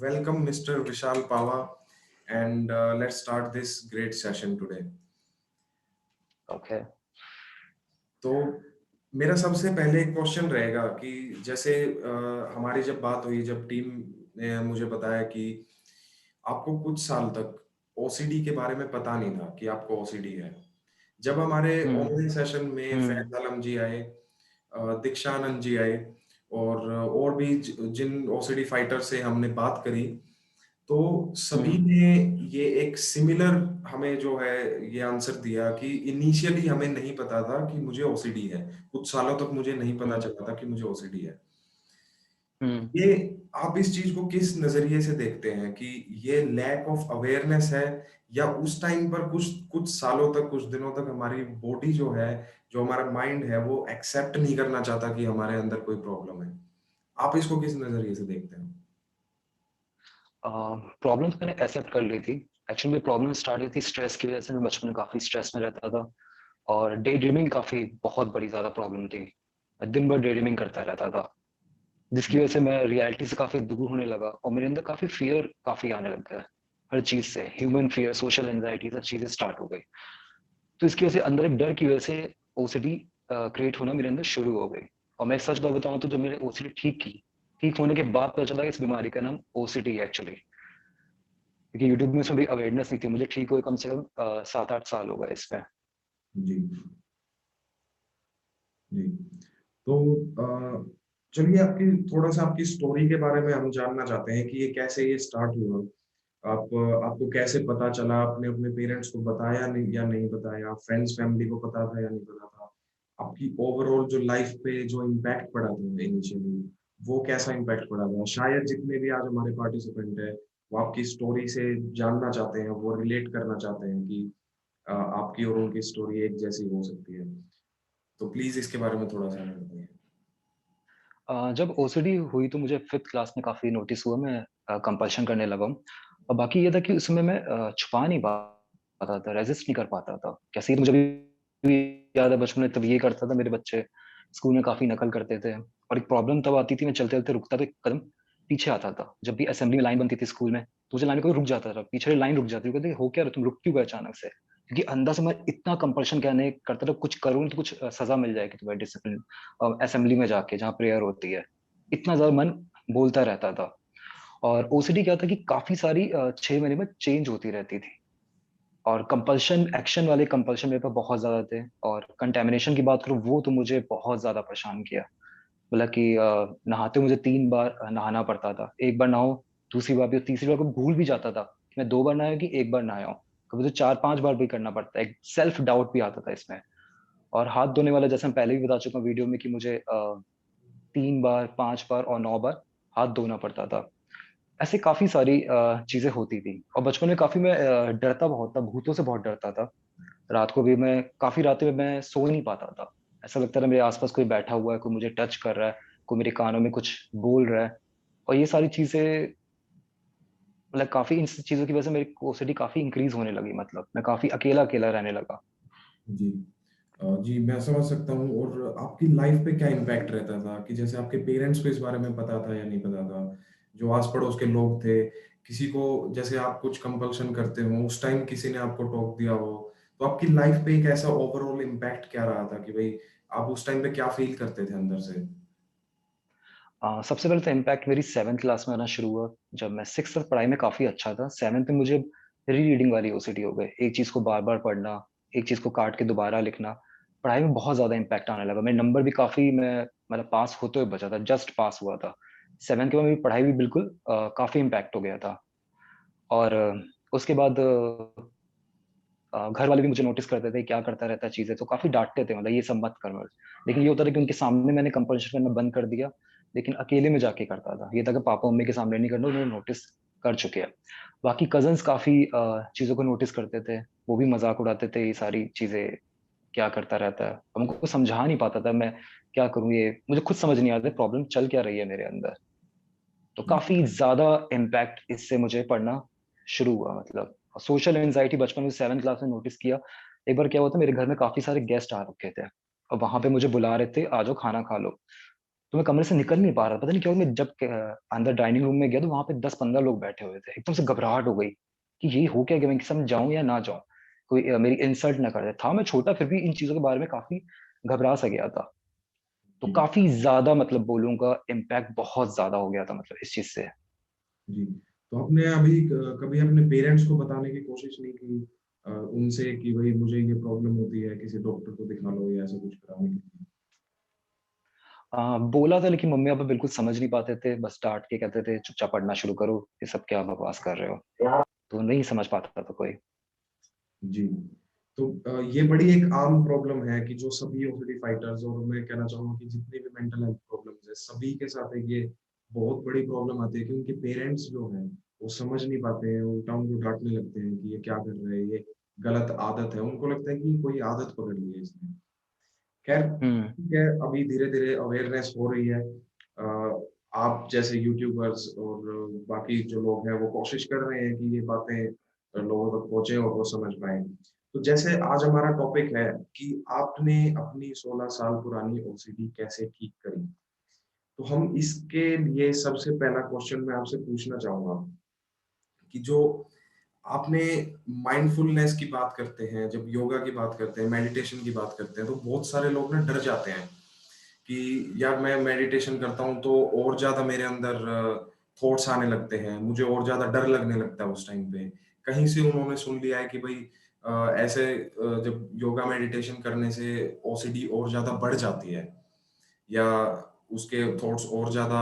welcome Mr. Vishal Pava, and let's start this great session today. Okay. तो मेरा सबसे पहले एक क्वेश्चन रहेगा कि जैसे हमारी जब बात हुई, जब टीम ने मुझे बताया कि आपको कुछ साल तक ओसीडी के बारे में पता नहीं था कि आपको ओसीडी है। जब हमारे ऑनलाइन सेशन में फैज आलम जी आए, दीक्षानंद जी आए और भी जिन ओसीडी फाइटर से हमने बात करी, तो सभी ने ये एक सिमिलर हमें जो है ये आंसर दिया कि इनिशियली हमें नहीं पता था कि मुझे ओसीडी है। कुछ सालों तक मुझे नहीं पता चला था कि मुझे ओसीडी है। ये आप इस चीज को किस नजरिए से देखते हैं कि ये लैक ऑफ अवेयरनेस है, या उस टाइम पर कुछ कुछ सालों तक, कुछ दिनों तक हमारी बॉडी जो है, जो हमारा माइंड है, वो एक्सेप्ट नहीं करना चाहता कि हमारे अंदर कोई प्रॉब्लम है? आप इसको किस नजरिए से देखते हैं? प्रॉब्लम्स मैंने एक्सेप्ट कर ली थी। एक्चुअली प्रॉब्लम स्टार्ट हुई थी स्ट्रेस की वजह से। मैं बचपन में काफी स्ट्रेस में रहता था और डे ड्रीमिंग काफी बहुत बड़ी ज्यादा प्रॉब्लम थी। मैं दिन भर डे ड्रीमिंग करता रहता था, जिसकी वजह से मैं रियलिटी से काफी दूर होने लगा और मेरे अंदर काफी फियर काफी आने लग गया। हर चीज से ह्यूमन फियर, सोशल एंजाइटी, सब चीजें स्टार्ट हो गई। तो इसकी वजह से अंदर एक डर की वजह से ओसीडी क्रिएट होना मेरे अंदर शुरू हो गई। और मैं सच बात बताऊं तो जब मेरे ओसीडी ठीक होने के बाद पता चला कि इस बीमारी का नाम ओसीडी है एक्चुअली। क्योंकि यूट्यूब में उसमें भी अवेयरनेस नहीं थी। मुझे ठीक हुए कम से कम 7-8 साल हो गए इसमें। जी जी। तो चलिए, आपकी थोड़ा सा आपकी स्टोरी के बारे में हम जानना चाहते हैं कि ये कैसे ये स्टार्ट हुआ। आपको कैसे पता चला? आपने अपने पेरेंट्स को बताया नहीं या नहीं बताया? फ्रेंड्स फैमिली को पता था या नहीं पता था? आपकी ओवरऑल जो लाइफ पे जो इम्पैक्ट पड़ा था इनिशियली, वो कैसा इम्पैक्ट पड़ा था? शायद जितने भी आज हमारे पार्टिसिपेंट है, वो आपकी स्टोरी से जानना चाहते हैं, वो रिलेट करना चाहते हैं कि आपकी और उनकी स्टोरी एक जैसी हो सकती है। तो प्लीज इसके बारे में थोड़ा सा हमें बताइए। जब ओसीडी हुई तो मुझे 5th क्लास में काफी नोटिस हुआ। मैं कंपल्शन करने लगा हूँ। और बाकी ये था कि उसमें मैं छुपा नहीं पाता था, रेजिस्ट नहीं कर पाता था। कैसे ही मुझे भी याद है बचपन में तब ये करता था। मेरे बच्चे स्कूल में काफी नकल करते थे और एक प्रॉब्लम तब आती थी, मैं चलते चलते रुकता तो एक कदम पीछे आता था। जब भी असेंबली में लाइन बनती थी स्कूल में तो मुझे लाइन में कोई रुक जाता था, पीछे लाइन रुक जाती थी। कहते हो क्या रे, तुम रुक क्यों गए अचानक से? क्योंकि अंदर से मैं इतना कंपल्शन कहने करता था, कुछ करूँ तो कुछ सजा मिल जाएगी तुम्हें, डिसिप्लिन असेंबली में जाके जहाँ प्रेयर होती है। इतना ज्यादा मन बोलता रहता था। और ओसीडी क्या था कि काफी सारी 6 महीने में चेंज होती रहती थी। और कंपल्शन, एक्शन वाले कंपल्शन मेरे पास बहुत ज्यादा थे। और कंटेमिनेशन की बात करूँ, वो तो मुझे बहुत ज्यादा परेशान किया। मतलब कि नहाते मुझे 3 बार नहाना पड़ता था। एक बार नहाओ, दूसरी बार भी, तीसरी बार को भूल भी जाता था कि मैं 2 बार नहाया कि 1 बार नहाया हूँ। कभी तो 4-5 बार भी करना पड़ता है। एक सेल्फ डाउट भी आता था इसमें। और हाथ धोने वाला, जैसे मैं पहले भी बता चुका हूँ वीडियो में, कि मुझे 3 बार, 5 बार और 9 बार हाथ धोना पड़ता था। ऐसे काफी सारी चीजें होती थी। और बचपन में काफी मैं डरता बहुत था, भूतों से बहुत डरता था। रात को भी मैं काफी रातें में मैं सो ही नहीं पाता था। ऐसा लगता था मेरे आसपास कोई बैठा हुआ है, कोई मुझे टच कर रहा है, कोई मेरे कानों में कुछ बोल रहा है। और ये सारी चीजें, मतलब काफी इन चीजों की वजह से मेरी ओसीडी काफी इंक्रीज होने लगी। मतलब मैं काफी अकेला अकेला रहने लगा। जी जी, मैं समझ सकता हूँ। और आपकी लाइफ पे क्या इम्पैक्ट रहता था कि जैसे आपके पेरेंट्स को इस बारे में पता था या नहीं पता था? जो आस पड़ोस के लोग थे, किसी को, जैसे आप कुछ कंपल्शन करते हो, उस टाइम किसी ने आपको टोक दिया हो, तो आपकी लाइफ पे एक ऐसा ओवरऑल इम्पैक्ट क्या रहा था कि भाई आप उस टाइम पे क्या फील करते थे अंदर से? सबसे पहले तो इम्पैक्ट मेरी 7th क्लास में आना शुरू हुआ। जब मैं 6th तक पढ़ाई में काफी अच्छा था, 7th में मुझे री रीडिंग वाली ओसीडी हो गई। एक चीज को बार बार पढ़ना, एक चीज को काट के दोबारा लिखना, पढ़ाई में बहुत ज्यादा इम्पैक्ट आने लगा। मेरे नंबर भी काफी, मैं मतलब पास होते हुए बचा था, जस्ट पास हुआ था। 7th के बाद मेरी पढ़ाई भी बिल्कुल काफी इम्पैक्ट हो गया था। और उसके बाद घर वाले भी मुझे नोटिस करते थे क्या करता रहता है चीजें, तो काफी डांटते थे, मतलब ये सब मत कर मत। लेकिन ये होता था कि उनके सामने मैंने कंपल्शन करना बंद कर दिया, लेकिन अकेले में जाके करता था। ये था कि पापा मम्मी के सामने नहीं करना, उन्होंने नोटिस कर चुके हैं। बाकी कजन्स काफी चीजों को नोटिस करते थे। वो भी मजाक उड़ाते थे, ये सारी चीजें क्या करता रहता है। हमको समझा नहीं पाता था मैं क्या करूँ, ये मुझे खुद समझ नहीं आता प्रॉब्लम चल क्या रही है मेरे अंदर। तो काफी ज्यादा इम्पैक्ट इससे मुझे पड़ना शुरू हुआ। मतलब सोशल एंजाइटी बचपन में 7th क्लास में नोटिस किया। एक बार क्या हुआ था, मेरे घर में काफी सारे गेस्ट आ रखे थे और वहां पे मुझे बुला रहे थे, आ जाओ खाना खा लो। तो मैं कमरे से निकल नहीं पा रहा, पता नहीं क्यों। मैं जब अंदर डाइनिंग रूम में गया तो वहां पे 10-15 लोग बैठे हुए थे। एकदम से घबराहट हो गई कि ये हो क्या गया, मैं किसी में जाऊं या ना जाऊं, कोई मेरी इंसल्ट ना कर दे। था मैं छोटा, फिर भी इन चीजों के बारे में काफी घबरा सा गया था। तो जी, काफी ज्यादा मतलब बोलूंगा इम्पैक्ट बहुत ज्यादा हो गया था मतलब इस चीज से। जी। तो आपने अभी कभी अपने पेरेंट्स को बताने की कोशिश नहीं की उनसे कि भाई मुझे ये प्रॉब्लम होती है, किसी डॉक्टर को दिखा लो या ऐसा कुछ कराने के लिए? बोला था, लेकिन मम्मी पापा बिल्कुल समझ नहीं पाते थे, बस डांट के कहते थे चुपचाप पढ़ना शुरू करो, ये सब क्या बकवास कर रहे हो। तो नहीं समझ पाता था कोई। जी। तो ये बड़ी एक आम प्रॉब्लम है कि जो सभी ओसीडी फाइटर्स, और मैं कहना चाहूँगा कि जितने भी मेंटल हेल्थ प्रॉब्लम्स है, सभी के साथ एक ये बहुत बड़ी प्रॉब्लम आती है कि उनके पेरेंट्स जो हैं, वो समझ नहीं पाते हैं, उल्टा उनको डाँटने लगते हैं कि ये क्या कर रहे हैं, ये गलत आदत है। उनको लगता है कि कोई आदत पकड़ ली है इसने। खैर, हम्म। ठीक है, अभी धीरे-धीरे अवेयरनेस हो रही है। आप जैसे यूट्यूबर्स और बाकी जो लोग हैं, वो कोशिश कर रहे हैं कि ये बातें लोगों तक पहुँचे और वो समझ पाएँ। तो जैसे आज हमारा टॉपिक है कि आपने अपनी 16 साल पुरानी ओसीडी कैसे ठीक करी? तो हम इसके लिए सबसे पहला क्वेश्चन मैं आपसे पूछना चाहूँगा कि जो आपने माइंडफुलनेस की बात करते हैं, जब योगा की बात करते हैं, मेडिटेशन की बात करते हैं, तो बहुत सारे लोग ना डर जाते हैं कि यार मैं मेडिटेशन करता हूँ तो और ज़्यादा मेरे अंदर थॉट्स आने लगते हैं, मुझे और ज़्यादा डर लगने लगता है उस टाइम पे। कहीं से उन्होंने सुन लिया है कि भई ऐसे जब योगा मेडिटेशन करने से ओसीडी और ज़्यादा बढ़ जाती है या उसके थॉट्स और ज़्यादा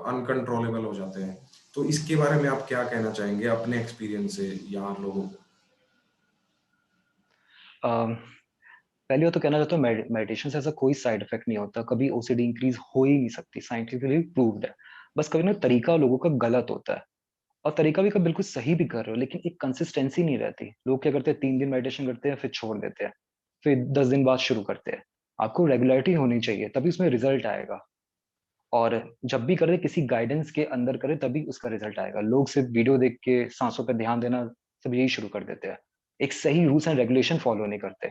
अनकंट्रोलेबल हो जाते हैं। तो इसके बारे में आप क्या कहना चाहेंगे अपने एक्सपीरियंस से या लोगों को? अम, पहली बात तो कहना चाहता हूँ, मेडिटेशन से ऐसा कोई साइड इफेक्ट नहीं होता, कभी ओसीडी इंक्रीज हो ही नहीं सकती, साइंटिफिकली प्रूव्ड है। बस कभी ना तरीका लोगों का गलत होता है, और तरीका भी कभी बिल्कुल सही भी कर रहे हो, लेकिन एक कंसिस्टेंसी नहीं रहती। लोग क्या करते हैं, 3 दिन मेडिटेशन करते हैं फिर छोड़ देते हैं, फिर 10 दिन बाद शुरू करते हैं। आपको रेगुलरिटी होनी चाहिए, तभी उसमें रिजल्ट आएगा। और जब भी करें किसी गाइडेंस के अंदर करें, तभी उसका रिजल्ट आएगा। लोग सिर्फ वीडियो देख के सांसों पे ध्यान देना, सब यही शुरू कर देते हैं। एक सही रूल्स एंड रेगुलेशन फॉलो नहीं करते।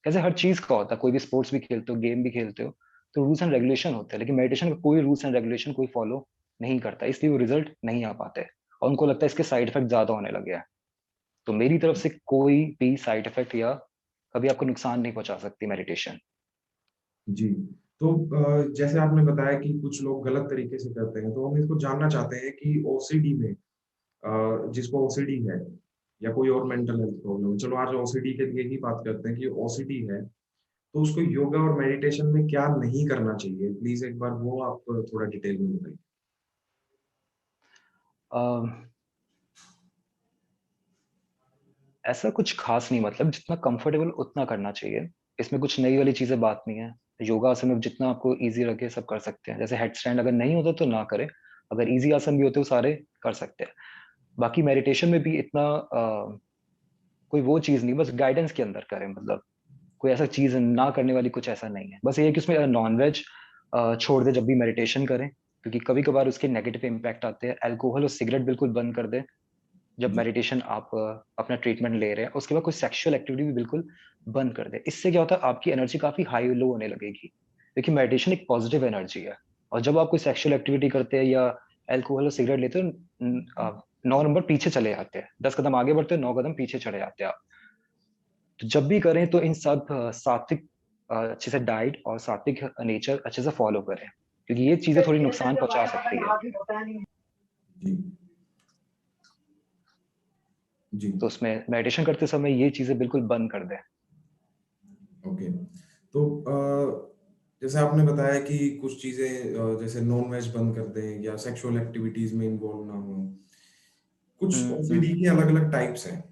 कैसे हर चीज का होता है, कोई भी स्पोर्ट्स भी खेलते हो, गेम भी खेलते हो, तो रूल्स एंड रेगुलेशन होते हैं, लेकिन मेडिटेशन का कोई रूल्स एंड रेगुलेशन कोई फॉलो नहीं करता, इसलिए वो रिजल्ट नहीं आ पाते। और उनको लगता है इसके साइड इफेक्ट ज्यादा होने लगे हैं। तो मेरी तरफ से कोई भी साइड इफेक्ट या कभी आपको नुकसान नहीं पहुंचा सकती मेडिटेशन। जी। तो जैसे आपने बताया कि कुछ लोग गलत तरीके से करते हैं, तो हम इसको जानना चाहते हैं कि ओसीडी में जिसको ओसीडी है या कोई और मेंटल हेल्थ प्रॉब्लम है, चलो आज ओसीडी के लिए ही बात करते हैं कि ओसीडी है, तो उसको योगा और मेडिटेशन में क्या नहीं करना चाहिए? प्लीज़ एक बार वो आप थोड़ा डिटेल में बताइए। ऐसा कुछ खास नहीं, मतलब जितना कंफर्टेबल उतना करना चाहिए। इसमें कुछ नई वाली चीजें बात नहीं है। योगा आसन में जितना आपको इजी लगे सब कर सकते हैं। जैसे हेड स्टैंड अगर नहीं होता तो ना करें, अगर इजी आसन भी होते वो सारे कर सकते हैं। बाकी मेडिटेशन में भी इतना कोई वो चीज नहीं, बस गाइडेंस के अंदर करें। मतलब कोई ऐसा चीज ना करने वाली कुछ ऐसा नहीं है। बस ये है कि उसमें नॉन वेज छोड़ दे जब भी मेडिटेशन करें, क्योंकि कभी कभार उसके नेगेटिव इम्पैक्ट आते हैं। अल्कोहल और सिगरेट बिल्कुल बंद कर दे जब जी, मेडिटेशन आप अपना ट्रीटमेंट ले रहे हैं। उसके बाद कोई सेक्सुअल एक्टिविटी भी बिल्कुल बंद कर दे। इससे क्या होता है, आपकी एनर्जी काफी हाई लो होने लगेगी, क्योंकि मेडिटेशन एक पॉजिटिव एनर्जी है। और जब आप कोई सेक्सुअल एक्टिविटी करते हैं या अल्कोहल और सिगरेट लेते हो, 9 नंबर पीछे चले जाते हैं, 10 कदम आगे बढ़ते हैं, 9 कदम पीछे चले जाते हैं आप। तो जब भी करें तो इन सब सात्विक अच्छे से डाइट और सात्विक नेचर अच्छे से फॉलो करें, क्योंकि ये चीजें थोड़ी नुकसान पहुंचा सकती है। जी, जी। तो उसमें मेडिटेशन करते समय ये चीजें बिल्कुल बंद कर दें। ओके। तो जैसे आपने बताया कि कुछ चीज़ें जैसे नॉन-वेज बंद कर दें या सेक्सुअल एक्टिविटीज़ में इन्वॉल्व ना हों। कुछ ओसीडी हम्म। के अलग-अलग टाइप्स हैं।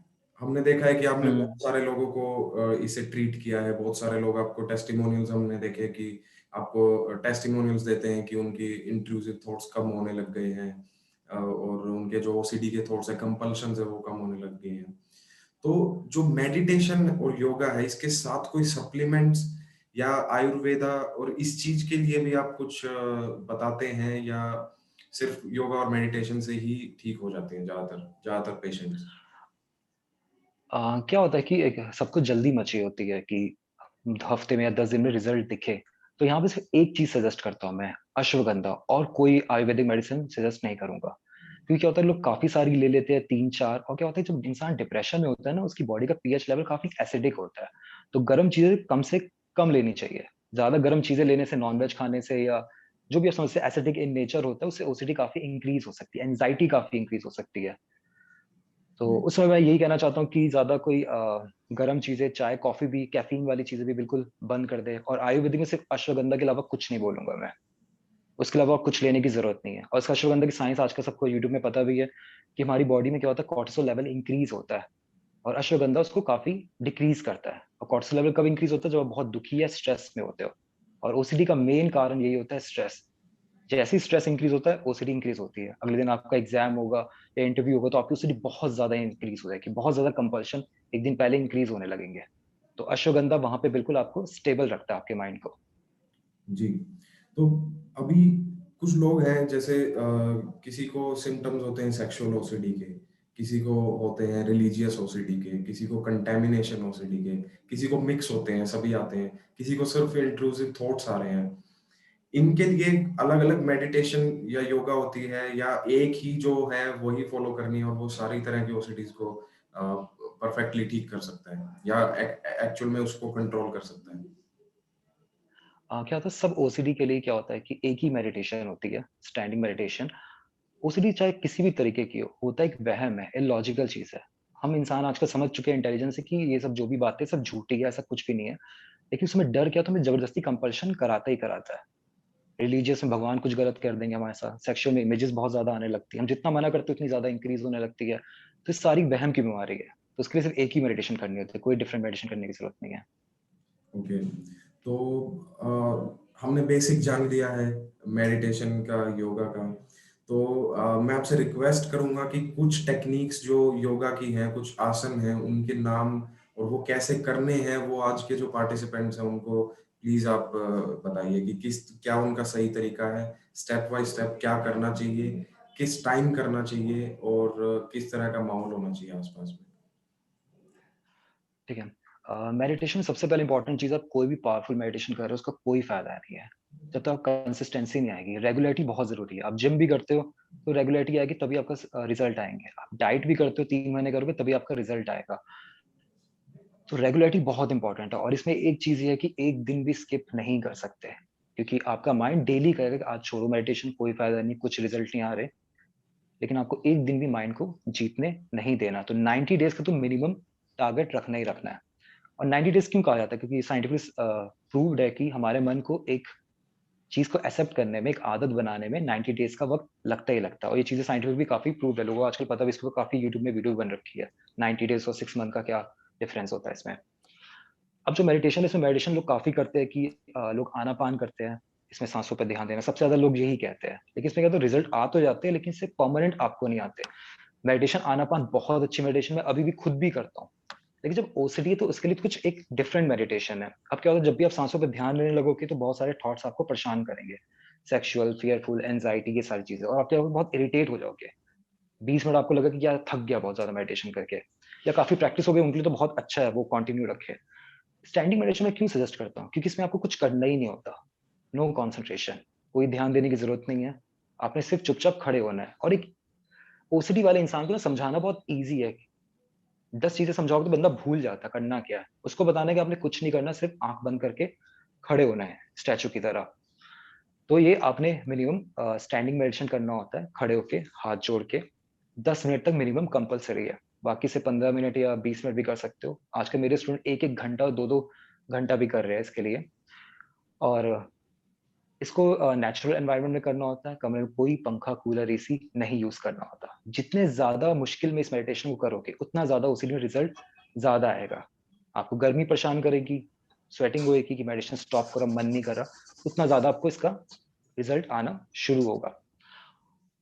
हमने देखा है कि आपने हम्म। बहुत सारे लोगों को इससे ट्रीट किया है, बहुत सारे लोग आपको टेस्टिमोनियल्स हमने देखे कि आपको टेस्टिमोनियल्स देते हैं कि उनकी इंट्रूसिव थॉट्स कम होने लग गए हैं और उनके जो ओसीडी के थॉट्स हैं, कंपल्शंस है, वो कम होने लग गए हैं। तो जो मेडिटेशन और योगा है, इसके साथ कोई सप्लीमेंट्स या आयुर्वेदा और इस चीज़ के लिए भी आप कुछ बताते हैं या सिर्फ योगा और मेडिटेशन से ही ठीक हो जाते हैं ज़्यादातर पेशेंट्स? क्या होता है कि एक सबको जल्दी मची होती है कि हफ्ते में या 10 दिन में रिजल्ट दिखे। तो यहाँ पे सिर्फ एक चीज सजेस्ट करता हूँ मैं, अश्वगंधा, और कोई आयुर्वेदिक मेडिसिन सजेस्ट नहीं करूंगा। क्योंकि क्या होता है, लोग काफी सारी ले लेते हैं, 3-4, और क्या होता है जब इंसान डिप्रेशन में होता है ना, उसकी बॉडी का पीएच लेवल काफी एसिडिक होता है। तो गर्म चीजें कम से कम लेनी चाहिए। ज्यादा गर्म चीजें लेने से, नॉनवेज खाने से, या जो भी आप समझते हैं एसिडिक इन नेचर होता है, उससे ओसीडी काफी इंक्रीज हो सकती है, एंजाइटी काफी इंक्रीज हो सकती है। तो जी। उसमें मैं यही कहना चाहता हूँ कि ज्यादा कोई गर्म चीजें, चाय कॉफी भी, कैफीन वाली चीजें भी बिल्कुल बंद कर दे। और आयुर्वेदिक में सिर्फ अश्वगंधा के अलावा कुछ नहीं बोलूंगा मैं। उसके अलावा कुछ लेने की जरूरत नहीं है। और इसका अश्वगंधा की साइंस आजकल सबको यूट्यूब में पता भी है, कि हमारी बॉडी में क्या होता है, कॉर्टिसोल लेवल इंक्रीज होता है, और अश्वगंधा उसको काफी डिक्रीज करता है। और कॉर्टिसोल लेवल कब इंक्रीज होता है, जब आप बहुत दुखी या स्ट्रेस में होते हो। और ओसीडी का मेन कारण यही होता है, स्ट्रेस। जैसे ही स्ट्रेस इंक्रीज होता है, ओसीडी इंक्रीज होती है। अगले दिन आपका एग्जाम होगा या इंटरव्यू होगा, तो आपकी ओसीडी बहुत ज्यादा इंक्रीज हो जाएगी, बहुत ज्यादा कंपल्शन एक दिन पहले इंक्रीज होने लगेंगे। तो अश्वगंधा वहां पे बिल्कुल आपको स्टेबल रखता है, आपके माइंड को। जी। तो अभी कुछ लोग हैं जैसे किसी को सिम्पटम्स होते हैं सेक्सुअल ओसीडी के, किसी को होते हैं रिलीजियस ओसीडी के, किसी को कंटेमिनेशन ओसीडी के, किसी को मिक्स होते हैं, सभी आते हैं, किसी को सिर्फ इंट्रूसिव थॉट्स आ रहे हैं। इनके लिए अलग-अलग मेडिटेशन या योगा होती है, या एक ही जो है वही फॉलो करनी है और वो सारी तरह की ओसीडीज को परफेक्टली ठीक कर सकता है, या एक्चुअल में उसको कंट्रोल कर सकता है? क्या होता है, सब ओसीडी के लिए क्या होता है कि एक ही मेडिटेशन होती है, स्टैंडिंग मेडिटेशन। ओसीडी चाहे किसी भी तरीके की हो, होता है एक वहम है, इलॉजिकल चीज है। हम इंसान आजकल समझ चुके हैं इंटेलिजेंस से कि ये सब जो भी बातें सब झूठी है, ऐसा कुछ भी नहीं है। लेकिन उसमें डर क्या, तो हमें जबरदस्ती कंपल्शन कराता ही कराता है। रिलीजियस में भगवान कुछ गलत कर देंगे हमारे साथ, सेक्सुअल में इमेजेस बहुत ज्यादा आने लगती है, हम जितना मना करते हैं उतनी ज्यादा इंक्रीज होने लगती है। तो इस सारी वहम की बीमारी है। तो उसके लिए सिर्फ एक ही मेडिटेशन करनी होती है, कोई डिफरेंट मेडिटेशन करने की जरूरत नहीं है। ओके। तो हमने बेसिक जान लिया है मेडिटेशन का, योगा का। तो मैं आपसे रिक्वेस्ट करूंगा कि कुछ टेक्निक्स जो योगा की हैं, कुछ आसन हैं, उनके नाम और वो कैसे करने हैं, वो आज के जो पार्टिसिपेंट्स हैं उनको प्लीज आप बताइए कि किस क्या उनका सही तरीका है, स्टेप बाय स्टेप क्या करना चाहिए, किस टाइम करना चाहिए, और किस तरह का माहौल होना चाहिए आसपास में। ठीक है। मेडिटेशन में सबसे पहले इंपॉर्टेंट चीज, आप कोई भी पावरफुल मेडिटेशन कर रहे हो उसका कोई फायदा नहीं है जब तक कंसिस्टेंसी नहीं आएगी। रेगुलरिटी बहुत जरूरी है। आप जिम भी करते हो तो रेगुलरिटी आएगी, तभी आपका रिजल्ट आएंगे। आप डाइट भी करते हो, 3 महीने करोगे तभी आपका रिजल्ट आएगा। तो रेगुलरिटी बहुत इंपॉर्टेंट है। और इसमें एक चीज ये है कि एक दिन भी स्किप नहीं कर सकते, क्योंकि आपका माइंड डेली कहेगा कि आज छोड़ो मेडिटेशन, कोई फायदा नहीं, कुछ रिजल्ट नहीं आ रहे। लेकिन आपको एक दिन भी माइंड को जीतने नहीं देना। तो 90 डेज का तो मिनिमम टारगेट रखना ही रखना है। और 90 डेज क्यों कहा जाता है, क्योंकि साइंटिफिकली प्रूव्ड है कि हमारे मन को एक चीज को एक्सेप्ट करने में, एक आदत बनाने में 90 डेज का वक्त लगता ही लगता है। और ये चीजें साइंटिफिक भी काफी प्रूव्ड है, लोगों को आजकल पता भी, इसको काफी यूट्यूब में वीडियो बन रखी है, 90 डेज और 6 मंथ का क्या डिफरेंस होता है इसमें। अब जो मेडिटेशन है, इसमें मेडिटेशन लोग काफी करते हैं कि लोग आनापान करते हैं, इसमें सांसों पर ध्यान देना, सबसे ज्यादा लोग यही कहते हैं। लेकिन इसमें क्या, तो रिजल्ट आ तो जाते हैं, लेकिन इससे परमानेंट आपको नहीं आते। मेडिटेशन आनापान बहुत अच्छी मेडिटेशन, मैं अभी भी खुद भी करता हूँ। लेकिन जब ओसीडी है तो उसके लिए तो कुछ एक डिफरेंट मेडिटेशन है। अब क्या होता है, जब भी आप सांसों पर ध्यान देने लगोगे तो बहुत सारे थॉट्स आपको परेशान करेंगे, सेक्सुअल, फियरफुल, एंजाइटी, ये सारी चीजें, और आप क्या होगा, बहुत इरिटेट हो जाओगे। 20 मिनट आपको लगा कि यार थक गया बहुत ज्यादा मेडिटेशन करके, या काफी प्रैक्टिस हो गई, उनके लिए तो बहुत अच्छा है, वो कंटिन्यू रखे। स्टैंडिंग मेडिटेशन में क्यों सजेस्ट करता हूँ, क्योंकि इसमें आपको कुछ करना ही नहीं होता। नो कॉन्सेंट्रेशन, कोई ध्यान देने की जरूरत नहीं है। आपने सिर्फ चुपचाप खड़े होना है। और एक ओसीडी वाले इंसान को ना समझाना बहुत ईजी है। 10 चीजें समझाओगे तो बंदा भूल जाता है करना क्या है। उसको बताना है कि आपने कुछ नहीं करना, सिर्फ आंख बंद करके खड़े होना है स्टैचू की तरह। तो ये आपने मिनिमम स्टैंडिंग मेडिटेशन करना होता है, खड़े होके हाथ जोड़ के 10 मिनट तक मिनिमम कंपलसरी है। बाकी से 15 मिनट या 20 मिनट भी कर सकते हो। आजकल मेरे स्टूडेंट 1-1 घंटा और 2-2 घंटा भी कर रहे हैं इसके लिए। और इसको नेचुरल एनवायरनमेंट में करना होता है, कमरे में कोई पंखा, कूलर, एसी नहीं यूज करना होता। जितने ज्यादा मुश्किल में इस मेडिटेशन को करोगे, उतना ज्यादा उसी में रिजल्ट ज्यादा आएगा। आपको गर्मी परेशान करेगी, स्वेटिंग होएगी कि मेडिटेशन स्टॉप करो, मन नहीं कर रहा, उतना ज्यादा आपको इसका रिजल्ट आना शुरू होगा।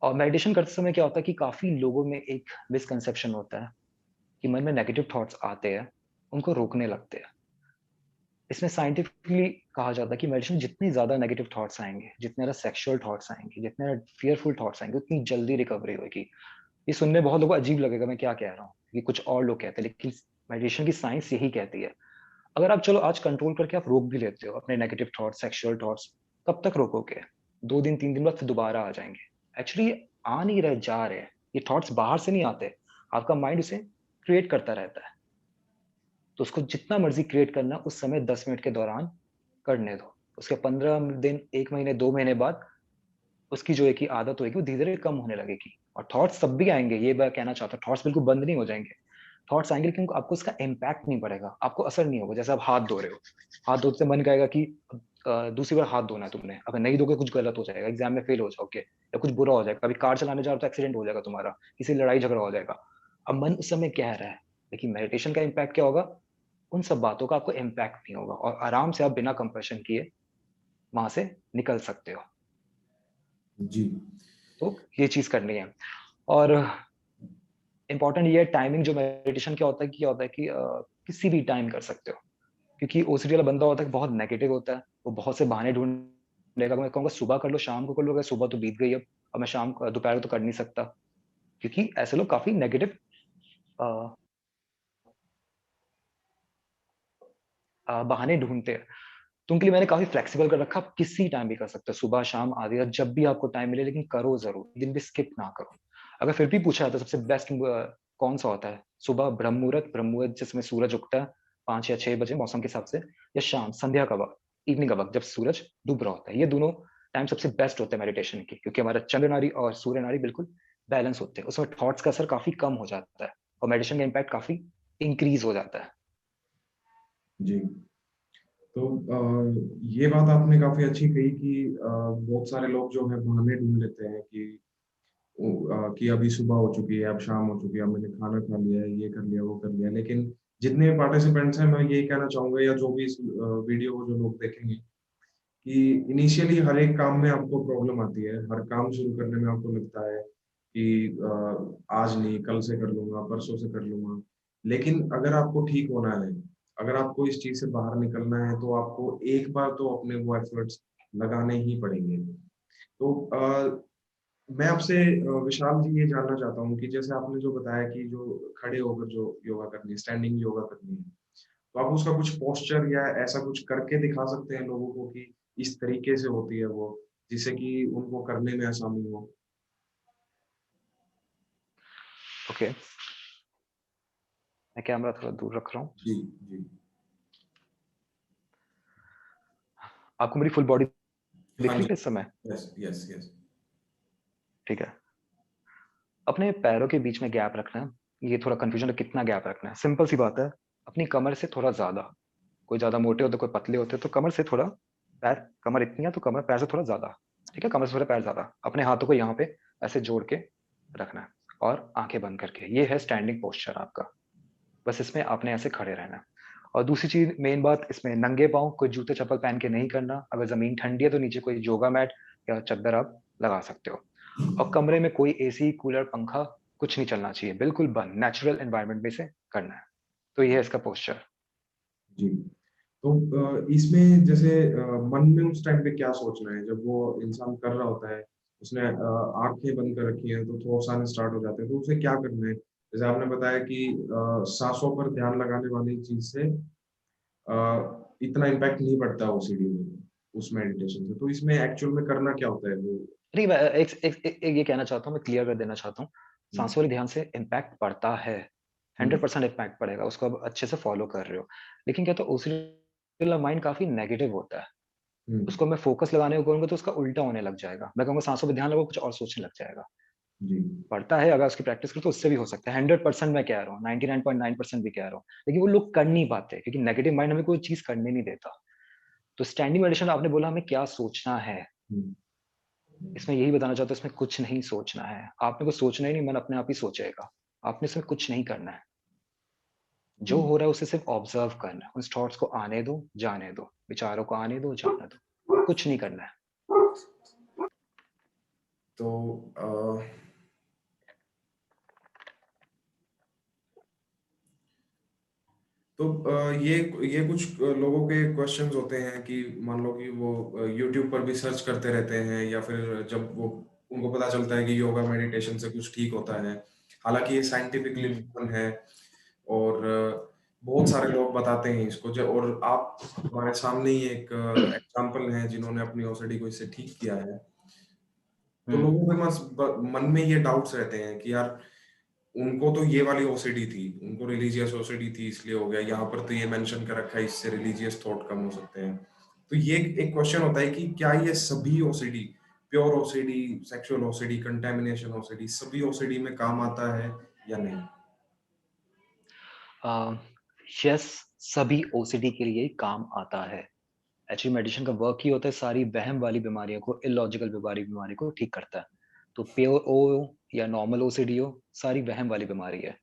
और मेडिटेशन करते समय क्या होता है कि काफी लोगों में एक मिसकंसेप्शन होता है कि मन में नेगेटिव थॉट्स आते हैं, उनको रोकने लगते हैं। इसमें साइंटिफिकली कहा जाता है कि मेडिटेशन जितनी ज्यादा नेगेटिव थॉट्स आएंगे, जितने ज्यादा सेक्सुअल थॉट्स आएंगे, जितने फियरफुल थॉट्स आएंगे, उतनी जल्दी रिकवरी होगी। ये सुनने में बहुत लोगों को अजीब लगेगा मैं क्या कह रहा हूँ, कि कुछ और लोग कहते हैं, लेकिन मेडिटेशन की साइंस यही कहती है। अगर आप चलो आज कंट्रोल करके आप रोक भी लेते हो अपने नेगेटिव थॉट्स, सेक्सुअल थॉट्स, कब तक रोकोगे? 2 दिन 3 दिन बाद फिर दोबारा आ जाएँगे। एक्चुअली आ नहीं रहे, जा रहे हैं। ये थॉट्स बाहर से नहीं आते, आपका माइंड उसे क्रिएट करता रहता है। तो उसको जितना मर्ज़ी क्रिएट करना उस समय 10 मिनट के दौरान करने दो। उसके 15 दिन, 1 महीने, 2 महीने बाद उसकी जो है कि आदत होएगी वो धीरे-धीरे कम होने लगेगी और थॉट्स तब भी आएँगे, ये मैं कहना चाहता हूँ, थॉट्स बिल्कुल बंद नहीं हो जाएँगे। थॉट्स आएँगे लेकिन आपको उसका इम्पैक्ट नहीं पड़ेगा, आपको असर नहीं होगा। जैसे आप हाथ धो रहे हो, हाथ धोते मन कहेगा कि दूसरी बार हाथ धोना है तुमने, अगर नहीं धोगे कुछ गलत हो जाएगा, एग्ज़ाम में फेल हो जाओगे या कुछ बुरा हो जाएगा, कभी कार चलाने जाओ तो एक्सीडेंट हो जाएगा तुम्हारा, किसी लड़ाई झगड़ा हो जाएगा। अब मन उस समय कह रहा है, लेकिन मेडिटेशन का इम्पैक्ट क्या होगा? उन सब बातों का आपको इम्पैक्ट नहीं होगा और आराम से आप बिना कंप्रेशन किए वहाँ से निकल सकते हो। जी। तो ये चीज़ करनी है और इम्पोर्टेंट ये है टाइमिंग जो मेडिटेशन क्या होता है कि किसी भी टाइम कर सकते हो। क्योंकि ओसीडी वाला बंदा होता है बहुत नेगेटिव होता है, वो बहुत से बहाने ढूँढेगा। मैं कहूँगा सुबह कर लो, शाम को कर लो, अगर सुबह तो बीत गई अब मैं दोपहर को तो कर नहीं सकता। क्योंकि ऐसे लोग काफ़ी नेगेटिव अ बहाने ढूँढते हैं। तो उनके लिए मैंने काफ़ी फ्लेक्सिबल कर रखा, आप किसी टाइम भी कर सकते हो, सुबह, शाम, आधी रात, जब भी आपको टाइम मिले, लेकिन करो ज़रूर, एक दिन भी स्किप ना करो। अगर फिर भी पूछा जाता है सबसे बेस्ट कौन-सा होता है? सुबह ब्रह्म मुहूर्त जिसमें सूरज उगता है 5 या 6 बजे मौसम के हिसाब से, या शाम, संध्या का वक़्त, इवनिंग का वक़्त जब सूरज डूब रहा होता है। ये दोनों टाइम सबसे बेस्ट होते हैं मेडिटेशन के, क्योंकि हमारा चंद्र नाड़ी और सूर्य नाड़ी बिल्कुल बैलेंस होते हैं। उसमें थॉट्स का असर काफ़ी कम हो जाता है और मेडिटेशन का इम्पैक्ट काफ़ी इंक्रीज़ हो जाता है। जी। तो ये बात आपने काफ़ी अच्छी कही कि बहुत सारे लोग जो है बहाने ढूँढ लेते हैं कि कि अभी सुबह हो चुकी है, अब शाम हो चुकी है, अब मैंने खाना खा लिया है, ये कर लिया, वो कर लिया। लेकिन जितने पार्टिसिपेंट्स हैं, मैं यही कहना चाहूँगा या जो भी इस वीडियो को जो लोग देखेंगे कि इनिशियली हर एक काम में आपको प्रॉब्लम आती है। हर काम शुरू करने में आपको लगता है कि आज नहीं, कल से कर लूँगा, परसों से कर लूँगा। लेकिन अगर आपको ठीक होना है, अगर आपको इस चीज़ से बाहर निकलना है, तो आपको एक बार तो अपने वो एफर्ट्स लगाने ही पड़ेंगे। तो मैं आपसे विशाल जी ये जानना चाहता हूँ कि जैसे आपने जो बताया कि जो खड़े होकर जो योगा करनी है, स्टैंडिंग योगा करनी है, तो आप उसका कुछ पोस्चर या ऐसा कुछ करके दिखा सकते हैं लोगों को कि इस तरीके से होती है वो, जिससे कि उनको करने में आसानी हो? ओके, मैं कैमरा थोड़ा दूर रख रहा हूँ। जी, जी। आपको मेरी फुल बॉडी हाँ दिख रही जी। है इस समय? Yes, yes, yes. ठीक है। अपने पैरों के बीच में गैप रखना है। ये थोड़ा कन्फ्यूजन है कितना गैप रखना है। सिंपल सी बात है, अपनी कमर से थोड़ा ज़्यादा। कोई ज़्यादा मोटे होते हैं, कोई पतले होते हैं, तो कमर से थोड़ा पैर, कमर इतनी है तो कमर पैर से थोड़ा ज़्यादा, ठीक है? कमर से थोड़ा पैर ज़्यादा। अपने हाथों को यहाँ पे ऐसे जोड़ के रखना है और आँखें बंद करके। ये है स्टैंडिंग पोस्चर आपका। बस इसमें आपने ऐसे खड़े रहना है। और दूसरी चीज़, मेन बात इसमें नंगे पाँव, कोई जूते-चप्पल पहन के नहीं करना। अगर ज़मीन ठंडी है तो नीचे कोई योगा मैट या चद्दर आप लगा सकते हो। और कमरे में कोई एसी, कूलर, पंखा कुछ नहीं चलना चाहिए, बिल्कुल बंद, नेचुरल एनवायरनमेंट में इसे करना है। तो ये है इसका पोस्चर। जी। तो इसमें जैसे मन में उस टाइम पे क्या सोचना है? जब वो इंसान कर रहा होता है, उसने आँखें बंद कर रखी हैं, तो थॉट्स आने स्टार्ट हो जाते हैं, तो उसे क्या करना है? जैसे आपने बताया कि साँसों पर ध्यान लगाने वाली चीज़ से इतना इम्पैक्ट नहीं पड़ता ओसीडी में, उस मेडिटेशन से। तो इसमें एक्चुअल में करना क्या होता है वो? नहीं, मैं एक एक एक एक ये कहना चाहता हूँ, मैं क्लियर कर देना चाहता हूँ। हुँ, साँसों वाले ध्यान से इम्पैक्ट पड़ता है, हुँ, 100% इम्पैक्ट पड़ेगा, उसको आप अच्छे से फ़ॉलो कर रहे हो। लेकिन क्या होता है, ओसिडी वाला माइंड काफ़ी नेगेटिव होता है। हुँ, उसको मैं फ़ोकस लगाने को कहूँगा तो उसका उल्टा होने लग जाएगा। मैं कहूँगा साँसों पे ध्यान लगाओ, कुछ और सोचने लग जाएगा। जी, पड़ता है, अगर उसकी प्रैक्टिस करो तो उससे भी हो सकता है। 100% मैं कह रहा हूँ, 99.9% भी कह रहा हूँ। लेकिन वो लोग कर नहीं पाते क्योंकि नेगेटिव माइंड हमें कोई चीज़ करने नहीं देता। तो स्टैंडिंग मेडिटेशन, आपने बोला हमें क्या सोचना है, हुँ, इसमें यही बताना चाहता हूँ, इसमें कुछ नहीं सोचना है। आपने कुछ सोचना ही नहीं, मन अपने आप ही सोचेगा। आपने इसमें कुछ नहीं करना है। जो जी। हो रहा है उसे सिर्फ ऑब्ज़र्व करना है। उन थॉट्स को आने दो, जाने दो। विचारों को आने दो, जाने दो। कुछ नहीं करना है। तो अ तो ये कुछ लोगों के क्वेश्चंस होते हैं कि मान लो कि वो यूट्यूब पर भी सर्च करते रहते हैं या फिर जब वो उनको पता चलता है कि योगा मेडिटेशन से कुछ ठीक होता है। हालाँकि ये साइंटिफिकली हुँ, प्रूवन है और बहुत सारे लोग बताते हैं इसको जो, और आप हमारे सामने ही एक एग्जांपल हैं जिन्होंने अपनी ओसीडी को इससे ठीक किया है। तो हुँ, लोगों के मन में ये डाउट्स रहते हैं कि यार उनको तो ये वाली ओसीडी थी, उनको रिलीजियस ओसीडी थी इसलिए हो गया, यहाँ पर तो ये मेंशन कर रखा है इससे रिलीजियस थॉट कम हो सकते हैं। तो ये एक क्वेश्चन होता है कि क्या ये सभी OCD, pure OCD, sexual OCD, contamination OCD, सभी ओसीडी में काम आता है या नहीं? अ, यस, सभी ओसीडी के लिए काम आता है। एक्चुअली मेडिसिन का वर्क ही होता है सारी वहम वाली बीमारियों को, इलॉजिकल बीमारी को ठीक करता है। तो प्योर ओ या नॉर्मल ओसीडी हो, सारी वहम वाली बीमारी है।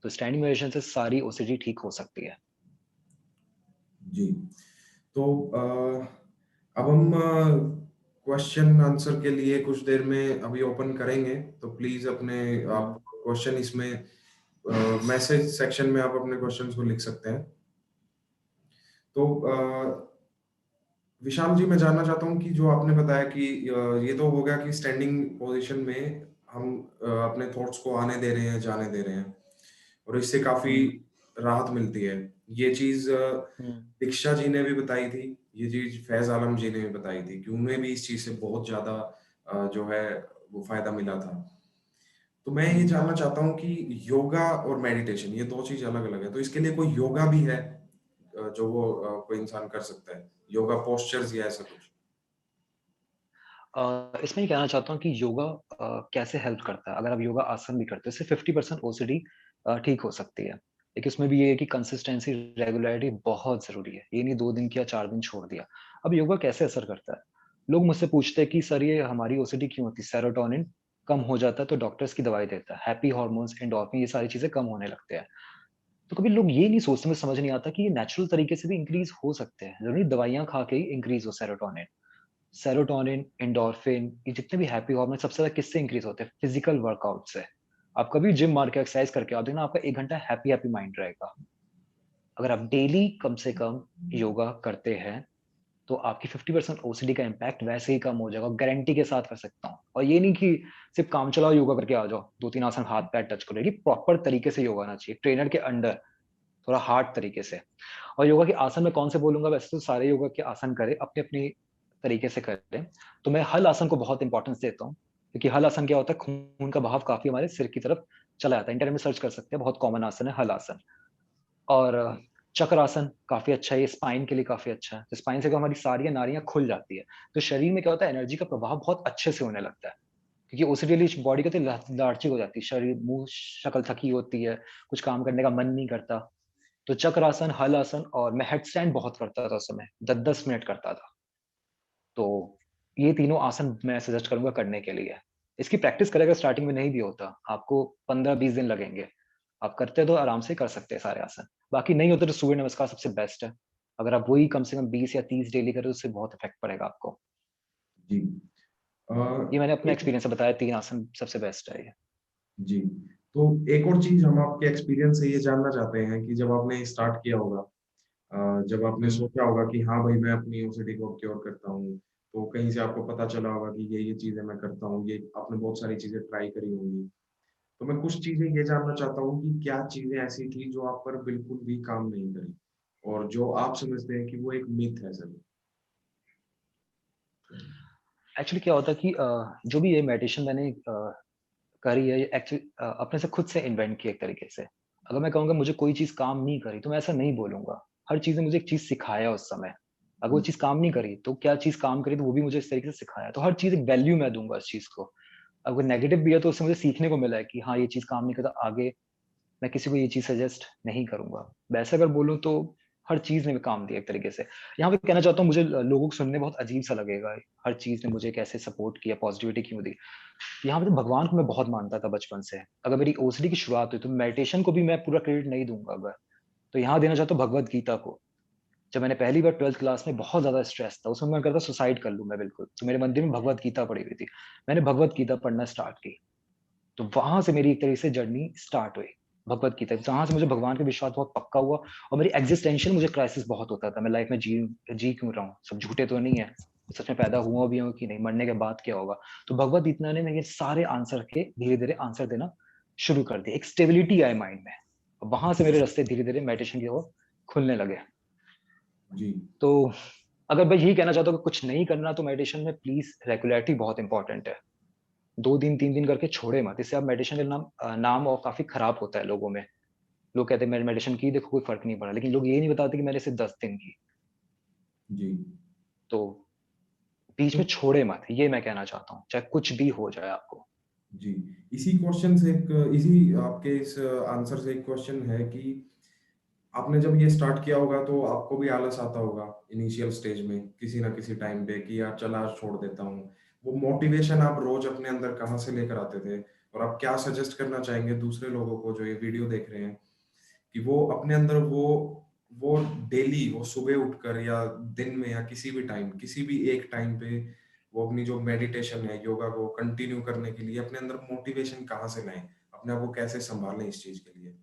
तो स्टैंडिंग मेडिसिन से सारी ओसीडी ठीक हो सकती है। जी। तो अब हम क्वेश्चन आंसर के लिए कुछ देर में अभी ओपन करेंगे, तो प्लीज़ अपने हुँ, आप क्वेश्चन इसमें मैसेज सेक्शन में आप अपने क्वेश्चंस को लिख सकते हैं। तो विशाल जी, मैं जानना चाहता हूँ कि जो आपने बताया कि ये तो हो गया कि स्टैंडिंग पोजीशन में हम अपने थॉट्स को आने दे रहे हैं, जाने दे रहे हैं और इससे काफ़ी हुँ, राहत मिलती है। ये चीज़ हुँ, दीक्षा जी ने भी बताई थी, ये चीज़ फैज़ आलम जी ने भी बताई थी कि उन्हें भी इस चीज़ से बहुत ज़्यादा जो है वो फ़ायदा मिला था। तो मैं ये हुँ। जानना चाहता हूँ कि योगा और मेडिटेशन ये 2 चीज़ अलग-अलग है, तो इसके लिए कोई योगा भी है जो वो कोई इंसान कर सकता है? योगा पोस्चर्स या ऐसा कुछ? इसमें ये कहना चाहता हूँ कि योगा कैसे हेल्प करता है। अगर आप योगा आसन भी करते हैं, इससे 50% ओसीडी ठीक हो सकती है। लेकिन उसमें भी ये है कि कंसिस्टेंसी, रेगुलैरिटी बहुत ज़रूरी है। ये नहीं 2 दिन किया, 4 दिन छोड़ दिया। अब योगा कैसे असर करता है? लोग मुझसे पूछते हैं कि सर ये हमारी ओसीडी क्यों होती है? सेरोटोनिन कम हो जाता है तो डॉक्टर्स की दवाई देता है। हैप्पी हार्मोन्स, एंडोर्फिन ये सारी चीज़ें कम होने लगते हैं। तो कभी लोग ये नहीं सोचते, मुझे समझ नहीं आता कि ये नेचुरल तरीके से भी इंक्रीज़ हो सकते हैं। ज़रूरी दवाइयाँ खा के ही इंक्रीज़ हो सेरोटोनिन। सेरोटोनिन, एंडोर्फिन ये जितने भी हैप्पी हार्मोन सबसे ज़्यादा किससे इंक्रीज़ होते हैं? फिज़िकल वर्कआउट से। आप कभी जिम मार के एक्सरसाइज करके आओ, देखना आपका 1 घंटा हैप्पी माइंड रहेगा। अगर आप डेली कम से कम योगा करते हैं, तो आपकी 50% ओसीडी का इम्पैक्ट वैसे ही कम हो जाएगा, गारंटी के साथ कर सकता हूँ। और ये नहीं कि सिर्फ़ काम चलाओ योगा करके आ जाओ, 2-3 आसन हाथ-पैर टच करो, ये प्रॉपर तरीके से योगा आना चाहिए, ट्रेनर के अंडर, थोड़ा हार्ड तरीके से। और योगा के आसन मैं कौन से बोलूँगा, वैसे तो सारे योगा के आसन करें, अपनी-अपनी तरीके से करें। तो मैं हल आसन को बहुत इम्पोर्टेंस देता हूँ, क्योंकि हल आसन क्या होता है, खून का बहाव काफ़ी हमारे सिर की तरफ चला जाता है। इंटरनेट में सर्च कर सकते हैं, बहुत कॉमन आसन है हल आसन। और चक्र आसन काफ़ी अच्छा है, ये स्पाइन के लिए काफ़ी अच्छा है। तो स्पाइन से क्या हमारी सारी नाड़ियाँ खुल जाती है। तो शरीर में क्या होता है, एनर्जी का प्रवाह बहुत अच्छे से होने लगता है। क्योंकि ओसिडियली बॉडी कहते हैं लार्चिक हो जाती है, शरीर मुँह शक्ल थकी होती है, कुछ काम करने का मन नहीं करता। तो चक्रासन, हल आसन और मैं हेडस्टैंड बहुत करता था उस समय, 10-10 मिनट करता था। तो ये तीनों आसन मैं सजेस्ट करूँगा करने के लिए। इसकी प्रैक्टिस करें, अगर स्टार्टिंग में नहीं भी होता, आपको 15-20 दिन लगेंगे। आप करते तो आराम से कर सकते हैं सारे आसन। बाकी नहीं होता तो सूर्य नमस्कार सबसे बेस्ट है। अगर आप वही कम से कम 20 या 30 डेली करें, तो उससे बहुत इफ़ेक्ट पड़ेगा आपको। जी। अ, ये मैंने अपना एक एक्सपीरियंस से बताया, 3 आसन सबसे बेस्ट है ये। जी, तो एक और चीज़ हम आपके एक्सपीरियंस से ये जानना चाहते हैं कि जब आपने स्टार्ट किया होगा, जब आपने हुँ। सोचा होगा कि हाँ भाई, मैं अपनी ओसीडी को अब क्योर करता हूँ, तो कहीं से आपको पता चला होगा कि ये चीज़ें मैं करता हूँ, ये आपने बहुत सारी चीज़ें ट्राई करी होंगी। तो मैं कुछ चीज़ें ये जानना चाहता हूँ कि क्या चीज़ें ऐसी थी जो आप पर बिल्कुल भी काम नहीं करी और जो आप समझते हैं कि वो एक मिथ है सिर्फ़? एक्चुअली क्या होता है कि जो भी ये मेडिटेशन मैंने करी है, ये एक्चुअली अपने से खुद से इन्वेंट की एक तरीके से। अगर मैं कहूँगा मुझे कोई चीज़ काम नहीं करी, तो मैं ऐसा नहीं बोलूँगा। हर चीज़ ने मुझे एक चीज़ सिखाया उस समय। अगर वो हुँ, चीज़ काम नहीं करी, तो क्या चीज़ काम करी, तो वो भी मुझे इस तरीके से सिखाया। तो हर चीज़ एक वैल्यू मैं दूँगा इस चीज़ को। अगर नेगेटिव भी है, तो उससे मुझे सीखने को मिला है कि हाँ, ये चीज़ काम नहीं करता, आगे मैं किसी को ये चीज़ सजेस्ट नहीं करूँगा। वैसे अगर बोलूँ तो हर चीज़ ने काम दिया एक तरीके से। यहाँ पे कहना चाहता हूँ, मुझे लोगों को सुनने बहुत अजीब-सा लगेगा, हर चीज़ ने मुझे कैसे सपोर्ट किया, पॉज़िटिविटी क्यों दी। यहाँ पे तो भगवान को मैं बहुत मानता था बचपन से। अगर मेरी ओसीडी की शुरुआत हुई, तो मेडिटेशन को भी मैं पूरा क्रेडिट नहीं दूँगा अगर। तो यहाँ देना चाहता हूँ भगवद गीता को। जब मैंने पहली बार 12th क्लास में बहुत ज़्यादा स्ट्रेस था, उसमें मन करता सुसाइड कर लूँ मैं बिल्कुल। तो मेरे मंदिर में भगवद गीता पड़ी हुई थी। मैंने भगवद गीता पढ़ना स्टार्ट की। तो वहाँ से मेरी एक तरीके से जर्नी स्टार्ट हुई, भगवद गीता। जहाँ से मुझे भगवान पे विश्वास बहुत पक्का हुआ और मेरी एक्जिस्टेंशियल मुझे क्राइसिस बहुत होता था। मैं लाइफ में जी क्यों रहा हूँ? सब झूठे तो नहीं है? सच में पैदा हुआ भी हूँ कि नहीं? मरने के बाद क्या होगा? तो भगवद गीता ने मेरे सारे आंसर के धीरे-धीरे आंसर देना शुरू कर दिए। एक स्टेबिलिटी आई माइंड में। वहाँ से मेरे रास्ते धीरे-धीरे मेडिटेशन की ओर खुलने लगे। जी, तो अगर मैं यही कहना चाहता हूँ कि कुछ नहीं करना तो मेडिटेशन में प्लीज़ रेगुलैरिटी बहुत इम्पोर्टेंट है। 2 दिन 3 दिन करके छोड़े मत। इससे आप मेडिटेशन का नाम और काफ़ी खराब होता है लोगों में। लोग कहते हैं मैंने मेडिटेशन की, देखो कोई फ़र्क नहीं पड़ा। लेकिन लोग ये नहीं बताते कि मैंने सिर्फ़ 10 दिन की। जी। तो बीच तो में छोड़े मत, ये मैं कहना चाहता हूँ, चाहे कुछ भी हो जाए आपको। जी, इसी क्वेश्चन से एक इसी आपके इस आंसर से एक क्वेश्चन है कि आपने जब ये स्टार्ट किया होगा तो आपको भी आलस आता होगा इनिशियल स्टेज में किसी ना किसी टाइम पे कि यार चल आज छोड़ देता हूँ। वो मोटिवेशन आप रोज अपने अंदर कहाँ से लेकर आते थे? और आप क्या सजेस्ट करना चाहेंगे दूसरे लोगों को जो ये वीडियो देख रहे हैं कि वो अपने अंदर वो डेली वो सुबह उठकर या दिन में या किसी भी टाइम किसी भी एक टाइम पे वो अपनी जो मेडिटेशन है योगा को कंटिन्यू करने के लिए अपने अंदर मोटिवेशन कहाँ से लाएं? अपने आप को कैसे संभालें इस चीज के लिए?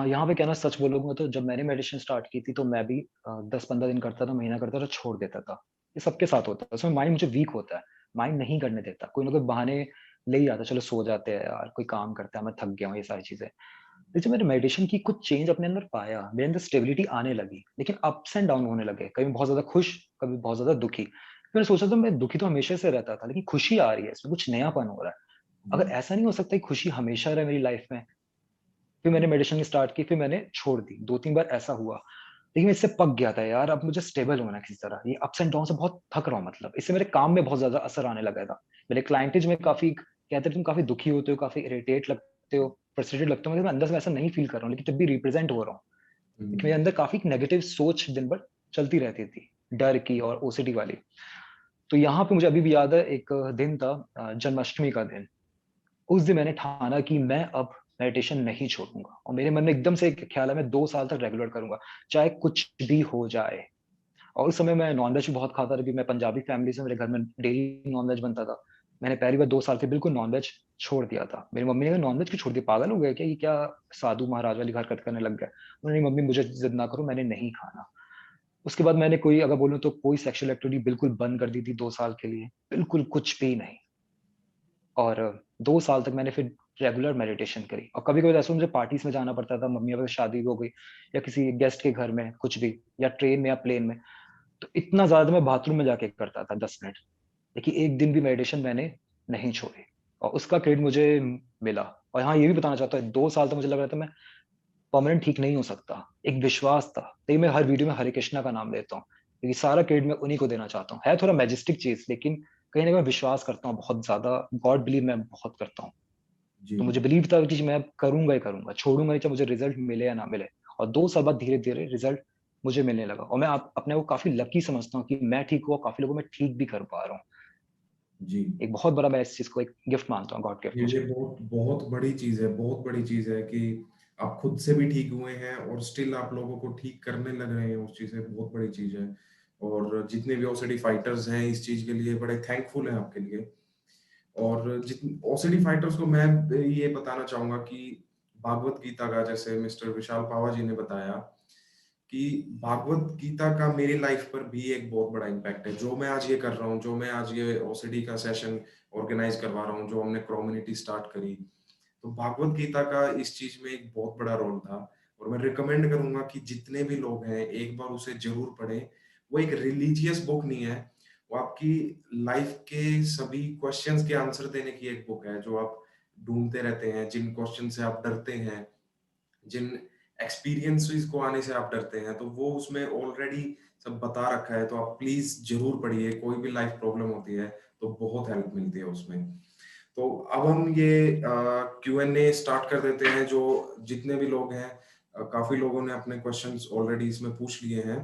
यहाँ पे क्या ना सच बोलूँगा तो जब मैंने मेडिटेशन स्टार्ट की थी तो मैं भी 10-15 दिन करता था, महीना करता था, छोड़ देता था। ये सबके साथ होता है। उसमें माइंड मुझे वीक होता है, माइंड नहीं करने देता। कोई ना कोई बहाने ले ही आता है, चलो सो जाते हैं यार, कोई काम करते हैं, मैं थक गया हूँ, ये सारी चीज़ें। लेकिन जब मैंने मेडिटेशन की कुछ चेंज अपने अंदर पाया, मेरे अंदर स्टेबिलिटी आने लगी, लेकिन अप्स एंड डाउन होने लगे। कभी बहुत ज़्यादा खुश, कभी बहुत ज़्यादा दुखी। फिर मैंने सोचा था मैं दुखी तो हमेशा से रहता था, लेकिन खुशी आ रही है, इसमें कुछ नयापन हो रहा है। जी, अगर ऐसा नहीं हो सकता कि खुशी हमेशा रहे मेरी लाइफ में, फिर मैंने मेडिटेशन स्टार्ट की, फिर मैंने छोड़ दी। 2-3 बार ऐसा हुआ। लेकिन मैं इससे पक गया था यार, अब मुझे स्टेबल होना है किसी तरह। ये अप्स एंड डाउन से बहुत थक रहा हूँ मतलब। इससे मेरे काम में बहुत ज़्यादा असर आने लगा था। मेरे क्लाइंटेज में काफ़ी कहते हैं तुम काफ़ी दुखी होते हो, काफ़ी इरिटेट लगते हो, फ्रस्ट्रेटेड लगते हो, मगर मैं अंदर से वैसा नहीं फ़ील कर रहा हूँ, लेकिन तब भी रिप्रेज़ेंट हो रहा हूँ। लेकिन मेरे हुँ, अंदर काफ़ी नेगेटिव सोच दिन भर चलती रहती थी, डर की और ओसीडी वाली। तो यहाँ पे मुझे अभी भी याद है एक दिन था जन्माष्टमी का दिन। उस दिन मैंने ठाना कि मैं अब मेडिटेशन नहीं छोड़ूँगा और मेरे मन में एकदम से एक ख़्याल है मैं 2 साल तक रेगुलर करूँगा, चाहे कुछ भी हो जाए। और उस समय मैं नॉन-वेज भी बहुत खाता था क्योंकि मैं पंजाबी फैमिली से मेरे घर में डेली नॉन-वेज बनता था। मैंने पहली बार 2 साल के बिल्कुल नॉन-वेज छोड़ दिया था। मेरी मम्मी ने कहा नॉन-वेज क्यों छोड़ दिया? पागल हो गया क्या? ये क्या साधु महाराज वाली हरकत करने लग गया? बोला नहीं मम्मी मुझे ज़िद ना करो मैंने नहीं खाना। उसके बाद मैंने कोई अगर बोलूँ तो कोई सेक्सुअल एक्टिविटी बिल्कुल बंद कर दी थी 2 साल के लिए, बिल्कुल कुछ भी नहीं। और 2 साल तक मैंने फिर रेगुलर मेडिटेशन करी और कभी-कभी ऐसा मुझे पार्टीज़ में जाना पड़ता था, मम्मी अगर शादी हो गई या किसी गेस्ट के घर में, कुछ भी या ट्रेन में या प्लेन में, तो इतना ज़्यादा मैं बाथरूम में जाके करता था 10 मिनट। लेकिन एक दिन भी मेडिटेशन मैंने नहीं छोड़ी और उसका क्रेडिट मुझे मिला। और हाँ, ये भी बताना चाहता हूँ 2 साल तक मुझे लग रहा था मैं परमानेंट ठीक नहीं हो सकता। एक विश्वास था, तभी मैं हर वीडियो में हरे कृष्णा का नाम लेता हूँ। क्योंकि सारा क्रेडिट मैं उन्हीं को देना चाहता हूँ। है थोड़ा मैजेस्टिक चीज़ लेकिन कहीं न कहीं मैं विश्वास करता हूँ बहुत ज़्यादा, गॉड बिलीव मैं बहुत करता हूँ। जी। तो मुझे बिलीव था कि मैं करूँगा ही करूँगा, छोड़ूँगा नहीं चाहे मुझे रिज़ल्ट मिले या ना मिले। और 2 साल बाद धीरे-धीरे रिज़ल्ट मुझे मिलने लगा और मैं अपने को काफ़ी लकी समझता हूँ कि मैं ठीक हुआ, काफ़ी लोगों को मैं ठीक भी कर पा रहा हूँ। जी। एक बहुत बड़ा मैं इस चीज़ को एक गिफ्ट मानता हूँ, गॉड गिफ्ट ये मुझे। बहुत बहुत बड़ी चीज़ है, बहुत बड़ी चीज़ है कि आप खुद से भी ठीक हुए हैं और स्टिल आप लोगों को ठीक करने लग रहे हैं उस चीज़ से, बहुत बड़ी चीज़ है। और जितने भी ओसीडी फाइटर्स हैं इस चीज़ के लिए बड़े थैंकफुल हैं आपके लिए। और जित ओसीडी फाइटर्स को मैं ये बताना चाहूँगा कि भागवत गीता का जैसे मिस्टर विशाल पावा जी ने बताया कि भागवत गीता का मेरी लाइफ पर भी एक बहुत बड़ा इम्पैक्ट है। जो मैं आज ये कर रहा हूँ, जो मैं आज ये ओसीडी का सेशन ऑर्गेनाइज़ करवा रहा हूँ, जो हमने कम्युनिटी स्टार्ट करी, तो भागवत गीता का इस चीज़ में एक बहुत बड़ा रोल था और मैं रिकमेंड करूँगा कि जितने भी लोग हैं, एक बार उसे ज़रूर पढ़ें। वो एक रिलीजियस बुक नहीं है, वो आपकी लाइफ के सभी क्वेश्चंस के आंसर देने की एक बुक है, जो आप ढूँढते रहते हैं, जिन क्वेश्चन से आप डरते हैं, जिन एक्सपीरियंसेस को आने से आप डरते हैं, तो वो उसमें ऑलरेडी सब बता रखा है, तो आप प्लीज़ ज़रूर पढ़िए। कोई भी लाइफ प्रॉब्लम होती है, तो बहुत हेल्प मिलती है उसमें। तो अब हम ये Q&A स्टार्ट कर देते हैं। जो जितने भी लोग हैं, काफ़ी लोगों ने अपने क्वेश्चंस ऑलरेडी इसमें पूछ लिए हैं।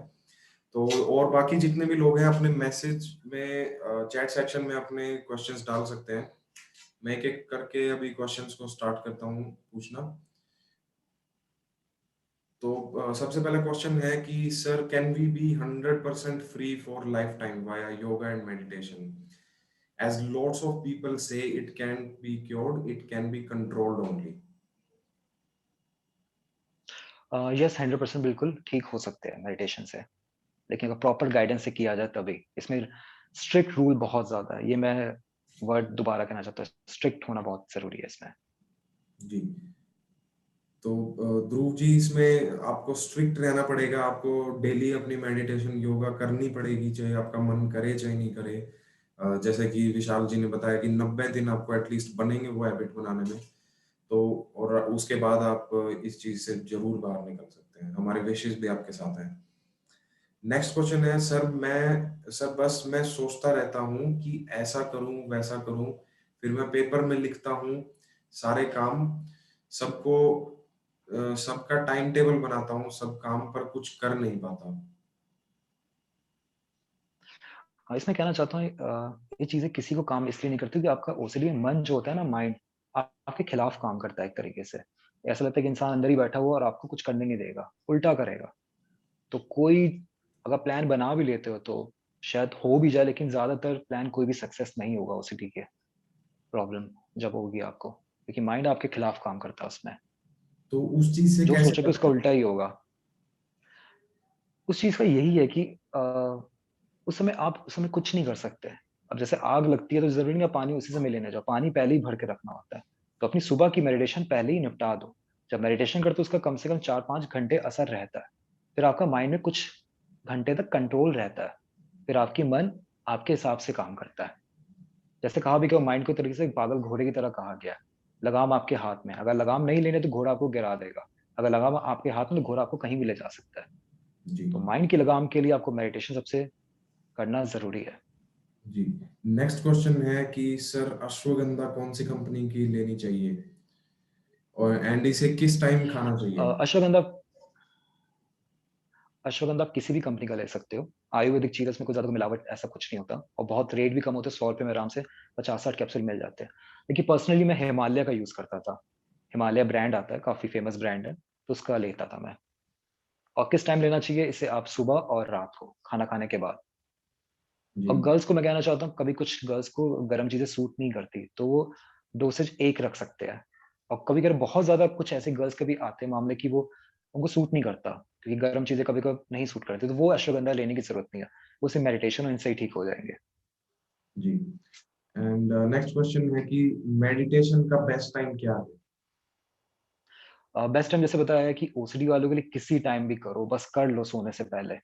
तो और बाकी जितने भी लोग हैं अपने मैसेज में चैट सेक्शन में अपने क्वेश्चंस डाल सकते हैं। मैं एक-एक करके अभी क्वेश्चंस को स्टार्ट करता हूँ पूछना। तो सबसे पहला क्वेश्चन है कि sir can we be 100% free for life time via yoga and meditation? As lots of people say it can't be cured, it can be controlled only. Yes 100% बिल्कुल ठीक हो सकते हैं मेडिटेशन से, लेकिन अगर प्रॉपर गाइडेंस से किया जाए तभी। इसमें स्ट्रिक्ट रूल बहुत ज़्यादा है, ये मैं वर्ड दोबारा कहना चाहता हूँ, स्ट्रिक्ट होना बहुत ज़रूरी है इसमें। जी। तो ध्रुव जी, इसमें आपको स्ट्रिक्ट रहना पड़ेगा, आपको डेली अपनी मेडिटेशन योगा करनी पड़ेगी, चाहे आपका मन करे चाहे नहीं करे। जैसे कि विशाल जी ने बताया कि 90 दिन आपको एटलीस्ट बनेंगे वो हैबिट बनाने में। तो और उसके बाद आप इस चीज से जरूर बाहर निकल सकते हैं, हमारे विशेष भी आपके साथ हैं। नेक्स्ट क्वेश्चन है सर, बस मैं सोचता रहता हूँ कि ऐसा करूँ वैसा करूँ, फिर मैं पेपर में लिखता हूँ सारे काम, सबको सबका टाइम टेबल बनाता हूँ, सब काम पर कुछ कर नहीं पाता। हाँ, इसमें कहना चाहता हूँ ये चीज़ें किसी को काम इसलिए नहीं करती कि आपका ओसीडी मन जो होता है ना, माइंड आपके खिलाफ काम करता है एक तरीके से। ऐसा लगता है कि इंसान अंदर ही बैठा हुआ और आपको कुछ करने नहीं देगा, उल्टा करेगा। तो कोई अगर प्लान बना भी लेते हो तो शायद हो भी जाए, लेकिन ज़्यादातर प्लान कोई भी सक्सेस नहीं होगा ओसीडी के। प्रॉब्लम जब होगी आपको, क्योंकि माइंड आपके खिलाफ काम करता है उसमें। तो उस चीज से जो कैसे सोचोगे उसका बचें? उल्टा ही होगा। उस चीज़ का यही है कि उस समय कुछ नहीं कर सकते। अब जैसे आग लगती है तो ज़रूरी नहीं है पानी उसी समय लेने जाओ, पानी पहले ही भर के रखना होता है। तो अपनी सुबह की मेडिटेशन पहले ही निपटा दो। जब मेडिटेशन करते हो उसका कम से कम 4-5 घंटे असर रहता है। फिर आपका माइंड में कुछ घंटे तक कंट्रोल रहता है। फिर आपकी मन आपके हिसाब से काम करता है। जैसे कहा भी कि माइंड को एक तरीके से एक पागल घोड़े की तरह कहा गया है। लगाम आपके हाथ में है, अगर लगाम नहीं लेने तो घोड़ा आपको गिरा देगा। अगर लगाम आपके हाथ में तो घोड़ा आपको कहीं भी ले जा सकता है। जी। तो माइंड की लगाम के लिए आपको मेडिटेशन सबसे करना ज़रूरी है। जी। नेक्स्ट क्वेश्चन है कि सर, अश्वगंधा कौन सी कंपनी की लेनी चाहिए, और एंड इसे किस टाइम खाना चाहिए? अश्वगंधा अश्वगंधा आप किसी भी कंपनी का ले सकते हो। आयुर्वेदिक चीज़ है, इसमें कोई ज़्यादा मिलावट ऐसा कुछ नहीं होता और बहुत रेट भी कम होते हैं, ₹100 में आराम से 50-60 कैप्सूल मिल जाते हैं। लेकिन पर्सनली मैं हिमालय का यूज़ करता था। हिमालय ब्रांड आता है, काफ़ी फेमस ब्रांड है, तो उसका लेता था मैं। और किस टाइम लेना चाहिए इसे, आप सुबह और रात को, खाना खाने के बाद। जी। और गर्ल्स को मैं कहना चाहता हूँ, कभी कुछ गर्ल्स को गरम चीज़ें सूट नहीं करती, तो वो डोसेज 1 रख सकते हैं। और कभी अगर बहुत ज़्यादा कुछ ऐसे गर्ल्स के भी आते हैं मामले कि वो उनको सूट नहीं करता, क्योंकि गरम चीज़ें कभी-कभी नहीं सूट करती, तो वो अश्वगंधा लेने की ज़रूरत नहीं है। वो सिर्फ मेडिटेशन और इनसे ही ठीक हो जाएँगे। जी। एंड नेक्स्ट क्वेश्चन है कि मेडिटेशन का बेस्ट टाइम क्या है? बेस्ट टाइम जैसे बताया है कि ओसीडी वालों के लिए किसी टाइम भी करो, बस कर लो सोने से पहले।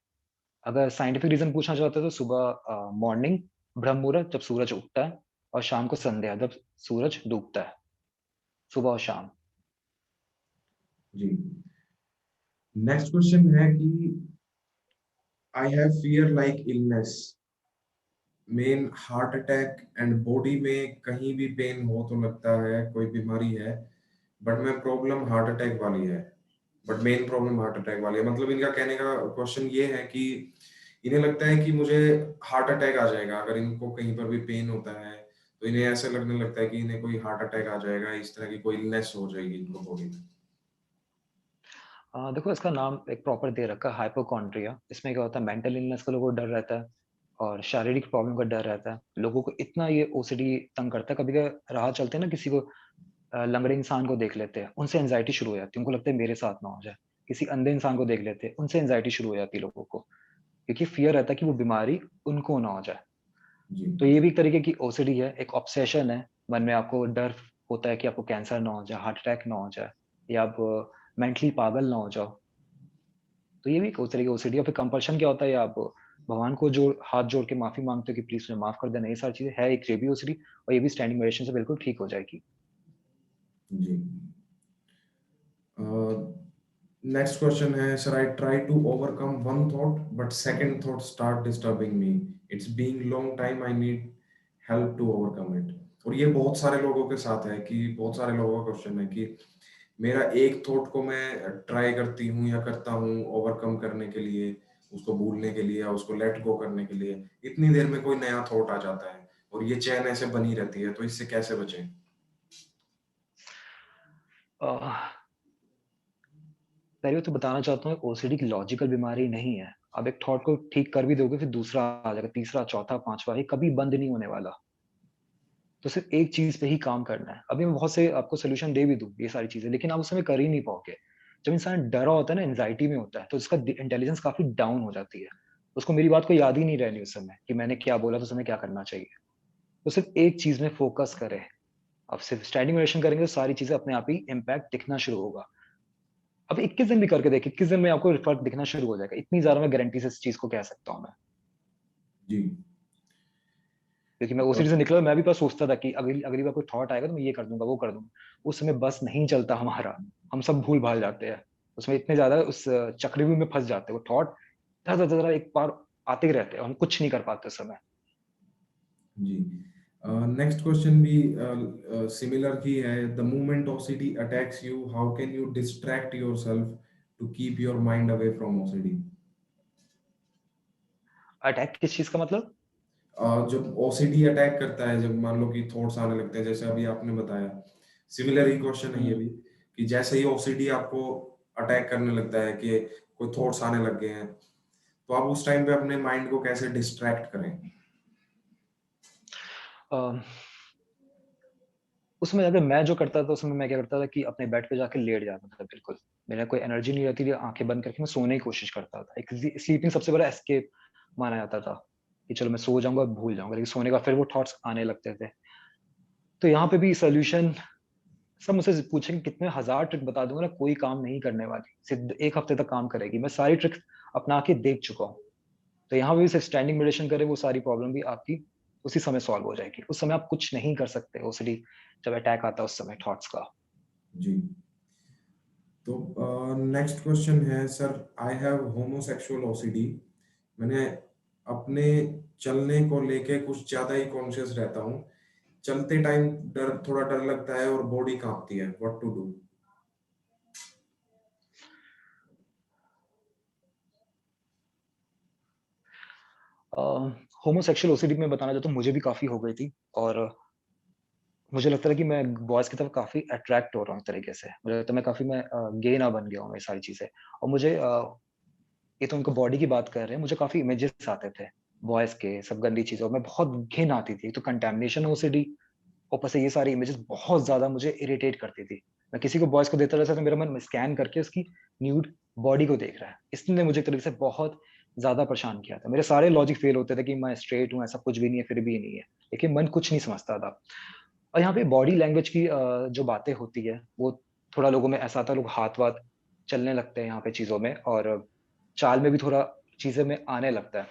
अगर साइंटिफिक रीज़न पूछना चाहते हो तो सुबह मॉर्निंग ब्रह्म मुहूर्त जब सूरज उगता है, और शाम को संध्या जब सूरज डूबता है, सुबह और शाम। जी। नेक्स्ट क्वेश्चन है कि I have fear like illness, main heart attack and body में कहीं भी पेन हो तो लगता है कोई बीमारी है, बट मैं प्रॉब्लम हार्ट अटैक वाली है, but main problem heart attack वाली है। मतलब इनका कहने का क्वेश्चन ये है कि इन्हें लगता है कि मुझे हार्ट अटैक आ जाएगा अगर इनको कहीं पर भी पेन होता है, तो इन्हें ऐसा लगने लगता है कि इन्हें कोई हार्ट अटैक आ जाएगा, इस तरह की कोई इलनेस हो जाएगी इनको बॉडी में। देखो इसका नाम एक प्रॉपर दे रखा है हाइपोकॉन्ड्रिया। इसमें क्या होता है, मेंटल इलनेस का लोगों को डर रहता है और शारीरिक प्रॉब्लम का डर रहता है। लोगों को इतना ये ओसीडी तंग करता है, कभी कभी राह चलते हैं ना, किसी को लंगड़े इंसान को देख लेते हैं, उनसे एंजाइटी शुरू हो जाती है, उनको लगता है मेरे साथ ना हो जाए। किसी अंधे इंसान को देख लेते हैं, उनसे एंजाइटी शुरू हो जाती है लोगों को, क्योंकि फियर रहता है कि वो बीमारी उनको ना हो जाए। जी। तो ये भी एक तरीके की ओसीडी है, एक ऑब्सेशन है। मन में आपको डर होता है कि आपको कैंसर ना हो जाए, हार्ट अटैक ना हो जाए, या आप मेंटली पागल ना हो जाओ। तो ये भी एक उस तरह की ओसीडी। और फिर कंपल्शन क्या होता है, आप भगवान को जो हाथ जोड़ के माफ़ी माँगते हो कि प्लीज़ मुझे माफ़ कर देना, ये सारी चीज़ें है, एक ये भी ओसीडी। और ये भी स्टैंडिंग मेडिटेशन से बिल्कुल ठीक हो जाएगी। जी। नेक्स्ट क्वेश्चन है sir, I try to overcome one thought but second thought start disturbing me, it's being long time, I need help to overcome it. और ये बहुत सारे लोगों के साथ है, कि बहुत सारे लोगों का क्वेश्चन है कि मेरा एक थॉट को मैं ट्राई करती हूँ या करता हूँ ओवरकम करने के लिए, उसको भूलने के लिए या उसको लेट गो करने के लिए, इतनी देर में कोई नया थॉट आ जाता है और ये चैन ऐसे बनी रहती है, तो इससे कैसे बचें? अ, पहले तो बताना चाहता हूँ, ओसीडी की लॉजिकल बीमारी नहीं है। आप एक थॉट को ठीक कर भी दोगे, फिर दूसरा आ जाएगा, तीसरा, चौथा, पाँचवाँ, ये कभी बंद नहीं होने वाला। तो सिर्फ एक चीज़ पे ही काम करना है। अभी मैं बहुत से आपको सॉल्यूशन दे भी दूँ, ये सारी चीज़ें, लेकिन आप उस समय कर ही नहीं पाओगे। जब इंसान डरा होता है ना, एंग्ज़ायटी में होता है, तो उसका इंटेलिजेंस काफ़ी डाउन हो जाती है। उसको मेरी बात को याद ही नहीं रहनी उस समय कि मैंने क्या बोला, तो उस समय क्या करना चाहिए। तो सिर्फ एक चीज़ में फ़ोकस करें। आप सिर्फ स्टैंडिंग मेडिटेशन करेंगे तो सारी चीज़ें अपने आप ही इम्पैक्ट दिखना शुरू होगा। अब 21 दिन भी करके देख, 21 दिन में आपको फर्क दिखना शुरू हो जाएगा। इतनी ज़्यादा मैं गारंटी से इस चीज़ को कह सकता हूँ मैं। जी। क्योंकि मैं ओसीडी से निकला, मैं भी बस सोचता था कि अगली अगली बार कोई थॉट आएगा तो मैं ये कर दूँगा, वो कर दूँगा। उस समय बस नहीं चलता हमारा, हम सब भूल-भाल जाते हैं। उसमें इतने ज़्यादा उस चक्रव्यूह में फँस जाते हैं, वो थॉट धर-धर-धर एक बार आते ही रहते हैं, हम कुछ नहीं कर पाते उस समय। जी। नेक्स्ट क्वेश्चन भी सिमिलर ही है। The moment OCD attacks you, how can you distract yourself to keep your mind away from OCD? Attack किस चीज़ का मतलब? जब ओसीडी अटैक करता है, जब मान लो कि थॉट्स आने लगते हैं, जैसे अभी आपने बताया, सिमिलर ही क्वेश्चन है ये हुँ। भी, कि जैसे ही ओसीडी आपको अटैक करने लगता है कि कोई थॉट्स आने लग गए हैं, तो आप उस टाइम पे अपने माइंड को कैसे डिस्ट्रैक्ट करें? अ, उसमें अगर मैं जो करता था, उसमें मैं क्या करता था कि अपने बेड पे जाके लेट जाता था बिल्कुल। मेरा कोई एनर्जी नहीं रहती थी, आँखें बंद करके मैं सोने की कोशिश करता था। एक स्लीपिंग सबसे बड़ा एस्केप माना जाता था, कि चलो मैं सो जाऊँगा, भूल जाऊँगा, लेकिन सोने का फिर वो थॉट्स आने लगते थे। तो यहाँ पे भी सॉल्यूशन, सब मुझसे पूछेंगे कितने हज़ार ट्रिक बता दूँगा ना, कोई काम नहीं करने वाली। सिर्फ़ 1 हफ्ते तक काम करेगी। मैं सारी ट्रिक्स अपना के देख चुका हूँ। तो यहाँ पे भी सिर्फ स्टैंडिंग मेडिटेशन करें, वो सारी प्रॉब्लम भी आपकी उसी समय सॉल्व हो जाएगी। उस समय आप कुछ नहीं कर सकते ओसीडी जब अटैक आता है उस समय थॉट्स का। जी। तो नेक्स्ट क्वेश्चन है sir, I have homosexual OCD. मैंने अपने चलने को लेके कुछ ज़्यादा ही कॉन्शियस रहता हूँ। चलते टाइम थोड़ा डर लगता है और बॉडी काँपती है। What to do? Uh, homosexual OCD में बताना चाहता हूँ, मुझे भी काफ़ी हो गई थी और मुझे लगता है कि मैं बॉयज़ की तरफ काफ़ी अट्रैक्ट हो रहा हूँ एक तरीके से। मुझे लगता है मैं काफ़ी गे ना बन गया हूँ ये सारी चीज़ें। और मुझे ये तो उनको बॉडी की बात कर रहे हैं, मुझे काफ़ी इमेजेस आते थे बॉयज़ के, सब गंदी चीज़ें, और मैं बहुत घिन आती थी। एक तो कंटैमिनेशन ओसीडी, ऊपर से ये सारी इमेजेस बहुत ज़्यादा मुझे इरिटेट करती थी। मैं किसी को बॉयज़ को देता रहता था, मेरा मन स्कैन करके उसकी न्यूड बॉडी को देख रहा है। इसने मुझे एक तरीके से बहुत ज़्यादा परेशान किया था। मेरे सारे लॉजिक फेल होते थे कि मैं स्ट्रेट हूँ, ऐसा कुछ भी नहीं है, फिर भी नहीं है। लेकिन मन कुछ नहीं समझता था। और यहाँ पे बॉडी लैंग्वेज की जो बातें होती है, वो थोड़ा लोगों में ऐसा आता है, लोग हाथ-वाथ चलने लगते हैं यहाँ पे चीज़ों में, और चाल में भी थोड़ा चीज़ें में आने लगता है।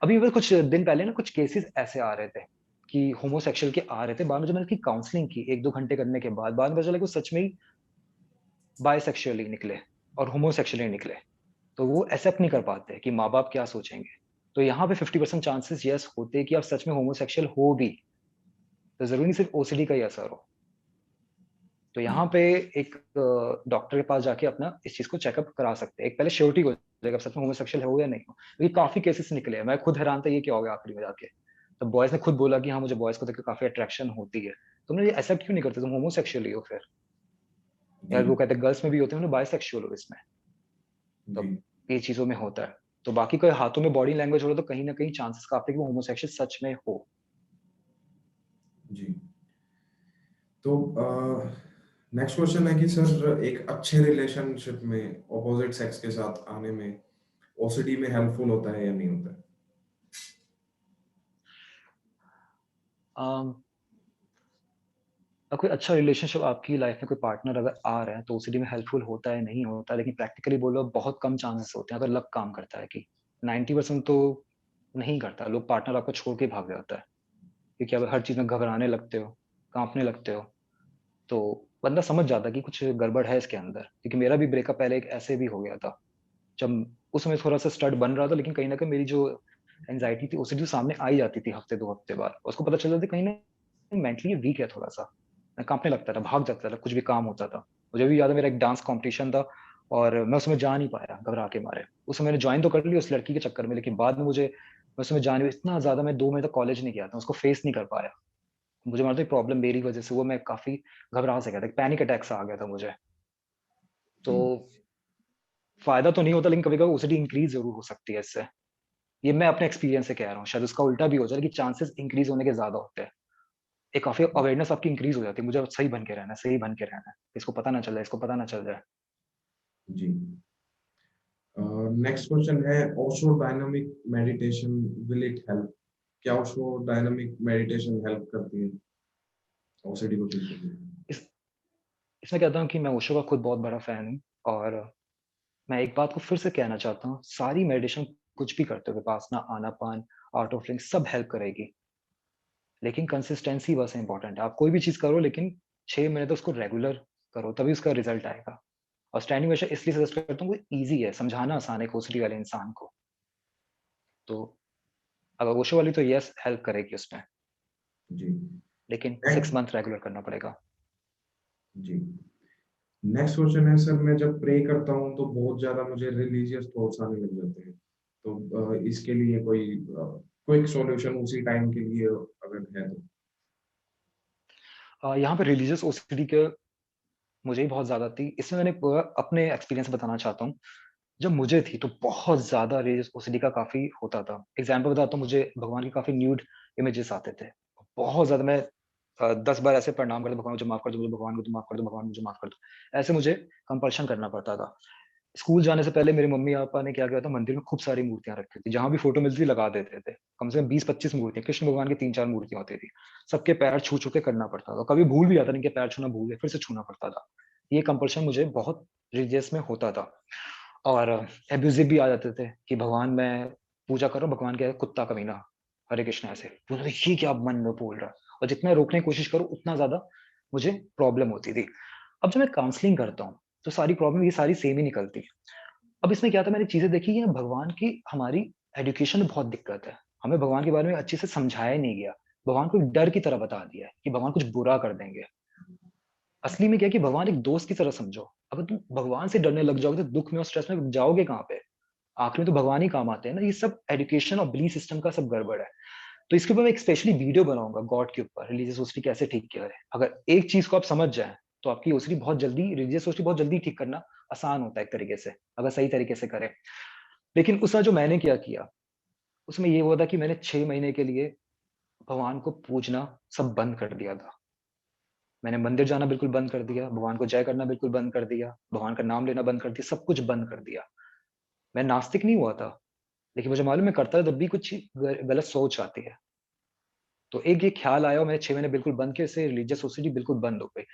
अभी बस कुछ दिन पहले ना कुछ केसेस ऐसे आ रहे थे कि होमोसेक्सुअल के आ रहे थे। बाद में जब मैंने उसकी काउंसलिंग की 1-2 घंटे करने के बाद में पता चला कि वो सच में ही बायसेक्सुअल ही निकले और होमोसेक्सुअल ही निकले। तो वो एक्सेप्ट नहीं कर पाते कि माँ-बाप क्या सोचेंगे। तो यहाँ पे 50% चांसेस येस होते हैं कि आप सच में होमोसेक्सुअल हो भी। तो ज़रूरी नहीं सिर्फ ओसीडी का ही असर हो। तो जी। यहाँ पे एक डॉक्टर के पास जाके अपना इस चीज़ को चेकअप करा सकते हैं। एक पहले श्योरिटी हो जाएगा सच में होमोसेक्सुअल हो या नहीं हो। क्योंकि काफ़ी केसेस निकले हैं। मैं खुद हैरान था ये क्या हो गया आखिरी में जाके। तो बॉयज़ ने खुद बोला कि हाँ, मुझे बॉयज़ को देख के काफ़ी अट्रैक्शन होती है। तुमने ये एक्सेप्ट क्यों नहीं करते? तुम होमोसेक्सुअल ही हो फिर। या जी। वो कहते हैं गर्ल्स में भी होते हैं, तुम बायसेक्सुअल हो इसमें। तो जी। ये चीज़ों में होता है। तो बाकी कोई हाथों में बॉडी लैंग्वेज हो रहा है तो कहीं न कहीं चांसेस काफ़ी है कि वो होमोसेक्सुअल सच में हो। जी। तो नेक्स्ट क्वेश्चन है कि सर, एक अच्छे रिलेशनशिप में ऑपोजिट सेक्स के साथ आने में ओसीडी में हेल्पफुल होता है या नहीं होता है? अम कोई अच्छा रिलेशनशिप आपकी लाइफ में कोई पार्टनर अगर आ रहा है तो ओसीडी में हेल्पफुल होता है, नहीं होता है, लेकिन प्रैक्टिकली बोलो बहुत कम चांसेस होते हैं अगर लक काम करता है कि 90% तो नहीं करता। लोग पार्टनर आपको छोड़ के भाग जाता है क्योंकि आप हर चीज़ में घबराने लगते हो, काँपने लगते हो। तो बंदा समझ जाता है कि कुछ गड़बड़ है इसके अंदर, क्योंकि मेरा भी ब्रेकअप पहले एक ऐसे भी हो गया था। जब उस समय थोड़ा-सा स्टड बन रहा था, लेकिन कहीं न कहीं मेरी जो एंग्ज़ायटी थी ओसीडी सामने आ ही जाती थी हफ्ते 2 हफ्ते बाद। उसको पता चल जाता था कहीं न कहीं मेंटली वीक है थोड़ा-सा। मैं काँपने लगता था, भाग जाता था, कुछ भी काम होता था। मुझे भी याद है मेरा एक डांस कॉम्पिटिशन था और मैं उसमें जा नहीं पाया घबरा के मारे। उस समय मैंने जॉइन तो कर लिया उस लड़की के चक्कर में, लेकिन बाद में मुझे मैं उसमें जा नहीं, इतना ज़्यादा मैं 2 महीने तक कॉलेज नहीं गया था, उसको फेस नहीं कर पाया। मुझे मालूम था प्रॉब्लम मेरी वज़ह से हुआ, मैं काफ़ी घबरा सा गया था, पैनिक अटैक सा आ गया था मुझे। तो जी। फ़ायदा तो नहीं होता, लेकिन कभी-कभी ओसीडी इंक्रीज़ ज़रूर हो सकती है इससे। ये मैं अपने एक्सपीरियंस से कह रहा हूँ, शायद उसका उल्टा भी हो जाए, लेकिन चांसेस इंक्रीज़ होने के ज़्यादा होते हैं। एक काफ़ी अवेयरनेस आपकी इंक्रीज़ हो जाती है, मुझे अब सही बन के रहना है, सही बन के रहना है। इसको पता ना चल जाए, इसको पता ना चल जाए। जी। नेक्स्ट क्वेश्चन है, Osho dynamic meditation, will it help? क्या ओशो डायनामिक मेडिटेशन हेल्प करती है ओसीडी को ठीक करने में? इस इसमें कहता हूँ कि मैं ओशो का खुद बहुत बड़ा फ़ैन हूँ। और मैं एक बात को फिर से कहना चाहता हूँ, सारी मेडिटेशन कुछ भी करते हो, विपासना, आनापान, आर्ट ऑफ लिविंग सब हेल्प करेगी। लेकिन कंसिस्टेंसी बस इम्पोर्टेंट है। आप कोई भी चीज़ करो लेकिन 6 महीने तो उसको रेगुलर करो, तभी उसका रिज़ल्ट आएगा। और स्टैंडिंग ओवेशन इसलिए सजेस्ट करता हूँ, वो ईज़ी है, समझाना आसान है एक ओसीडी वाले इंसान को। तो अगर ओशो वाली तो येस हेल्प करेगी उसमें, जी। लेकिन 6 नेक्स्ट मंथ रेगुलर करना पड़ेगा। जी। नेक्स्ट क्वेश्चन है सर, मैं जब प्रे करता हूँ तो बहुत ज़्यादा मुझे रिलीजियस थॉट्स आने लग जाते हैं। तो इसके लिए कोई क्विक सॉल्यूशन उसी टाइम के लिए अगर है तो? यहाँ पे रिलीजियस ओसीडी के मुझे ही बहुत ज़्यादा थी। इसमें मैंने पूरा अपने एक्सपीरियंस बताना चाहता हूँ। जब मुझे थी तो बहुत ज़्यादा रिलीजियस ओसीडी का काफ़ी होता था। एग्ज़ाम्पल बताता हूँ, मुझे भगवान के काफ़ी न्यूड इमेजेस आते थे। बहुत ज़्यादा मैं 10 बार ऐसे प्रणाम करता, भगवान मुझे माफ़ कर दो, भगवान को तुम माफ़ कर दो, भगवान मुझे माफ़ कर दो। ऐसे मुझे कंपल्शन करना पड़ता था। स्कूल जाने से पहले मेरे मम्मी-पापा ने क्या किया था, मंदिर में खूब सारी मूर्तियाँ रखी थी। जहाँ भी फ़ोटो मिलती थी लगा देते थे। कम से कम 20-25 मूर्तियाँ, कृष्ण भगवान की 3-4 मूर्तियाँ होती थी। सबके पैर छू-छू के करना पड़ता था। कभी भूल भी जाता नहीं कि पैर छूना भूल गए, फिर से छूना पड़ता था। ये कंपल्शन मुझे बहुत रिलीजियस में होता था। और एब्यूज़िव भी आ जाते थे कि भगवान मैं पूजा कर रहा हूँ, भगवान क्या है कुत्ता कमीना, हरे कृष्ण ऐसे। बोला ये क्या मन में बोल रहा है? और जितना रोकने की कोशिश करूँ उतना ज़्यादा मुझे प्रॉब्लम होती थी। अब जब मैं काउंसलिंग करता हूँ, तो सारी प्रॉब्लम ये सारी सेम ही निकलती है। अब इसमें क्या था, मैंने चीज़ें देखी कि भगवान की हमारी एजुकेशन में बहुत दिक्कत है। हमें भगवान के बारे में अच्छे से समझाया नहीं गया। भगवान को एक डर की तरह बता दिया है कि भगवान कुछ बुरा कर देंगे। असली में क्या है कि भगवान एक दोस्त की तरह समझो। अगर तुम भगवान से डरने लग जाओगे तो दुःख में और स्ट्रेस में जाओगे कहाँ पे? आखिर में तो भगवान ही काम आते हैं ना। ये सब एजुकेशन और बिलीफ सिस्टम का सब गड़बड़ है। तो इसके ऊपर मैं एक स्पेशली वीडियो बनाऊँगा गॉड के ऊपर, रिलीजियस ओसिटी कैसे ठीक किया जाए। अगर एक चीज़ को आप समझ जाएँ, तो आपकी ओसिटी बहुत जल्दी, रिलीजियस ओसिटी बहुत जल्दी ठीक करना आसान होता है एक तरीके से, अगर सही तरीके से करें। लेकिन उसमें जो मैंने क्या किया, उसमें ये हुआ था कि मैंने 6 महीने के लिए भगवान को पूजना सब बंद कर दिया था। मैंने मंदिर जाना बिल्कुल बंद कर दिया, भगवान को जय करना बिल्कुल बंद कर दिया, भगवान का नाम लेना बंद कर दिया, सब कुछ बंद कर दिया। मैं नास्तिक नहीं हुआ था, लेकिन मुझे मालूम है करता तब भी कुछ गलत सोच आती है। तो एक ये ख़्याल आया और मैंने 6 महीने बिल्कुल बंद किए, इससे रिलीजियस सोसाइटी बिल्कुल बंद हो गई।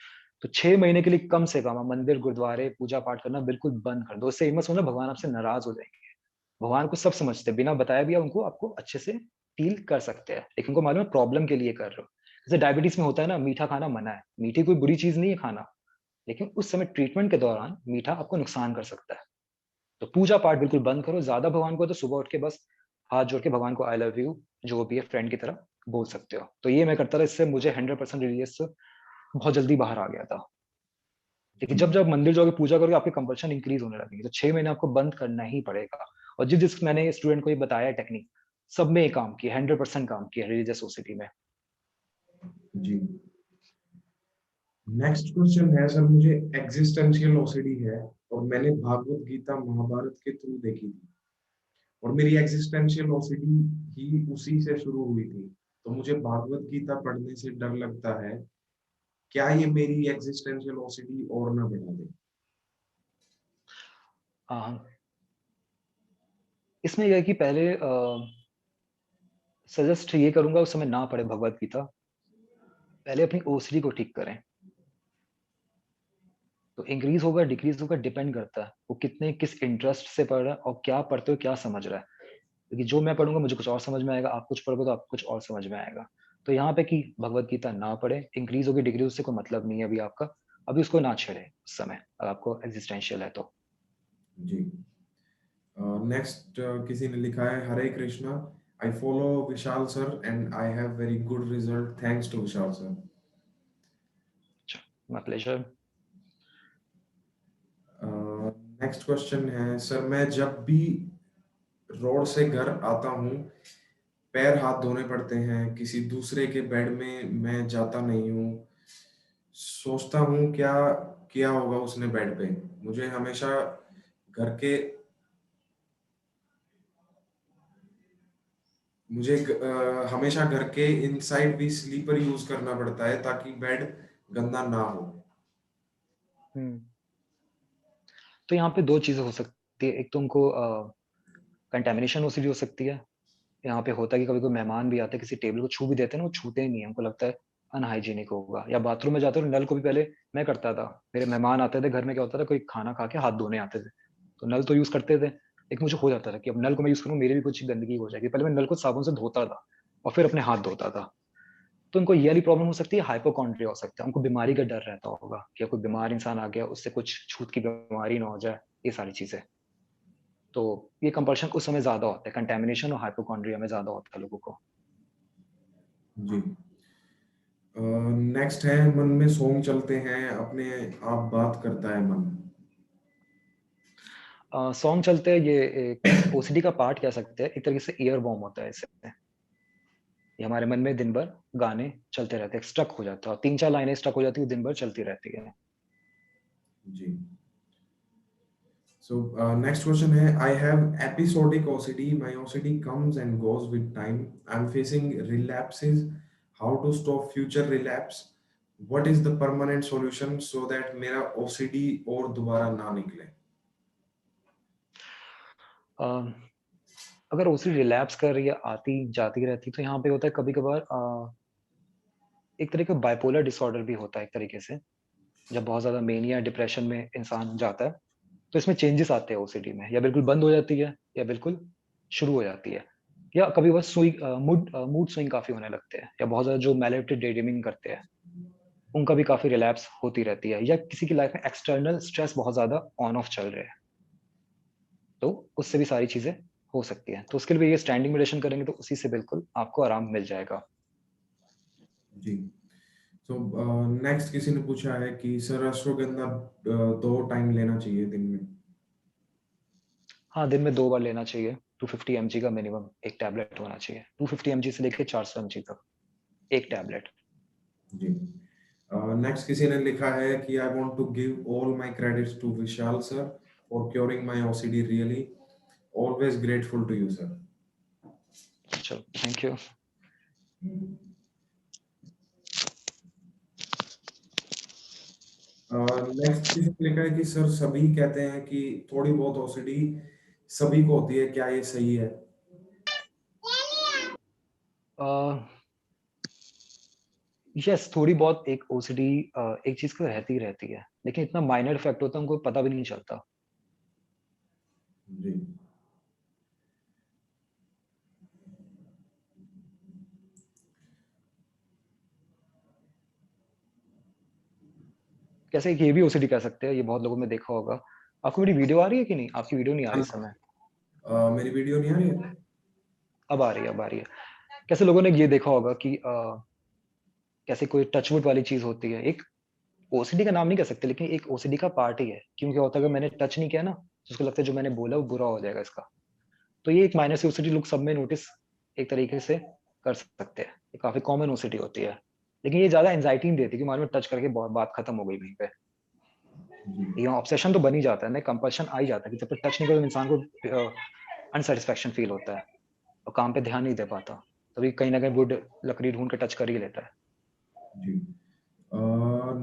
तो 6 महीने के लिए कम से कम आप मंदिर, गुरुद्वारे, पूजा-पाठ करना बिल्कुल बंद कर दो। इससे ये मत सोचना भगवान आपसे नाराज़ हो जाएँगे। भगवान को सब समझते हैं, बिना बताए भी आप उनको आपको अच्छे से डील कर सकते हैं। लेकिन उनको मालूम है प्रॉब्लम के लिए कर रहे हो। जैसे डायबिटीज़ में होता है ना, मीठा खाना मना है। मीठी कोई बुरी चीज़ नहीं है खाना, लेकिन उस समय ट्रीटमेंट के दौरान मीठा आपको नुकसान कर सकता है। तो पूजा-पाठ बिल्कुल बंद करो, ज़्यादा भगवान को तो सुबह उठ के बस हाथ जोड़ के भगवान को आई लव यू, जो भी है फ्रेंड की तरह बोल सकते हो। तो ये मैं करता था, इससे मुझे 100% रिलीजियस से बहुत जल्दी बाहर आ गया था। लेकिन जी। जब मंदिर जाओगे, पूजा करोगे, आपके कंपल्शन इंक्रीज़ होने लगेंगे। तो 6 महीने आपको बंद करना ही पड़ेगा। और जिस मैंने स्टूडेंट को ये बताया टेक्निक, सब में ये काम किया, 100% काम किया रिलीजियस सोसाइटी में। जी। नेक्स्ट क्वेश्चन है सर, मुझे एग्जिस्टेंशियल ओसीडी है और मैंने भागवत गीता महाभारत के थ्रू देखी थी और मेरी एग्जिस्टेंशियल ओसीडी ही उसी से शुरू हुई थी। तो मुझे भागवत गीता पढ़ने से डर लगता है, क्या ये मेरी एग्जिस्टेंशियल ओसीडी और ना बढ़ा दे? हाँ, इसमें ये है कि पहले सजेस्ट ये करूँगा उस समय ना पढ़ें भगवत गीता। पहले अपनी ओसीडी को ठीक करें। तो इंक्रीज़ होगा, डिक्रीज़ होगा, डिपेंड करता है, वो कितने किस इंटरेस्ट से पढ़ रहा है और क्या पढ़ते हो, क्या समझ रहा है। क्योंकि जो मैं पढ़ूँगा मुझे कुछ और समझ में आएगा, आप कुछ पढ़ोगे तो आपको कुछ और समझ में आएगा। तो यहाँ पे कि भगवत गीता ना पढ़ें, इंक्रीज़ होगी, डिक्रीज़ उससे कोई मतलब नहीं है अभी आपका। अभी उसको ना छेड़ें उस समय, अगर आपको एक्जिस्टेंशियल है तो। जी। नेक्स्ट किसी ने लिखा है, Hare Krishna, I follow Vishal sir and I have very good result thanks to Vishal sir. अच्छा, माय प्लेज़र। नेक्स्ट क्वेश्चन है सर, मैं जब भी रोड से घर आता हूँ पैर हाथ धोने पड़ते हैं, किसी दूसरे के बेड में मैं जाता नहीं हूँ। सोचता हूँ क्या किया होगा उसने बेड पे। मुझे हमेशा घर के हमेशा घर के इनसाइड भी स्लीपर यूज करना पड़ता है ताकि बेड गंदा ना हो। हुँ। तो यहाँ पे 2 चीज़ें हो सकती है। एक तो उनको कंटामिनेशन ओसीडी हो सकती है। यहाँ पे होता है कि कभी कोई मेहमान भी आते हैं, किसी टेबल को छू भी देते हैं ना, वो छूते ही नहीं है। उनको लगता है अनहाइजीनिक होगा। या बाथरूम में जाते हो नल को भी पहले मैं करता था, मेरे मेहमान आते थे घर में, क्या होता था कोई खाना खा के हाथ धोने आते थे, तो नल तो यूज करते थे, लेकिन मुझे हो जाता था कि अब नल को मैं यूज करूँ मेरी भी कुछ गंदगी हो जाएगी, पहले मैं नल को साबुन से धोता था और फिर अपने हाथ धोता था। तो उनको ये वाली प्रॉब्लम हो सकती है, हाइपोकॉन्ड्रिया हो सकता है, उनको बीमारी का डर रहता होगा कि कोई बीमार इंसान आ गया उससे कुछ छूत की बीमारी ना हो जाए, ये सारी चीजें। तो ये कंपल्शन उस समय ज्यादा होता है, कंटेमिनेशन और हाइपोकॉन्ड्रिया में ज्यादा होता है लोगों को। जी। नेक्स्ट है, मन में सॉन्ग चलते हैं, अपने आप बात करता है मन। सॉन्ग चलते हैं, ये एक ओसीडी का पार्ट कह सकते हैं, एक तरीके से ईयर बॉम्ब होता है इससे। ये हमारे मन में दिन भर गाने चलते रहते हैं, स्टक हो जाता है, 3-4 लाइनें स्टक हो जाती है, दिन भर चलती रहती है। जी। So next question है, I have episodic OCD. My OCD comes and goes with time. I'm facing relapses. How to stop future relapse? What is the permanent solution so that मेरा OCD और दोबारा ना निकले? अ, अगर ओसीडी रिलैप्स कर रही है, आती जाती रहती, तो यहाँ पे होता है कभी कभार एक तरह का बाइपोलर डिसऑर्डर भी होता है एक तरीके से। जब बहुत ज्यादा मेनिया डिप्रेशन में इंसान जाता है, तो इसमें चेंजेस आते हैं ओसीडी में, या बिल्कुल बंद हो जाती है या बिल्कुल शुरू हो जाती है। या कभी बस स्विंग, मूड स्विंग काफी होने लगते हैं, या बहुत ज्यादा जो मैलिफ्टिक डे ड्रीमिंग करते हैं उनका भी काफी रिलैप्स होती रहती है, या किसी की लाइफ में एक्सटर्नल स्ट्रेस बहुत ज्यादा ऑन ऑफ चल रहे हैं, तो उससे भी सारी चीजें हो सकती है। तो उसके लिए ये स्टैंडिंग मेडिटेशन करेंगे तो उसी से बिल्कुल आपको आराम मिल जाएगा। जी। तो नेक्स्ट किसी ने पूछा है कि सर अश्वगंधा 2 टाइम लेना चाहिए दिन में। हाँ, दिन में 2 बार लेना चाहिए। 250 mg का मिनिमम एक टैबलेट होना चाहिए, 250 mg से लेके 400 mg तक एक टैबलेट। जी। नेक्स्ट किसी ने लिखा है कि I want to give all my credits to Vishal sir for curing my OCD, really always grateful to you sir. चलो, थैंक यू। नेक्स्ट किसी ने लिखा है कि सर सभी कहते हैं कि थोड़ी बहुत ओसीडी सभी को होती है, क्या ये सही है? यस, थोड़ी बहुत एक ओसीडी एक चीज को रहती रहती है, लेकिन इतना माइनर इफेक्ट होता है उनको पता भी नहीं चलता। जी। कैसे ये भी ओसीडी कह सकते हैं, ये बहुत लोगों में देखा होगा। आपको मेरी वीडियो आ रही है कि नहीं? आपकी वीडियो नहीं आ रही इस समय। मेरी वीडियो नहीं आ रही है? अब आ रही है, अब आ रही है। कैसे लोगों ने ये देखा होगा कि कैसे कोई टचवुड वाली चीज होती है, एक ओसीडी का नाम नहीं कह सकते, लेकिन एक ओसीडी का पार्ट ही है, क्योंकि होता है अगर मैंने टच नहीं किया ना तो उसको लगता है जो मैंने बोला वो बुरा हो जाएगा इसका। तो ये एक माइनर सी ओसीडी लोग सब में नोटिस एक तरीके से कर सकते हैं, ये काफी कॉमन ओसीडी होती है, लेकिन ये ज्यादा एंजाइटी नहीं देती कि मान लो टच करके बात खत्म हो गई वहीं पे। जी। ये ऑब्सेशन तो बन ही जाता है ना, कंपल्शन आ ही जाता है कि जब तक टच नहीं करो इंसान को अनसेटिस्फेक्शन फील होता है और काम पे ध्यान नहीं दे पाता, तभी कहीं ना कहीं वुड लकड़ी ढूंढ के टच कर ही लेता है। जी।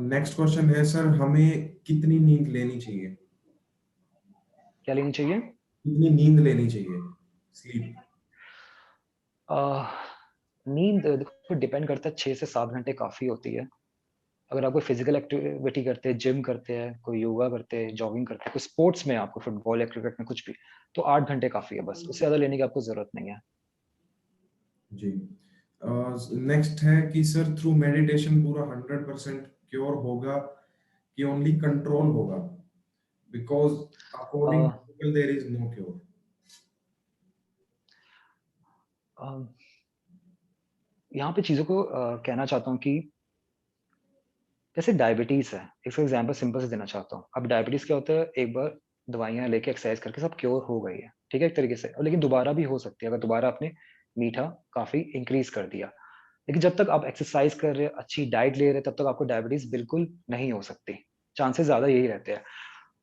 नेक्स्ट क्वेश्चन है सर, हमें कितनी नींद लेनी चाहिए? क्या लेनी चाहिए? कितनी नींद लेनी चाहिए? स्लीप। आह, नींद देखो डिपेंड करता है, 6 से 7 घंटे काफी होती है। अगर आप कोई फिजिकल एक्टिविटी करते हैं, जिम करते हैं, कोई योगा करते हैं, जॉगिंग करते हैं, कोई स्पोर्ट्स में आपको फुटबॉल या क्रिकेट में कुछ भी, तो 8 घंटे काफी है, बस उससे ज्यादा लेने की आपको जरूरत नहीं है। जी। नेक्स्ट है कि सर थ्रू मेडिटेशन पूरा 100% क्योर होगा कि ओनली कंट्रोल होगा? Because according ah, to people there is no cure. Ah, यहाँ पे चीजों को कहना चाहता हूँ कि जैसे डायबिटीज है, इसका एग्जाम्पल सिंपल से देना चाहता हूँ। अब डायबिटीज क्या होता है, एक बार दवाइयाँ लेके एक्सरसाइज करके सब क्योर हो गई है, ठीक है एक तरीके से, और लेकिन दोबारा भी हो सकती है अगर दोबारा आपने मीठा काफी इंक्रीज कर दिया। लेकिन जब तक आप एक्सरसाइज कर रहे हैं, अच्छी डाइट ले रहे हैं, तब तक आपको डायबिटीज बिल्कुल नहीं हो सकती। चांसेस ज्यादा यही रहते हैं।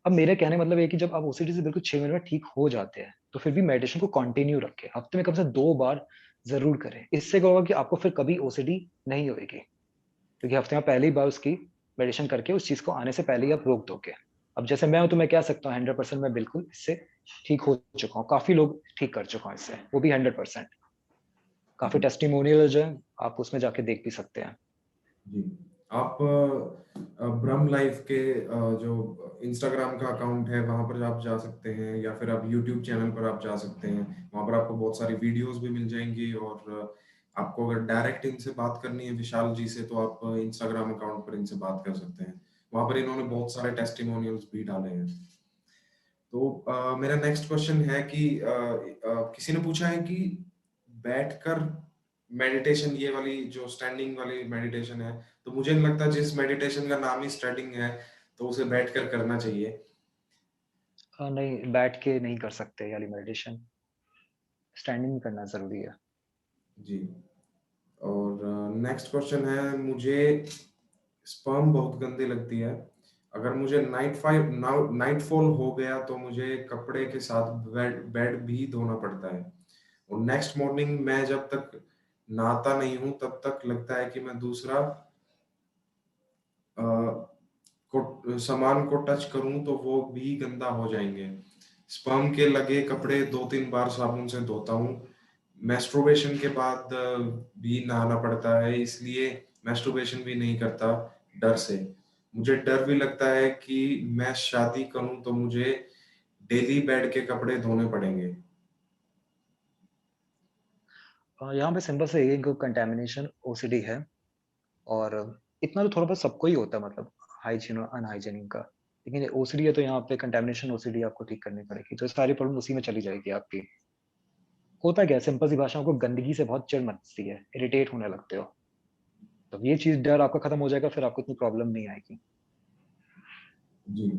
अब मेरे कहने का मतलब है कि जब आप ओसीडी से बिल्कुल 6 महीने में ठीक हो जाते हैं, तो फिर भी मेडिटेशन को कंटिन्यू रखें, हफ्ते में कम से 2 बार जरूर करें। इससे क्या होगा कि आपको फिर कभी ओसीडी नहीं होगी, क्योंकि हफ्ते में पहली बार उसकी मेडिटेशन करके उस चीज को आने से पहले ही आप रोक दोगे। अब जैसे मैं हूं तो मैं कह सकता हूँ 100% मैं बिल्कुल इससे ठीक हो चुका हूँ, काफी लोग ठीक कर चुका हूँ इससे, वो भी 100%। काफी जी। टेस्टिमोनियल जो है, आप उसमें जाके देख भी सकते हैं। जी। आप ब्रह्म लाइफ के जो इंस्टाग्राम का अकाउंट है वहाँ पर आप जा सकते हैं, या फिर आप यूट्यूब चैनल पर आप जा सकते हैं। वहाँ पर आपको बहुत सारी वीडियोस भी मिल जाएंगी, और आपको अगर डायरेक्ट इनसे बात करनी है विशाल जी से, तो आप इंस्टाग्राम अकाउंट पर इनसे बात कर सकते हैं। वहाँ पर इन्होंने बहुत सारे टेस्टिमोनियल्स भी डाले हैं। तो मेरा नेक्स्ट क्वेश्चन है कि किसी ने पूछा है कि बैठकर मेडिटेशन, ये वाली जो स्टैंडिंग वाली मेडिटेशन है, तो मुझे नहीं लगता जिस मेडिटेशन का नाम ही स्टैंडिंग है तो उसे बैठकर करना चाहिए। नहीं, बैठ के नहीं कर सकते ये वाली मेडिटेशन, स्टैंडिंग में करना ज़रूरी है। जी। और नेक्स्ट क्वेश्चन है, मुझे स्पर्म बहुत गंदी लगती है। अगर मुझे नाइट फॉल हो गया तो मुझे कपड़े के साथ बेड बेड भी धोना पड़ता है, और नेक्स्ट मॉर्निंग मैं जब तक नहाता नहीं हूं तब तक लगता है कि मैं दूसरा अ, सामान को टच करूं तो वो भी गंदा हो जाएंगे। स्पर्म के लगे कपड़े 2-3 बार साबुन से धोता हूँ। मैस्टरबेशन के बाद भी नहाना पड़ता है, इसलिए मैस्टरबेशन भी नहीं करता डर से। मुझे डर भी लगता है कि मैं शादी करूं तो मुझे डेली बेड के कपड़े धोने पड़ेंगे। यहाँ पे सिंपल सा ये है, इनको कंटामिनेशन ओसीडी है और इतना तो थोड़ा बहुत सबको ही होता है, मतलब हाइजीन और अनहाइजीनिक का। लेकिन ओसीडी है तो यहाँ पे कंटामिनेशन ओसीडी आपको ठीक करनी पड़ेगी, तो सारी प्रॉब्लम उसी में चली जाएगी आपकी। होता क्या है, सिंपल सी भाषा में, आपको गंदगी से बहुत चिढ़ मचती है, इरिटेट होने लगते हो। तो ये चीज डर आपका खत्म हो जाएगा, फिर आपको इतनी प्रॉब्लम नहीं आएगी। जी।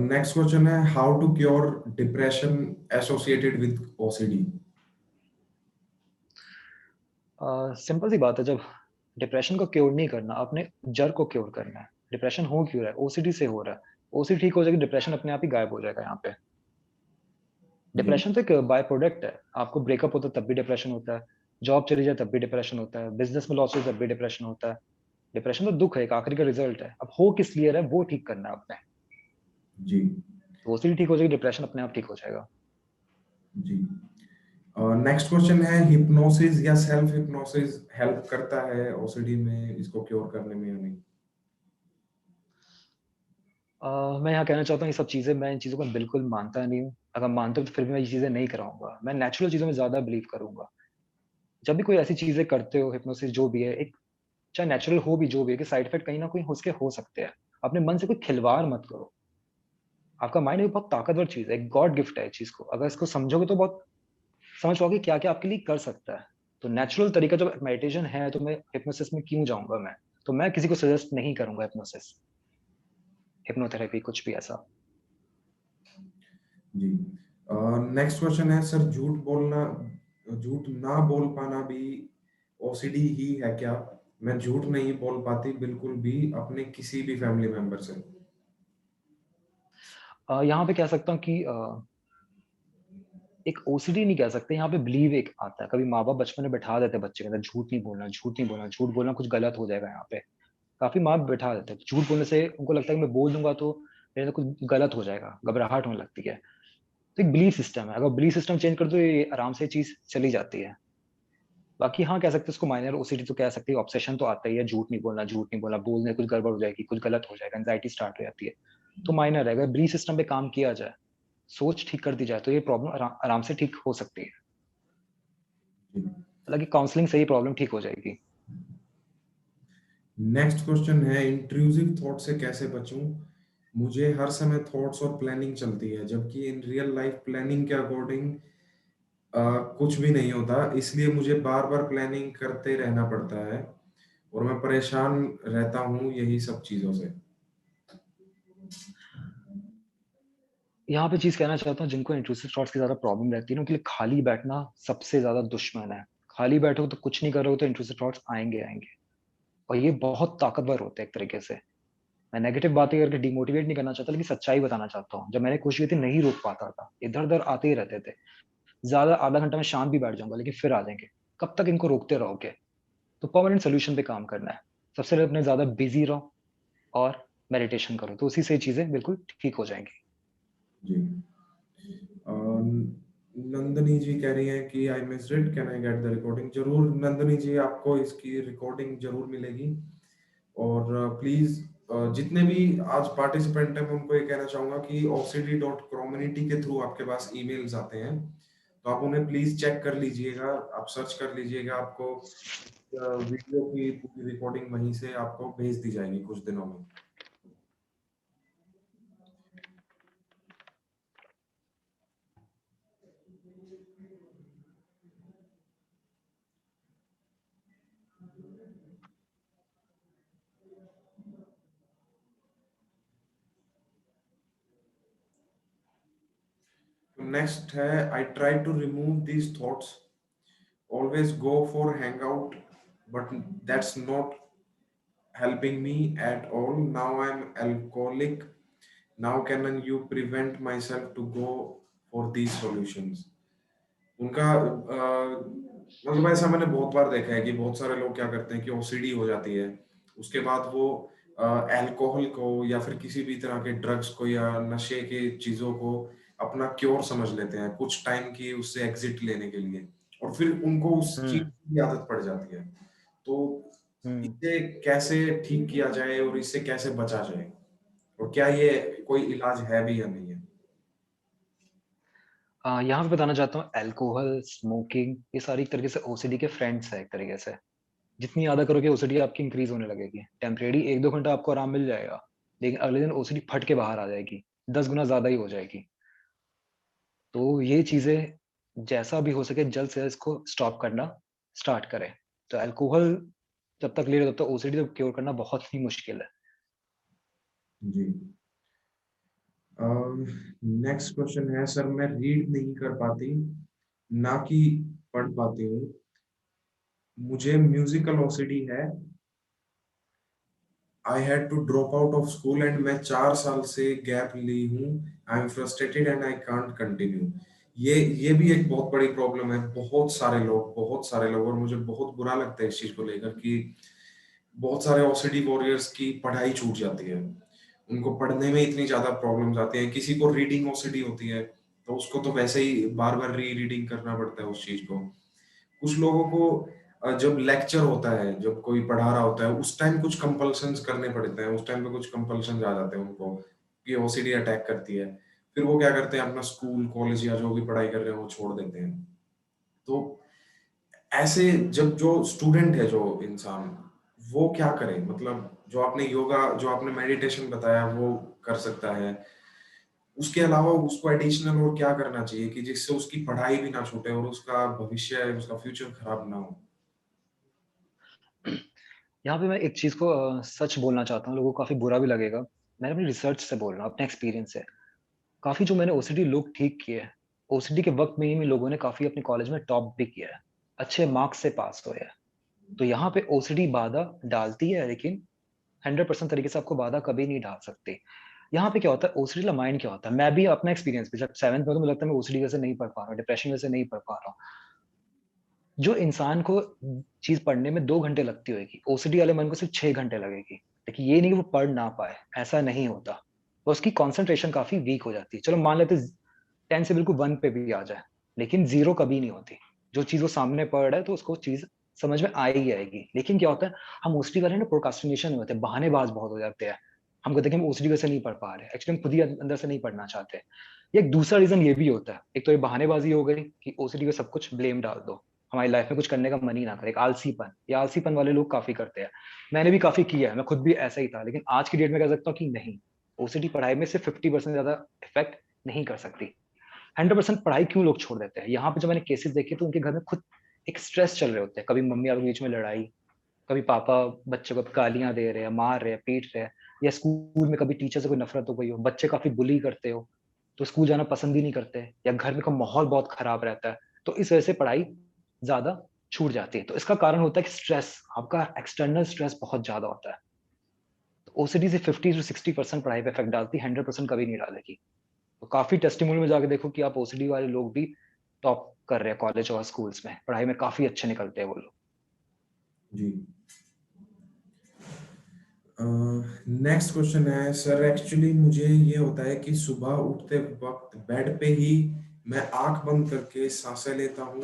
नेक्स्ट क्वेश्चन है, how to cure depression associated with OCD. Simple सी बात है, जब डिप्रेशन को क्योर नहीं करना, आपने जड़ को क्योर करना है। डिप्रेशन हो क्यों रहा है, ओसीडी से हो रहा है। ओसीडी ठीक हो जाएगी, डिप्रेशन अपने आप ही गायब हो जाएगा यहाँ पे। जी। डिप्रेशन तो एक बाय प्रोडक्ट है। आपको ब्रेकअप होता है तब भी डिप्रेशन होता है, जॉब चली जाए तब भी डिप्रेशन होता है, बिजनेस में लॉस हो तब भी डिप्रेशन होता है। डिप्रेशन तो दुख है, एक आखिरी का रिजल्ट है। अब हो किस लिए रहा है वो ठीक करना है आपने। जी। तो ओसीडी ठीक हो जाएगी, डिप्रेशन अपने आप ठीक हो जाएगा। जी। नेक्स्ट क्वेश्चन है, हिप्नोसिस या सेल्फ हिप्नोसिस हेल्प करता है ओसीडी में इसको क्योर करने में या नहीं। मैं यहाँ कहना चाहता हूँ, ये सब चीज़ें, मैं इन चीज़ों को बिल्कुल मानता नहीं हूँ। अगर मानता हूँ तो फिर भी मैं ये चीज़ें नहीं कराऊंगा। मैं नेचुरल चीज़ों में ज़्यादा बिलीव करूंगा। जब भी कोई ऐसी चीज़ें करते हो, हिप्नोसिस जो भी है, एक चाहे नेचुरल हो भी जो भी है, कि साइड इफेक्ट कहीं ना कहीं उसके हो सकते हैं। अपने मन से कोई खिलवाड़ मत करो। आपका माइंड एक बहुत ताकतवर चीज़ है, एक गॉड गिफ्ट है इस चीज़ को। अगर इसको समझोगे तो बहुत समझ पाओगे क्या क्या आपके लिए कर सकता है। तो नेचुरल तरीका जब मेडिटेशन है, तो मैं हिप्नोसिस में क्यों जाऊंगा मैं। तो मैं किसी को सजेस्ट नहीं करूंगा हिप्नोसिस, हिप्नोथेरेपी, कुछ भी ऐसा। जी। नेक्स्ट क्वेश्चन है, सर झूठ ना बोल पाना भी ओसीडी ही है क्या। मैं झूठ नहीं बोल पाती बिल्कुल भी अपने किसी भी फैमिली मेंबर से। यहाँ पे कह सकता हूँ कि एक ओसीडी नहीं कह सकते, यहाँ पे बिलीव एक आता है। कभी माँ बाप बचपन में बैठा देते हैं बच्चे के अंदर, झूठ नहीं बोलना, झूठ नहीं बोलना, झूठ बोलना कुछ गलत हो जाएगा यहाँ पे। काफी माँ बाप बैठा देते हैं, झूठ बोलने से उनको लगता है कि मैं बोल दूंगा तो मेरे अंदर कुछ गलत हो जाएगा, घबराहट होने लगती है। तो एक बिलीफ सिस्टम है, अगर बिलीफ सिस्टम चेंज कर दो ये आराम से चीज चली जाती है। बाकी हाँ, कह सकते हैं उसको माइनर ओसीडी तो कह सकते हैं, ऑब्सेशन तो आता ही है, झूठ नहीं बोलना, झूठ नहीं बोलना, बोलने कुछ गड़बड़ हो जाएगी, कुछ गलत हो जाएगा, एंजाइटी स्टार्ट हो जाती है। तो माइनर है, अगर बिलीफ सिस्टम पे काम किया जाए, सोच ठीक कर दी जाए, तो ये प्रॉब्लम आराम से ठीक हो सकती है। जी। हालांकि काउंसलिंग से ही प्रॉब्लम ठीक हो जाएगी। नेक्स्ट क्वेश्चन है, इंट्रूसिव थॉट से कैसे बचूं। मुझे हर समय थॉट्स और प्लानिंग चलती है, जबकि इन रियल लाइफ प्लानिंग के अकॉर्डिंग कुछ भी नहीं होता, इसलिए मुझे बार बार प्लानिंग करते रहना पड़ता है, और मैं परेशान रहता हूँ यही सब चीजों से। यहाँ पे चीज कहना चाहता हूँ, जिनको इंट्रूसिव थॉट्स की ज्यादा प्रॉब्लम रहती है ना, उनके लिए खाली बैठना सबसे ज्यादा दुश्मन है। खाली बैठो तो कुछ नहीं करोगे तो इंट्रूसिव थॉट्स आएंगे आएंगे। और ये बहुत ताकतवर होते हैं एक तरीके से। मैं नेगेटिव बातें करके डिमोटिवेट नहीं करना चाहता, लेकिन सच्चाई बताना चाहता हूँ। जब मैंने कोशिश की थी, नहीं रोक पाता था, इधर उधर आते ही रहते थे। ज्यादा आधा घंटा में शांत भी बैठ जाऊंगा, लेकिन फिर आ जाएंगे। कब तक इनको रोकते रहोगे। तो परमानेंट सोल्यूशन पे काम करना है। सबसे पहले अपने ज्यादा बिजी रहो और मेडिटेशन करो, तो उसी से चीजें बिल्कुल ठीक हो जाएंगी। जी। नंदनी जी कह रही हैं कि I missed it, can I get the recording. जरूर नंदनी जी, आपको इसकी रिकॉर्डिंग जरूर मिलेगी। और प्लीज जितने भी आज पार्टिसिपेंट हैं मैं उनको ये कहना चाहूंगा कि ocd.community के थ्रू आपके पास ईमेल्स आते हैं, तो आप उन्हें प्लीज चेक कर लीजिएगा, आप सर्च कर लीजिएगा, आपको वीडियो की पूरी रिकॉर्डिंग वहीं से आपको भेज दी जाएगी कुछ दिनों में। नेक्स्ट है, I try to remove these thoughts, always go for hangout, but that's not helping me at all. Now I'm alcoholic. Now can you prevent myself to go for these solutions? उनका मतलब ऐसा मैंने बहुत बार देखा है कि बहुत सारे लोग क्या करते हैं कि ओसीडी हो जाती है, उसके बाद वो अल्कोहल को या फिर किसी भी तरह के ड्रग्स को या नशे के चीजों को अपना क्योर समझ लेते हैं कुछ टाइम की उससे एग्जिट लेने के लिए, और फिर उनको उस चीज हुँ, की आदत पड़ जाती है। तो हुँ। इसे कैसे ठीक किया जाए और इससे कैसे बचा जाए, और क्या ये कोई इलाज है भी या नहीं है? यहाँ पे बताना चाहता हूँ अल्कोहल, स्मोकिंग ये सारी एक तरीके से ओसीडी के फ्रेंड्स हैं एक तरीके से। जितनी ज़्यादा करोगे ओसीडी आपकी इंक्रीज़ होने लगेगी। टेम्परेरी 1-2 घंटा आपको आराम मिल जाएगा, लेकिन अगले दिन ओसीडी फट के बाहर आ जाएगी, 10 गुना ज़्यादा ही हो जाएगी। तो ये चीज़ें जैसा भी हो सके जल्द से जल्द इसको स्टॉप करना स्टार्ट करें। तो अल्कोहल जब तक ले रहे हो तब तक ओसीडी तो क्योर करना बहुत ही मुश्किल है। जी। नेक्स्ट क्वेश्चन है, सर मैं रीड नहीं कर पाती, ना कि पढ़ पाती हूँ, मुझे म्यूजिकल ओसीडी है, I had to drop out of school and मैं 4 साल से गैप ली हूँ, I am frustrated and I can't continue. ये भी एक बहुत बड़ी प्रॉब्लम है, बहुत सारे लोग और मुझे बहुत बुरा लगता है इस चीज को लेकर कि बहुत सारे ओसीडी वॉरियर्स की पढ़ाई छूट जाती है, उनको पढ़ने में इतनी ज्यादा प्रॉब्लम्स आती हैं, किसी को रीडिंग ओसीडी होती है तो उसको तो वैसे ही बार बार री रीडिंग करना पड़ता है उस चीज को। कुछ लोगों को जब लेक्चर होता है, जब कोई पढ़ा रहा होता है उस टाइम कुछ कंपल्शंस करने पड़ते हैं, उस टाइम पे कुछ कंपल्शंस आ जाते हैं उनको कि ओसीडी अटैक करती है, फिर वो क्या करते हैं अपना स्कूल कॉलेज या जो भी पढ़ाई कर रहे हैं वो छोड़ देते हैं। तो ऐसे जब जो स्टूडेंट है, जो इंसान, वो क्या करे, मतलब जो आपने योगा जो आपने मेडिटेशन बताया वो कर सकता है, उसके अलावा उसको एडिशनल और क्या करना चाहिए कि जिससे उसकी पढ़ाई भी ना छूटे और उसका भविष्य उसका फ्यूचर खराब ना हो? यहाँ पे मैं एक चीज़ को सच बोलना चाहता हूँ, लोगों को काफ़ी बुरा भी लगेगा। मैं अपनी रिसर्च से बोल रहा हूँ, अपने एक्सपीरियंस से। काफ़ी जो मैंने ओसीडी लोग ठीक किए हैं, ओसीडी के वक़्त में ही लोगों ने काफ़ी अपने कॉलेज में टॉप भी किया है, अच्छे मार्क्स से पास हुए हैं। तो यहाँ पे ओसीडी बाधा डालती है, लेकिन 100% तरीके से आपको बाधा कभी नहीं डाल सकती। यहाँ पे क्या होता है, ओसीडी वाला माइंड क्या होता है, मैं भी अपना एक्सपीरियंस भी जब 7th में तो मुझे लगता है मैं ओसीडी की वजह से नहीं पढ़ पा रहा हूँ, डिप्रेशन की वजह से नहीं पढ़ पा रहा हूँ। जो इंसान को चीज़ पढ़ने में 2 घंटे लगती होगी, ओसीडी वाले मन को सिर्फ़ 6 घंटे लगेगी। लेकिन ये नहीं कि वो पढ़ ना पाए, ऐसा नहीं होता। तो उसकी कंसंट्रेशन काफ़ी वीक हो जाती है। चलो मान लेते हैं 10 से बिल्कुल 1 पे भी आ जाए, लेकिन 0 कभी नहीं होती। जो चीज़ वो सामने पढ़ रहा है तो उसको चीज़ समझ में आ ही आएगी। लेकिन क्या होता है, हम ओसीडी वाले ना प्रोक्रास्टिनेशन में होते हैं, बहानेबाज़ बहुत हो जाते हैं। हम कहते हैं कि हम ओसीडी की वजह से नहीं पढ़ पा रहे हैं। एक्चुअली हम खुद ही अंदर से नहीं पढ़ना चाहते। एक दूसरा रीज़न ये भी होता है। एक तो ये बहानेबाज़ी हो गई कि ओसीडी पे सब कुछ ब्लेम डाल दो। हमारी लाइफ में कुछ करने का मन ही ना करे, एक आलसीपन, ये आलसीपन वाले लोग काफ़ी करते हैं। मैंने भी काफ़ी किया है, मैं खुद भी ऐसा ही था, लेकिन आज की डेट में कह सकता हूँ कि नहीं, ओसीडी पढ़ाई में सिर्फ 50% ज़्यादा इफ़ेक्ट नहीं कर सकती। 100% पढ़ाई क्यों लोग छोड़ देते हैं? यहाँ पे जब मैंने केसेज़ देखे तो उनके घर में खुद एक स्ट्रेस चल रहे होते हैं, कभी मम्मी-पापा के बीच में लड़ाई, कभी पापा बच्चों को गालियाँ दे रहे हैं, मार रहे हैं, पीट रहे हैं, या स्कूल में कभी टीचर से कोई नफ़रत हो गई हो, बच्चे काफ़ी बुली करते हो, तो स्कूल जाना पसंद ही नहीं करते, या घर में का माहौल बहुत खराब रहता है, तो इस वजह से पढ़ाई ज़्यादा छूट जाती है। तो इसका कारण होता है कि स्ट्रेस, आपका एक्सटर्नल स्ट्रेस बहुत ज़्यादा होता है। तो ओसीडी से 50 टू 60% पढ़ाई पे इफ़ेक्ट डालती है, 100% कभी नहीं डालेगी। तो काफ़ी टेस्टिमोनियल में जाके देखो कि आप ओसीडी वाले लोग भी टॉप कर रहे हैं कॉलेज और स्कूल्स में, पढ़ाई में काफ़ी अच्छे निकलते हैं वो लोग। जी। नेक्स्ट क्वेश्चन है, सर एक्चुअली मुझे ये होता है कि सुबह उठते वक्त बेड पे ही मैं आंख बंद करके सांसें लेता हूँ,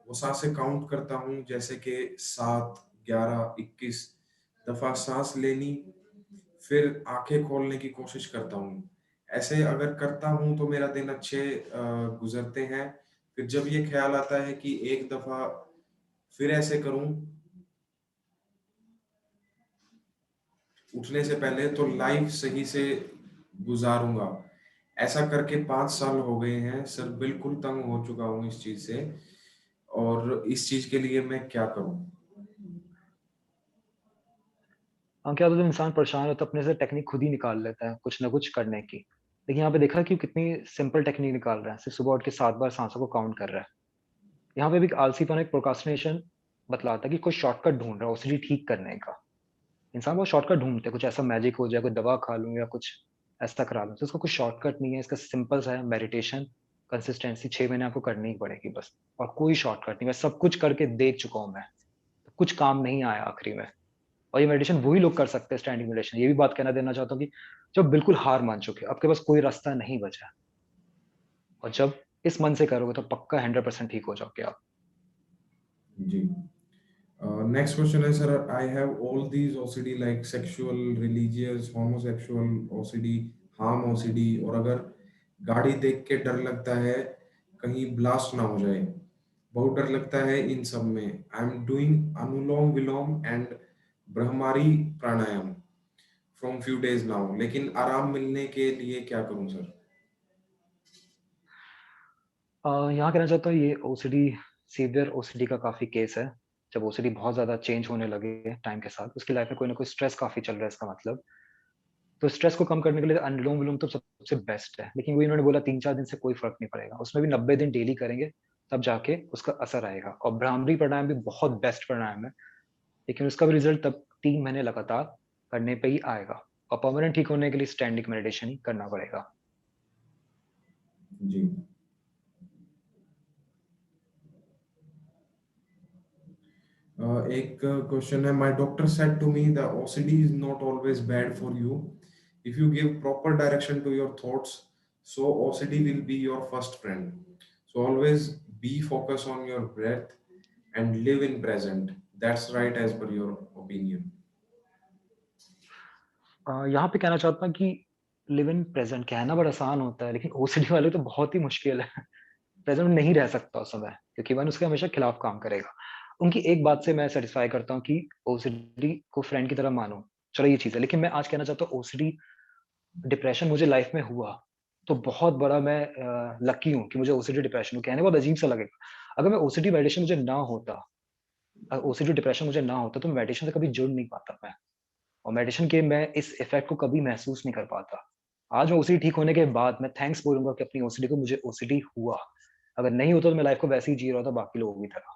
वो सांसें काउंट करता हूँ जैसे कि 7, 11, 21, दफ़ा साँस लेनी, फिर आँखें खोलने की कोशिश करता हूँ। ऐसे अगर करता हूँ तो मेरा दिन अच्छे गुज़रते हैं। फिर जब ये ख़्याल आता है कि एक दफ़ा फिर ऐसे करूँ, उठने से पहले तो लाइफ़ सही से गुज़ारूँगा। ऐसा करके 5 साल हो गए हैं सर, बिल्कुल तंग हो चुका हूँ इस चीज़ से और इस चीज़ के लिए मैं क्या करूँ? हाँ, क्या होता है जब इंसान परेशान होता है अपने से टेक्निक खुद ही निकाल लेता है, कुछ ना कुछ करने की। लेकिन यहाँ पे देखा कि वो कितनी सिंपल टेक्निक निकाल रहा है, सिर्फ़ सुबह उठ के 7 बार साँसों को काउंट कर रहा है। यहाँ पे भी एक आलसीपन, एक प्रोक्रास्टिनेशन बतलाता है कि कोई शॉर्टकट ढूँढ रहा है ओसीडी ठीक करने का। इंसान बहुत शॉर्टकट ढूँढते हैं, कुछ ऐसा मैजिक हो जाए, कोई दवा खा लूँ या कुछ ऐसा करा लूँ। तो इसका कोई शॉर्टकट नहीं है, इसका सिंपल सा है मेडिटेशन, कंसिस्टेंसी 6 महीने आपको करनी ही पड़ेगी बस और कोई शॉर्टकट नहीं। मैं सब कुछ करके देख चुका हूँ मैं, कुछ काम नहीं आया आखिरी में। और ये मेडिटेशन वही लोग कर सकते हैं स्टैंडिंग मेडिटेशन। ये भी बात कहना देना चाहता हूँ कि जब बिल्कुल हार मान चुके हो, आपके पास कोई रास्ता नहीं बचा है और जब इस मन से करोगे तो पक्का 100% ठीक हो जाओगे आप। जी। Next question है sir, I have all these OCD like sexual, religious, homosexual OCD, harm OCD और अगर गाड़ी देख के डर लगता है कहीं ब्लास्ट ना हो जाए, बहुत डर लगता है इन सब में। I am doing anulom vilom and bhramari pranayama from few days now, लेकिन आराम मिलने के लिए क्या करूं सर? यहाँ कहना चाहता हूँ ये ओसीडी सीवियर ओसीडी का काफ़ी केस है। जब ओसीडी बहुत ज़्यादा चेंज होने लगे टाइम के साथ, उसकी लाइफ में कोई ना कोई स्ट्रेस काफ़ी चल रहा है इसका मतलब। तो स्ट्रेस को कम करने के लिए अनुलोम-विलोम तो सबसे बेस्ट है। लेकिन वही उन्होंने बोला 3-4 दिन से कोई फ़र्क नहीं पड़ेगा। उसमें भी 90 दिन डेली करेंगे, तब जाके उसका असर आएगा। और भ्रामरी प्राणायाम भी बहुत बेस्ट प्राणायाम है, लेकिन उसका भी रिज़ल्ट तब 3 महीने लगातार करने पे ही आएगा। और परमानेंट ठीक होने के लिए स्टैंडिंग मेडिटेशन ही करना पड़ेगा। जी। एक क्वेश्चन है, my doctor said to me the OCD is not always bad for you if you give proper direction to your thoughts, so OCD will be your first friend, so always be focus on your breath and live in present, that's right as per your opinion? यहाँ पे कहना चाहता हूँ कि live in present कहना बड़ा आसान होता है, लेकिन ओसीडी वाले तो बहुत ही मुश्किल है। प्रेज़ेंट में नहीं रह सकता उस समय, क्योंकि मन उसके हमेशा खिलाफ काम करेगा। उनकी एक बात से मैं सैटिस्फ़ाई करता हूँ कि ओसीडी को फ्रेंड की तरह मानो, चलो ये चीज़ है। लेकिन मैं आज कहना चाहता हूँ ओसीडी डिप्रेशन मुझे लाइफ़ में हुआ, तो बहुत बड़ा मैं लकी हूँ कि मुझे ओसीडी डिप्रेशन हुआ। कहने बहुत अजीब-सा लगेगा। अगर मैं ओसीडी मेडिटेशन मुझे ना होता ओसीडी डिप्रेशन मुझे ना होता, तो मेडिटेशन से कभी जुड़ नहीं पाता मैं। और मेडिटेशन के मैं इस इफ़ेक्ट को कभी महसूस नहीं कर पाता। आज मैं ओसीडी ठीक होने के बाद मैं थैंक्स बोलूँगा कि अपनी ओसीडी को मुझे ओसीडी हुआ। अगर नहीं होता तो मैं लाइफ़ को वैसे ही जी रहा होता बाकी लोगों की तरह।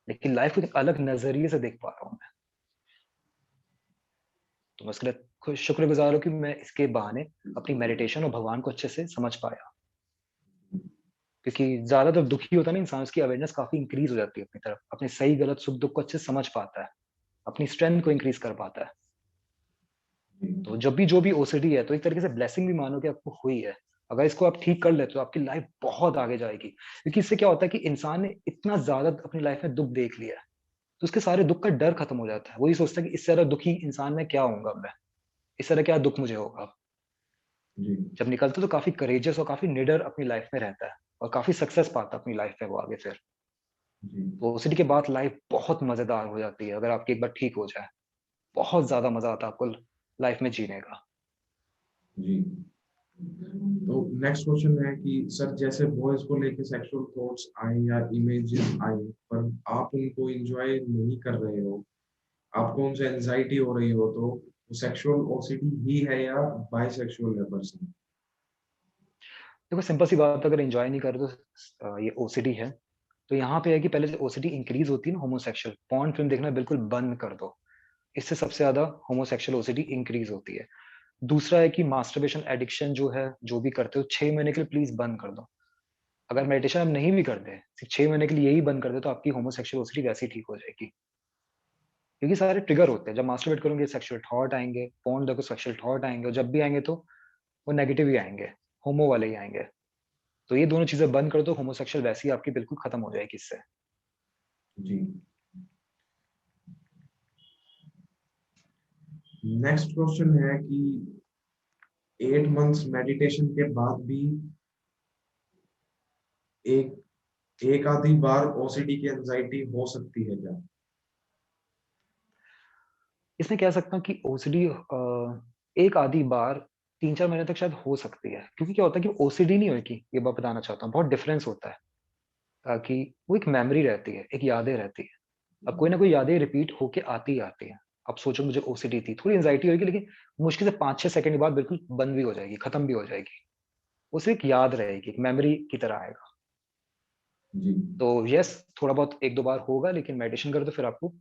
लेकिन लाइफ़ को एक अलग नज़रिए से देख पा रहा हूँ मैं। तो मैं उसके लिए शुक्रगुज़ार हूँ कि मैं इसके बहाने अपनी मेडिटेशन और भगवान को अच्छे से समझ पाया। क्योंकि ज़्यादा जब दुखी होता है ना इंसान, उसकी अवेयरनेस काफ़ी इंक्रीज़ हो जाती है अपनी तरफ। अपने सही गलत सुख-दुःख को अच्छे से समझ पाता है। अपनी स्ट्रेंथ को इंक्रीज़ कर पाता है। तो जब भी जो भी ओसीडी है, तो एक तरीके से ब्लेसिंग भी मानो कि आपको हुई है। अगर इसको आप ठीक कर लेते हो, तो आपकी लाइफ़ बहुत आगे जाएगी। क्योंकि इससे क्या होता है कि इंसान ने इतना ज़्यादा अपनी लाइफ़ में दुःख देख लिया है, तो उसके सारे दुःख का डर खत्म हो जाता है। वो ये सोचता है कि इससे ज़्यादा दुखी इंसान में क्या होऊँगा मैं? इससे ज़्यादा क्या दुःख मुझे होगा? जी। जब निकलता है तो काफ़ी करेजियस और काफ़ी निडर अपनी लाइफ़ में रहता है और काफ़ी सक्सेस पाता है अपनी लाइफ़ में वो आगे फिर। जी। तो ओसीडी के बाद लाइफ़ बहुत मज़ेदार हो जाती है, अगर आपकी एक बार ठीक हो जाए। बहुत ज़्यादा मज़ा आता है आपको लाइफ़ में जीने का। जी। तो नेक्स्ट क्वेश्चन है कि सर, जैसे बॉयज को लेके सेक्सुअल थॉट्स आए या इमेजेस आए, पर आप उनको एंजॉय नहीं कर रहे हो, आपको उनसे एंजाइटी हो रही हो, तो वो सेक्सुअल ओसीडी ही है या बाइसेक्सुअल है पर्सन? देखो सिंपल सी बात है, अगर एन्जॉय नहीं कर रहे तो ये ओसीडी है। तो यहाँ पे है कि पहले से ओसीडी इंक्रीज़ होती है ना होमोसेक्सुअल, पोर्न फ़िल्म देखना बिल्कुल बंद कर दो। इससे सबसे ज़्यादा होमोसेक्सुअल ओसीडी इंक्रीज़ होती है। दूसरा है कि मास्टरबेशन एडिक्शन जो है, जो भी करते हो 6 महीने के लिए प्लीज़ बंद कर दो। अगर मेडिटेशन आप नहीं भी करते, सिर्फ़ 6 महीने के लिए यही बंद कर दो, तो आपकी होमोसेक्सुअल ओसीडी वैसे ही ठीक हो जाएगी। क्योंकि सारे ट्रिगर होते हैं, जब मास्टरबेट करोगे सेक्सुअल थॉट आएँगे, पोर्न देखो सेक्सुअल थॉट आएँगे और जब भी आएँगे तो वो नेगेटिव ही आएँगे, होमो वाले ही आएँगे। तो ये दोनों चीज़ें बंद कर दो, होमोसेक्सुअल वैसे ही आपकी बिल्कुल खत्म हो जाएगी इससे। जी। नेक्स्ट क्वेश्चन है कि 8 मंथ्स मेडिटेशन के बाद भी एक एक आधी बार ओसीडी की एंजाइटी हो सकती है क्या? इसमें कह सकता हूँ कि ओसीडी एक आधी बार 3-4 महीने तक शायद हो सकती है। क्योंकि क्या होता है कि ओसीडी नहीं होगी, ये मैं बताना चाहता हूँ, बहुत डिफरेंस होता है। कि वो एक मेमोरी रहती है, एक यादें रहती है। अब कोई ना कोई यादें रिपीट होके आती ही आती हैं। अब सोचो मुझे ओसीडी थी, थोड़ी एंग्जायटी होगी लेकिन मुश्किल से 5-6 सेकंड के बाद बिल्कुल बंद भी हो जाएगी, खत्म भी हो जाएगी। वो सिर्फ एक याद रहेगी, एक मेमोरी की तरह आएगा। जी। तो यस, थोड़ा बहुत 1-2 बार होगा लेकिन मेडिटेशन करो तो फिर आपको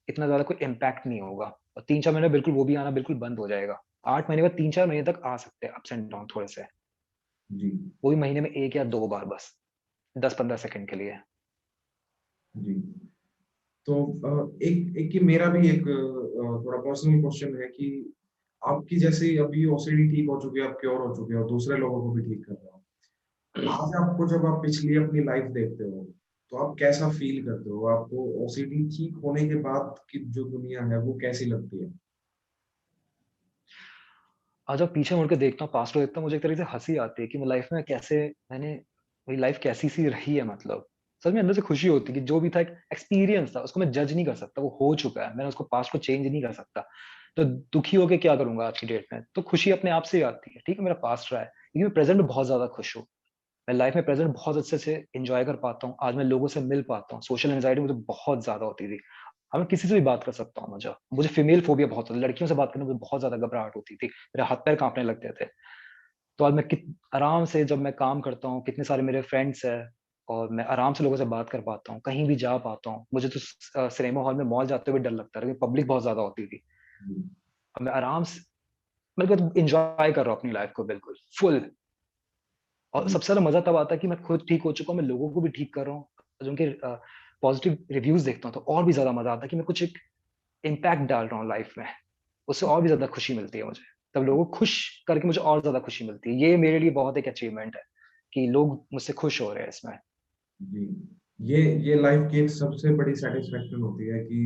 इतना ज़्यादा कोई इम्पैक्ट नहीं होगा। और 3-4 महीने बिल्कुल वो भी आना बिल्कुल बंद हो जाएगा। 8 महीने बाद 3-4 महीने तक आ सकते हैं अप्स एंड डाउन थोड़े से। जी। वो भी महीने में 1 या 2 बार बस, 10-15 सेकंड के लिए। जी। तो एक एक कि मेरा भी एक थोड़ा पर्सनल क्वेश्चन है कि आपकी जैसे अभी ओसीडी ठीक हो चुकी है, आप क्योर हो चुके हो, दूसरे लोगों को भी ठीक कर रहे हो। आज आपको जब आप पिछली अपनी लाइफ देखते हो, तो आप कैसा फील करते हो? आपको ओसीडी ठीक होने के बाद की जो दुनिया है, वो कैसी लगती है? आज जब पीछे मुड़ के देखता हूँ, पास्ट को देखता हूँ, मुझे एक तरीके से हँसी आती है कि मैं लाइफ में कैसे मैंने मेरी लाइफ कैसी-सी रही है मतलब। सच में अंदर से खुशी होती है कि जो भी था एक एक्सपीरियंस था, उसको मैं जज नहीं कर सकता, वो हो चुका है। मैं उसको पास्ट को चेंज नहीं कर सकता। तो दुखी होके क्या करूँगा आज की डेट में? तो खुशी अपने आप से ही आती है। ठीक है, मेरा पास्ट रहा है, लेकिन मैं प्रेज़ेंट में बहुत ज़्यादा खुश हूँ। मैं लाइफ में प्रेज़ेंट बहुत अच्छे से एन्जॉय कर पाता हूँ। आज मैं लोगों से मिल पाता हूँ। सोशल एंग्ज़ायटी मुझे बहुत ज़्यादा होती थी। अब मैं किसी से भी बात कर सकता हूँ मुझे। मुझे फीमेल फ़ोबिया बहुत होता है। लड़कियों से बात करने में मुझे बहुत ज़्यादा घबराहट होती थी। मेरे हाथ-पैर काँपने लगते थे। तो आज मैं कित आराम से जब मैं काम करता हूँ, कितने सारे मेरे फ्रेंड्स हैं और मैं आराम से लोगों से बात कर पाता हूँ, कहीं भी जा पाता हूँ। मुझे तो सिनेमा हॉल में मॉल जाते हुए डर लगता था, क्योंकि पब्लिक बहुत ज़्यादा होती थी। जी। अब मैं आराम से मतलब एन्जॉय कर रहा हूँ अपनी लाइफ़ को बिल्कुल, फुल। और जी। सबसे ज़्यादा मज़ा तब आता है कि मैं खुद ठीक हो चुका हूँ, मैं लोगों को भी ठीक कर रहा हूँ। जो उनके पॉज़िटिव रिव्यूज़ देखता हूँ, तो और भी ज़्यादा मज़ा आता है कि मैं कुछ एक इम्पैक्ट डाल रहा हूँ लाइफ़ में। उससे और भी ज़्यादा खुशी मिलती है मुझे। तब लोगों को खुश करके मुझे और ज़्यादा खुशी मिलती है। ये मेरे लिए बहुत एक अचीवमेंट है कि लोग मुझसे खुश हो रहे हैं इसमें। जी। ये लाइफ की एक सबसे बड़ी सैटिस्फैक्शन होती है कि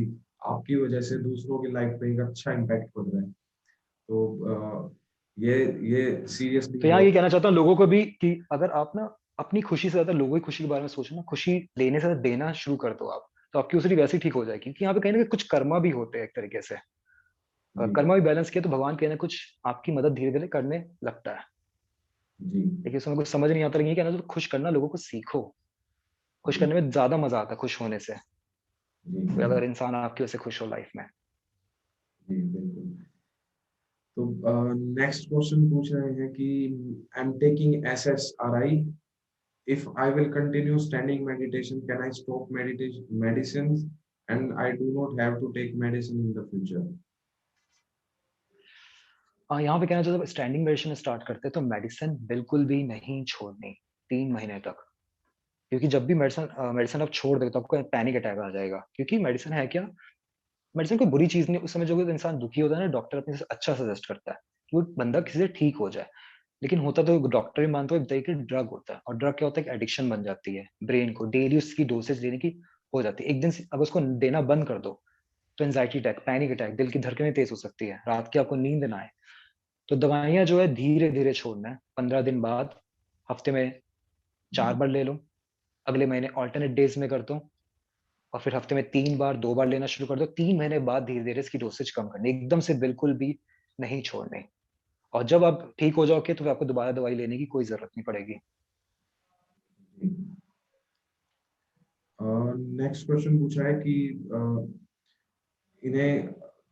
आपकी वजह से दूसरों की लाइफ पे एक अच्छा इम्पैक्ट पड़ रहा है। तो ये ये सीरियसली तो यहाँ बहुत। ये कहना चाहता हूँ लोगों को भी कि अगर आप ना अपनी खुशी से ज़्यादा लोगों की खुशी के बारे में सोचो ना, खुशी लेने से ज़्यादा देना शुरू कर दो आप, तो आपकी खुशी वैसे ही ठीक हो जाएगी। क्योंकि यहाँ पे कहीं न कहीं कुछ कर्मा भी होते हैं एक तरीके से। जी। कर्मा भी बैलेंस किया तो भगवान कहीं न कुछ आपकी मदद धीरे-धीरे करने लगता है। जी। लेकिन उसमें कुछ समझ नहीं आता, लेकिन ये कहना तो खुश करना लोगों को सीखो। खुश जी। करने में ज़्यादा मज़ा आता है खुश होने से। जी। कोई अगर इंसान आपकी वजह से खुश हो लाइफ में। जी, बिल्कुल। तो नेक्स्ट क्वेश्चन पूछ रहे हैं कि I am taking SSRI. If I will continue standing meditation, can I stop meditation medicine and I do not have to take medicine in the future? यहाँ पे कहना चाहता हूँ स्टैंडिंग मेडिटेशन स्टार्ट करते हैं तो मेडिसिन बिल्कुल भी नहीं छोड़नी 3 महीने तक। क्योंकि जब भी मेडिसिन आप छोड़ देते हो तो आपको पैनिक अटैक आ जाएगा। क्योंकि मेडिसिन है क्या? मेडिसिन कोई बुरी चीज़ नहीं है। उस समय जो कोई इंसान दुखी होता है ना, डॉक्टर अपने से अच्छा सजेस्ट करता है कि वो बंदा किसी से ठीक हो जाए। लेकिन होता तो डॉक्टर ही मानते हो एक तरीके का ड्रग होता है, और ड्रग क्या होता है कि एडिक्शन बन जाती है ब्रेन को, डेली उसकी डोसेज लेने की हो जाती है। एक दिन से अगर उसको देना बंद कर दो तो एंग्जायटी अटैक, पैनिक अटैक, दिल की धड़कनें तेज हो सकती है, रात की आपको नींद ना आए। तो दवाइयाँ जो है धीरे-धीरे छोड़ना है। 15 दिन बाद हफ्ते में 4 बार ले लो, अगले महीने अल्टरनेट डेज़ में कर दो, और फिर हफ्ते में 3 बार, 2 बार लेना शुरू कर दो। 3 महीने बाद धीरे-धीरे इसकी डोसेज कम करनी है, एकदम से बिल्कुल भी नहीं छोड़नी। और जब आप ठीक हो जाओगे तो फिर आपको दोबारा दवाई लेने की कोई ज़रूरत नहीं पड़ेगी। नेक्स्ट क्वेश्चन पूछा है कि इन्हें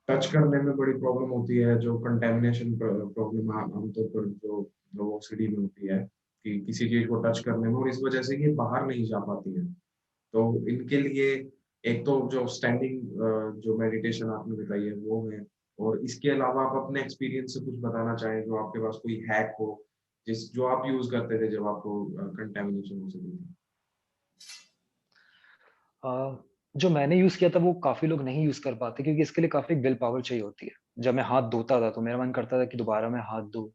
टच करने में बड़ी प्रॉब्लम होती है, जो कंटेमिनेशन प्रॉब्लम आमतौर पर जो लोगों ओसीडी में होती है कि किसी चीज को टच करने में, और इस वजह से ये बाहर नहीं जा पाती है। तो इनके लिए एक तो जो स्टैंडिंग जो मेडिटेशन आपने बताई है वो है, और इसके अलावा आप अपने एक्सपीरियंस से कुछ बताना चाहें, जो आपके पास कोई हैक हो जिस जो आप यूज करते थे जब आपको कंटेमिनेशन हो सकती थी? अ, जो मैंने यूज़ किया था वो काफ़ी लोग नहीं यूज़ कर पाते, क्योंकि इसके लिए काफ़ी विल पावर चाहिए होती है। जब मैं हाथ धोता था तो मेरा मन करता था कि दोबारा मैं हाथ धोऊँ।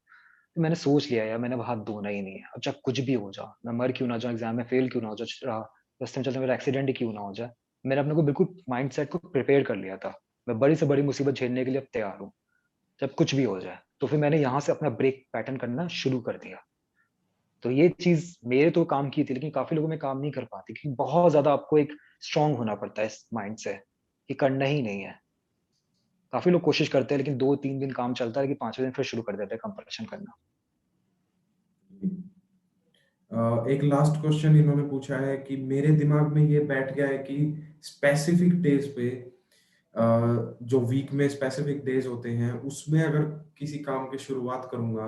तो मैंने सोच लिया यार, मैंने अब हाथ धोना ही नहीं है। अब चाहे कुछ भी हो जाए, मैं मर क्यों ना जाऊँ, एग्ज़ाम में फेल क्यों ना हो जाऊँ, रास्ते में चलते मेरा एक्सीडेंट ही क्यों ना हो जाए। मैंने अपने को बिल्कुल माइंडसेट को प्रिपेयर कर लिया था। मैं बड़ी से बड़ी मुसीबत झेलने के लिए अब तैयार हूँ। जब कुछ भी हो जाए। तो फिर मैंने यहाँ से अपना ब्रेक पैटर्न करना शुरू कर दिया। तो ये चीज़ मेरे तो काम की थी, लेकिन काफ़ी लोगों में काम नहीं कर पाती, क्योंकि बहुत ज़्यादा आपको एक स्ट्रॉन्ग होना पड़ता है इस माइंड से, कि करना ही नहीं है। काफ़ी लोग कोशिश करते हैं, लेकिन 2-3 दिन काम चलता है, लेकिन 5वें दिन फिर शुरू कर देते हैं कंपल्शन करना। एक लास्ट क्वेश्चन इन्होंने पूछा है कि मेरे दिमाग में ये बैठ गया है कि स्पेसिफिक डेज पे जो वीक में स्पेसिफिक डेज होते हैं उसमें अगर किसी काम की शुरुआत करूंगा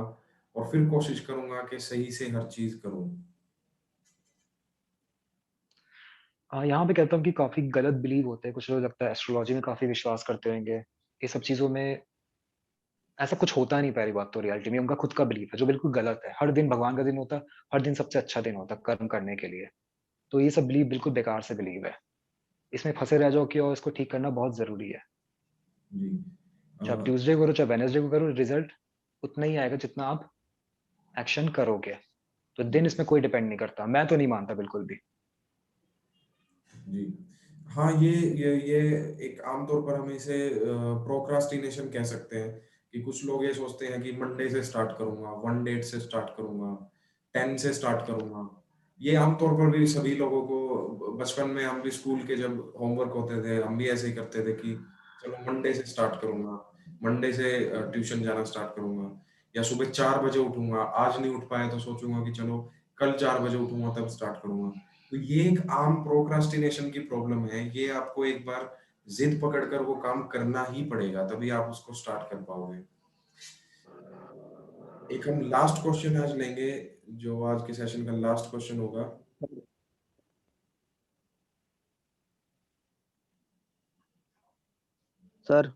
और फिर कोशिश करूंगा कि सही से हर चीज करूं। यहाँ पे कहता हूँ कि काफ़ी गलत बिलीव होते हैं, कुछ लोग लगता है एस्ट्रोलॉजी में काफ़ी विश्वास करते होंगे। ये सब चीज़ों में ऐसा कुछ होता नहीं, पहली बात तो रियलिटी में उनका खुद का बिलीफ है, जो बिल्कुल गलत है। हर दिन भगवान का दिन होता है, हर दिन सबसे अच्छा दिन होता है कर्म करने के लिए। तो ये सब बिलीव बिल्कुल बेकार से बिलीव है। इसमें फँसे रह जाओ कि और इसको ठीक करना बहुत ज़रूरी है। जी। अ, चाहे आप ट्यूसडे करो, चाहे वेडनेसडे को करो, रिज़ल्ट उतना ही आएगा जितना आप एक्शन करोगे। तो दिन इसमें कोई डिपेंड नहीं करता। मैं तो नहीं मानता बिल्कुल भी। जी। हाँ, ये एक आम तौर पर हम इसे प्रोक्रास्टिनेशन कह सकते हैं कि कुछ लोग ये सोचते हैं कि मंडे से स्टार्ट करूँगा, 1 डेट से स्टार्ट करूँगा, 10 से स्टार्ट करूँगा। ये आम तौर पर भी सभी लोगों को बचपन में हम भी स्कूल के जब होमवर्क होते थे, हम भी ऐसे ही करते थे कि चलो मंडे से स्टार्ट करूँगा, मंडे से ट्यूशन जाना स्टार्ट करूँगा या सुबह 4 बजे उठूँगा, आज नहीं उठ पाया तो सोचूँगा कि चलो कल 4 बजे उठूँगा तब स्टार्ट करूँगा। तो ये एक आम प्रोक्रास्टिनेशन की प्रॉब्लम है। ये आपको एक बार जिद पकड़कर वो काम करना ही पड़ेगा, तभी आप उसको स्टार्ट कर पाओगे। एक हम लास्ट क्वेश्चन आज लेंगे, जो आज के सेशन का लास्ट क्वेश्चन होगा। सर।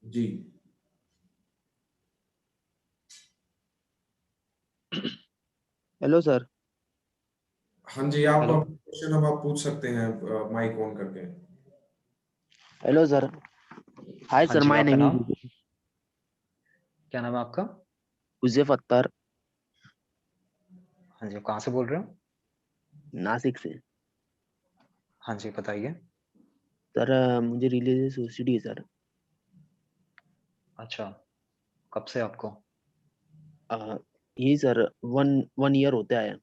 जी। Hello sir. हाँ जी, आप हेलो, अपना क्वेश्चन अब आप पूछ सकते हैं माइक ऑन करके। Hello sir. हाय हाँ सर, जी, माय आपका नेम नाम? इज क्या नाम है आपका? हुज़ैफ अख्तर, हाँ जी, आप कहाँ से बोल रहे हो? नासिक से। हाँ जी, बताइए। सर मुझे रिलीजियस ओसीडी है सर। अच्छा, कब से आपको? अ, यही सर, वन वन ईयर होता है।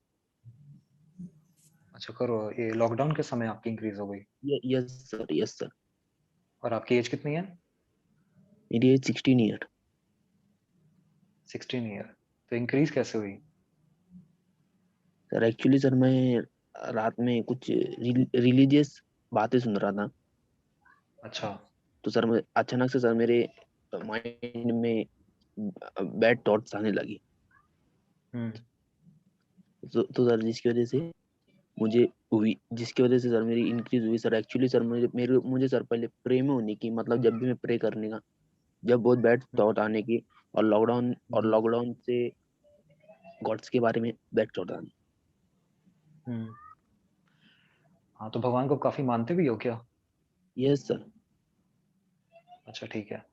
अच्छा करो, ये लॉकडाउन के समय आपकी इंक्रीज़ हो गई। Yes sir, yes sir. और आपकी एज कितनी है? मेरी एज 16 ईयर। 16 ईयर। तो इंक्रीज़ कैसे हुई? सर एक्चुअली सर मैं रात में कुछ रिलीजियस बातें सुन रहा था। अच्छा। तो सर मैं अचानक से सर मेरे माइंड में बैड थॉट्स आने लगी। हुँ, तो सर जिसकी वजह से मुझे हुई, जिसकी वजह से सर मेरी इंक्रीज हुई सर। एक्चुअली सर मुझे सर पहले प्रे में होने की, मतलब जब भी मैं प्रे करने का, जब बहुत बैड हुँ, थॉट आने की, और हुँ, लॉकडाउन से गॉड्स के बारे में बैड थॉट आने। हुँ। हाँ, तो भगवान को काफ़ी मानते भी हो क्या? Yes sir. अच्छा ठीक है।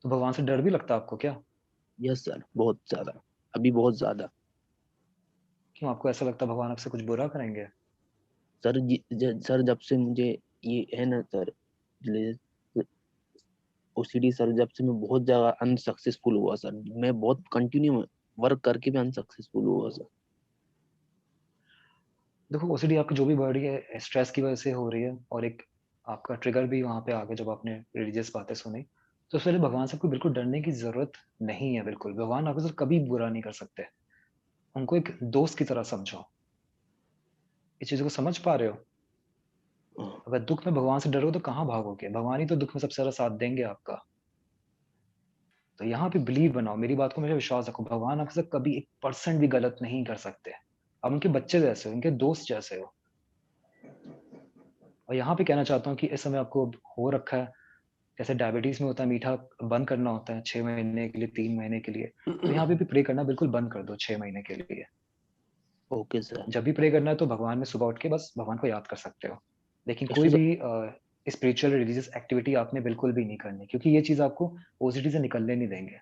तो भगवान से डर भी लगता है आपको क्या? यस सर, बहुत ज्यादा। अभी बहुत ज्यादा। क्यों, आपको ऐसा लगता है भगवान आपसे कुछ बुरा करेंगे? सर सर जब से मुझे ये है ना सर, ओसीडी सर, जब से मैं बहुत ज्यादा अनसक्सेसफुल हुआ सर। मैं बहुत कंटिन्यू वर्क करके भी अनसक्सेसफुल हुआ सर। देखो, ओसीडी आपकी जो भी बढ़ रही है, स्ट्रेस की वजह से हो रही है, और एक आपका ट्रिगर भी वहाँ पे आ गया जब आपने रिलीजियस बातें सुनी। तो उसके लिए भगवान से आपको बिल्कुल डरने की ज़रूरत नहीं है बिल्कुल। भगवान आपके साथ कभी बुरा नहीं कर सकते। उनको एक दोस्त की तरह समझो। इस चीज़ को समझ पा रहे हो? हाँ, अगर दुःख में भगवान से डरोगे तो कहाँ भागोगे? भगवान ही तो दुःख में सबसे ज़्यादा साथ देंगे आपका। तो यहाँ पे बिलीव बनाओ, मेरी बात को मेरा विश्वास रखो, भगवान आपके साथ कभी 1% भी गलत नहीं कर सकते। आप उनके बच्चे जैसे हो, उनके दोस्त जैसे हो। और यहाँ पे कहना चाहता हूँ कि इस समय आपको हो रखा है, जैसे डायबिटीज़ में होता है, मीठा बंद करना होता है 6 महीने के लिए, 3 महीने के लिए, तो यहाँ पे भी प्रे करना बिल्कुल बंद कर दो 6 महीने के लिए। Okay sir. जब भी प्रे करना है तो भगवान में सुबह उठ के बस भगवान को याद कर सकते हो। लेकिन कोई एक्चुअली भी स्पिरिचुअल रिलीजियस एक्टिविटी आपने बिल्कुल भी नहीं करनी, क्योंकि ये चीज़ आपको पॉज़िटिव से निकलने नहीं देंगे।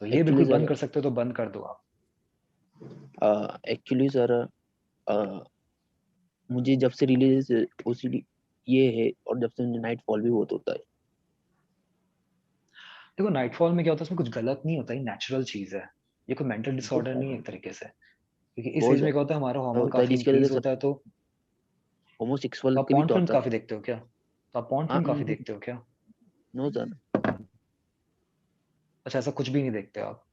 तो ये एक्चुअली बिल्कुल बंद सर कर सकते हो तो बंद कर दो आप। एक्चुअली सर मुझे जब से रिलीजियस ओसीडी ये है, और जब से मुझे नाइट फॉल भी बहुत होता है। देखो नाइटफॉल में क्या होता है, उसमें कुछ गलत नहीं होता, ये नेचुरल चीज़ है। ये कोई मेंटल डिसऑर्डर नहीं है एक तरीके से। क्योंकि इस बहुत एज में क्या होता है, हमारा ज़्यादा हार्मोन होता है काफ़ी जिसकी वजह इंक्रीज़ से सर होता है, तो होमोसेक्सुअल आप की भी पॉर्न तो फ़िल्म होता काफ़ी है। देखते हो क्या? तो आप पॉर्न हाँ, फ़िल्म काफ़ी देखते हो क्या? नो सर, अच्छा, ऐसा कुछ भी नहीं देखते आप?